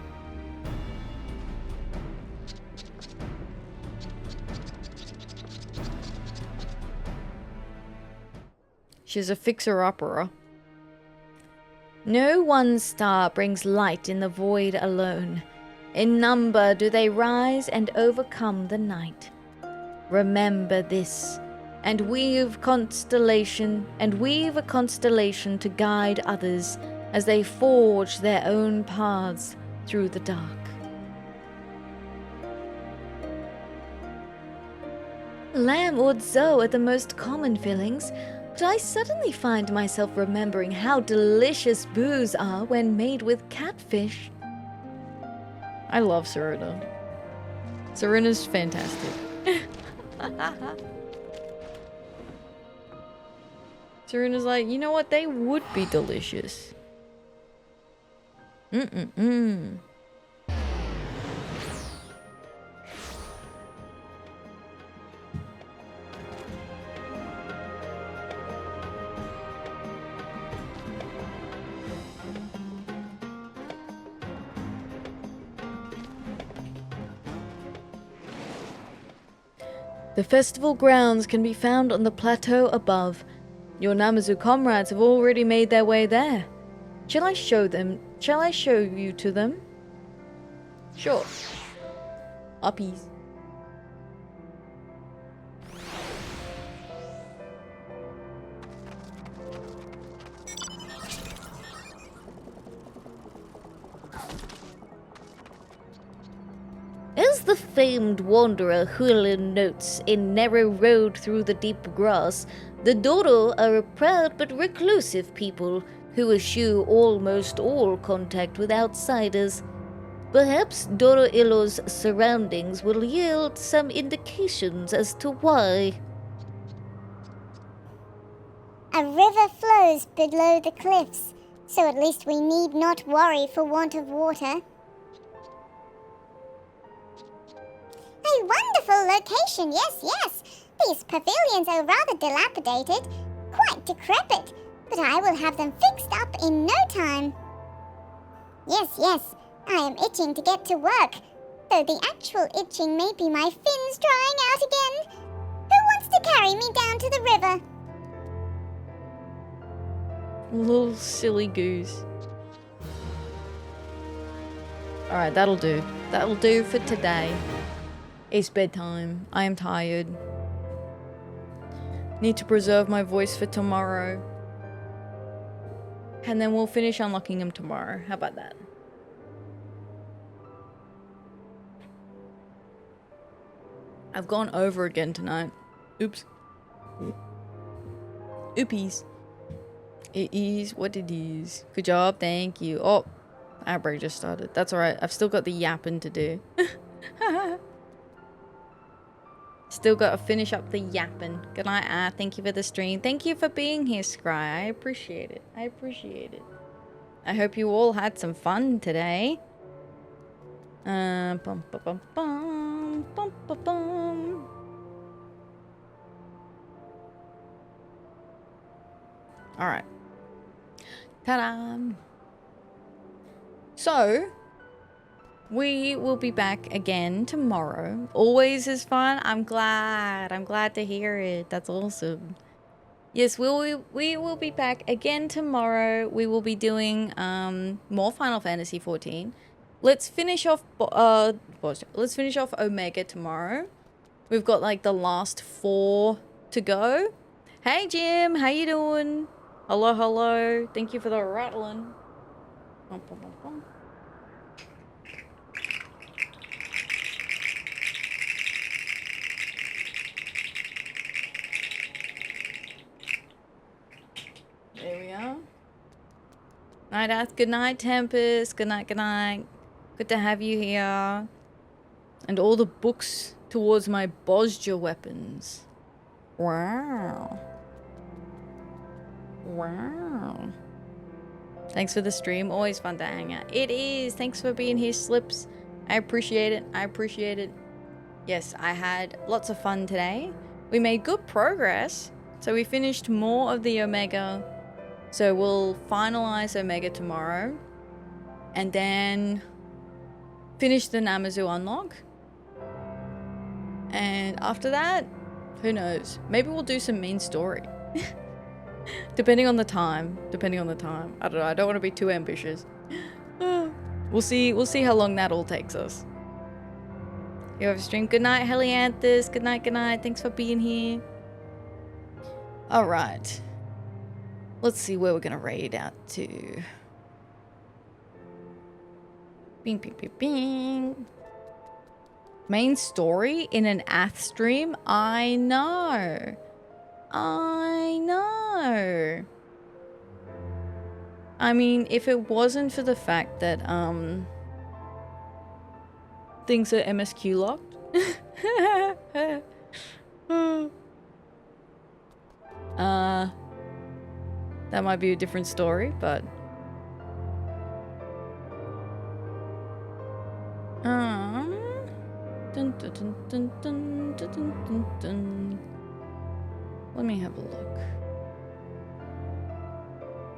She's a fixer-upper. No one star brings light in the void alone. In number do they rise and overcome the night. Remember this, and weave a constellation to guide others as they forge their own paths through the dark. Lamb or Zoe are the most common fillings, but I suddenly find myself remembering how delicious booze are when made with catfish. I love Serena. Serena's fantastic. Serena's like, you know what? They would be delicious. The festival grounds can be found on the plateau above. Your Namazu comrades have already made their way there. Shall I show you to them? Sure. Uppies. As the famed wanderer Huilin notes in Narrow Road Through the Deep Grass, the Doro are a proud but reclusive people who eschew almost all contact with outsiders. Perhaps Doro Ilo's surroundings will yield some indications as to why. A river flows below the cliffs, so at least we need not worry for want of water. A wonderful location, yes. These pavilions are rather dilapidated, quite decrepit, but I will have them fixed up in no time. Yes, I am itching to get to work, though the actual itching may be my fins drying out again. Who wants to carry me down to the river? Little silly goose. Alright, that'll do. That'll do for today. It's bedtime. I am tired. Need to preserve my voice for tomorrow. And then we'll finish unlocking them tomorrow. How about that? I've gone over again tonight. Oops. Oopies. It is what it is. Good job. Thank you. Oh, our break just started. That's alright. I've still got the yapping to do. Still got to finish up the yapping. Good night, thank you for the stream. Thank you for being here, Scry. I appreciate it. I hope you all had some fun today. Bum, ba, bum, bum, bum, ba, bum. Alright. Ta-da! So, we will be back again tomorrow. Always is fun. I'm glad to hear it. That's awesome. Yes, we will be back again tomorrow. We will be doing more Final Fantasy XIV. Let's finish off Omega tomorrow. We've got like the last 4 to go. Hey Jim, how you doing? Hello. Thank you for the rattling. Bum, bum, bum, bum. There we are. Night, Ath. Good night, Tempest. Good night. Good to have you here. And all the books towards my Bosja weapons. Wow. Thanks for the stream. Always fun to hang out. It is. Thanks for being here, Slips. I appreciate it. Yes, I had lots of fun today. We made good progress. So we finished more of the Omega. So we'll finalize Omega tomorrow. and then finish the Namazu unlock. And after that, who knows? Maybe we'll do some main story. Depending on the time. I don't know. I don't want to be too ambitious. We'll see how long that all takes us. You have a stream. Good night, Helianthus. Good night. Thanks for being here. Alright. Let's see where we're gonna raid out to. Bing, bing, bing, bing. Main story in an Ath stream? I know. I mean, if it wasn't for the fact that, things are MSQ locked. That might be a different story, but... Dun, dun, dun, dun, dun, dun, dun, dun. Let me have a look.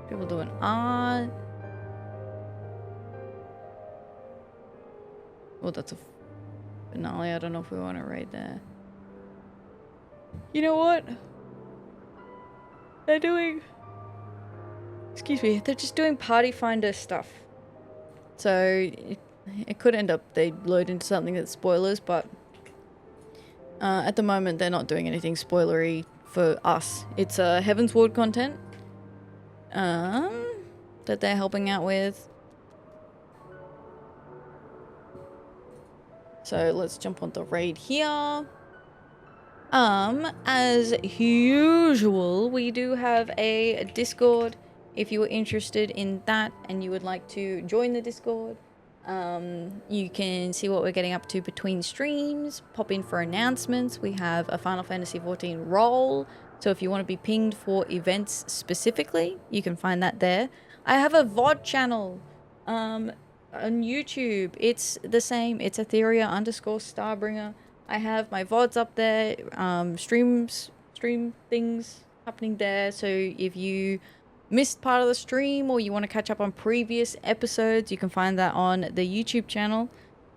People doing art. Oh, that's a finale. I don't know if we want to raid there. You know what? They're doing... Excuse me. They're just doing Party Finder stuff. So... It could end up they load into something that's spoilers, but at the moment they're not doing anything spoilery for us. It's Heaven's Ward content that they're helping out with. So let's jump on the raid here. As usual, we do have a Discord. If you are interested in that and you would like to join the Discord, you can see what we're getting up to between streams, pop in for announcements. We have a Final Fantasy XIV roll, so if you want to be pinged for events specifically, you can find that there. I have a VOD channel on YouTube. It's the same. It's Atheria _Starbringer. I have my VODs up there, stream things happening there, so if you missed part of the stream or you want to catch up on previous episodes, you can find that on the YouTube channel.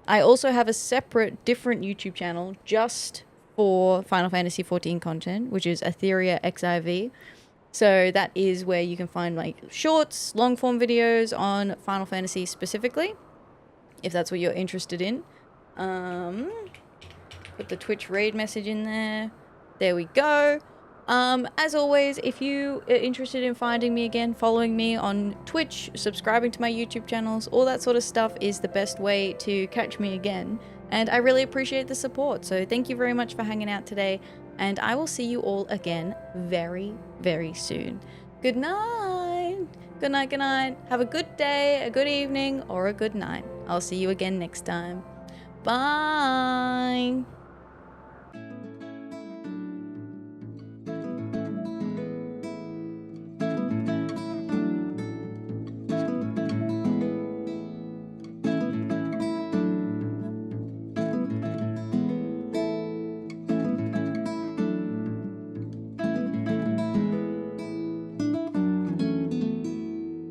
I also have a separate, different YouTube channel just for Final Fantasy XIV content, which is Atheria XIV. So that is where you can find like shorts, long form videos on Final Fantasy specifically, if that's what you're interested in. Put the Twitch raid message in there. There we go. As always, if you are interested in finding me again, following me on Twitch, subscribing to my YouTube channels, all that sort of stuff is the best way to catch me again. And I really appreciate the support. So thank you very much for hanging out today. And I will see you all again very, very soon. Good night. Good night, good night. Have a good day, a good evening, or a good night. I'll see you again next time. Bye.